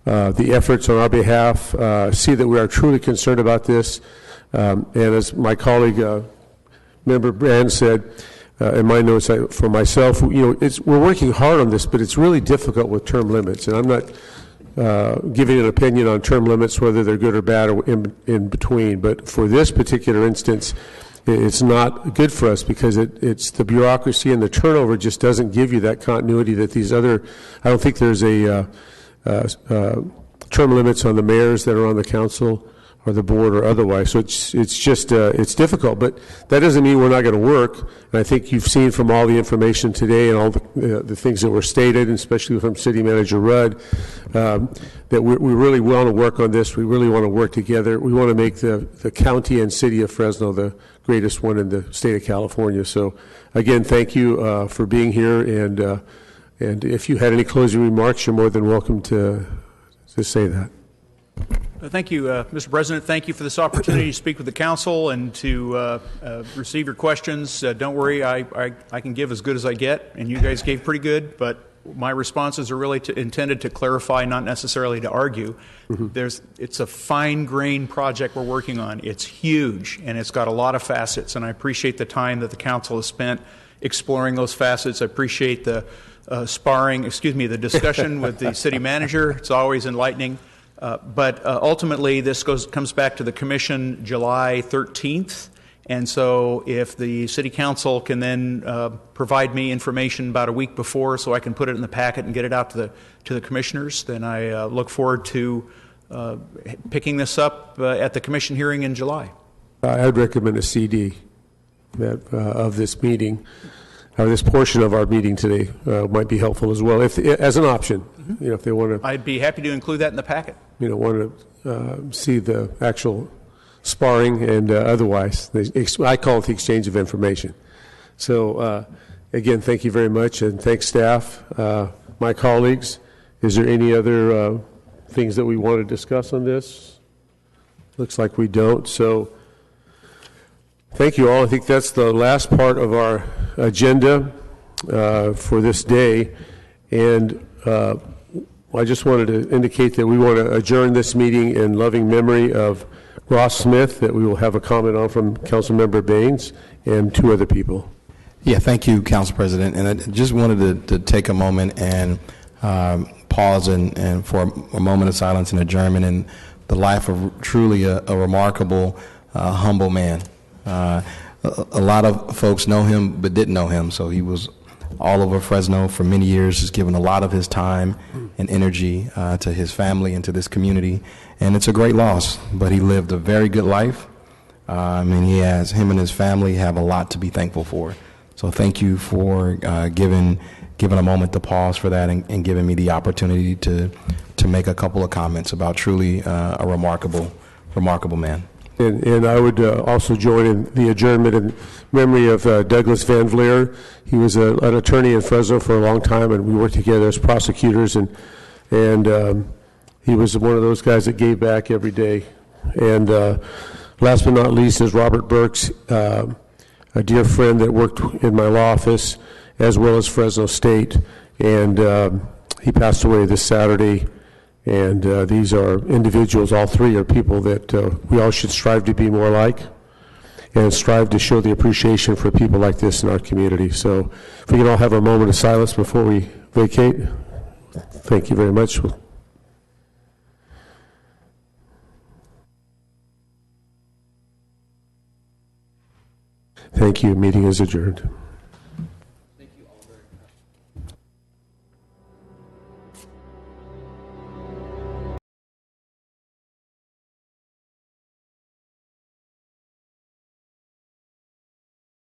the efforts on our behalf, see that we are truly concerned about this. And as my colleague, Member Brand said in my notes for myself, we're working hard on this, but it's really difficult with term limits. And I'm not giving an opinion on term limits, whether they're good or bad or in between. But for this particular instance, it's not good for us because it's the bureaucracy and the turnover just doesn't give you that continuity that these other. I don't think there's a term limits on the mayors that are on the council or the board or otherwise. So it's just it's difficult, but that doesn't mean we're not going to work. And I think you've seen from all the information today and all the things that were stated, and especially from City Manager Rudd, that we really want to work on this. We really want to work together. We want to make the county and city of Fresno the greatest one in the state of California. So again, thank you for being here. And if you had any closing remarks, you're more than welcome to say that. Thank you, Mr. President. Thank you for this opportunity to speak with the council and to receive your questions. Don't worry, I can give as good as I get, and you guys gave pretty good, but my responses are really intended to clarify, not necessarily to argue. It's a fine-grained project we're working on. It's huge, and it's got a lot of facets, and I appreciate the time that the council has spent exploring those facets. I appreciate the the discussion with the city manager. It's always enlightening. But ultimately, this comes back to the commission July 13th. And so if the city council can then provide me information about a week before so I can put it in the packet and get it out to the commissioners, then I look forward to picking this up at the commission hearing in July. I would recommend a CD of this meeting. This portion of our meeting today might be helpful as well, as an option. If they want to. I'd be happy to include that in the packet. Want to see the actual sparring and otherwise. I call it the exchange of information. So, again, thank you very much, and thanks, staff, my colleagues. Is there any other things that we want to discuss on this? Looks like we don't. So, Thank you all. I think that's the last part of our agenda for this day. And I just wanted to indicate that we want to adjourn this meeting in loving memory of Ross Smith, that we will have a comment on from Councilmember Baines and 2 other people. Yeah, thank you, Council President. And I just wanted to take a moment and pause and for a moment of silence and adjournment in the life of truly a remarkable, humble man. A lot of folks know him but didn't know him, so he was all over Fresno for many years, has given a lot of his time and energy to his family and to this community, and it's a great loss, but he lived a very good life. And him and his family have a lot to be thankful for. So thank you for giving a moment to pause for that and giving me the opportunity to make a couple of comments about truly a remarkable man. And I would also join in the adjournment in memory of Douglas Van Vleer. He was an attorney in Fresno for a long time, and we worked together as prosecutors, and he was one of those guys that gave back every day. And last but not least is Robert Burks, a dear friend that worked in my law office as well as Fresno State, and he passed away this Saturday. And these are individuals, all 3 are people that we all should strive to be more like and strive to show the appreciation for people like this in our community. So if we can all have a moment of silence before we vacate. Thank you very much. Thank you. Meeting is adjourned.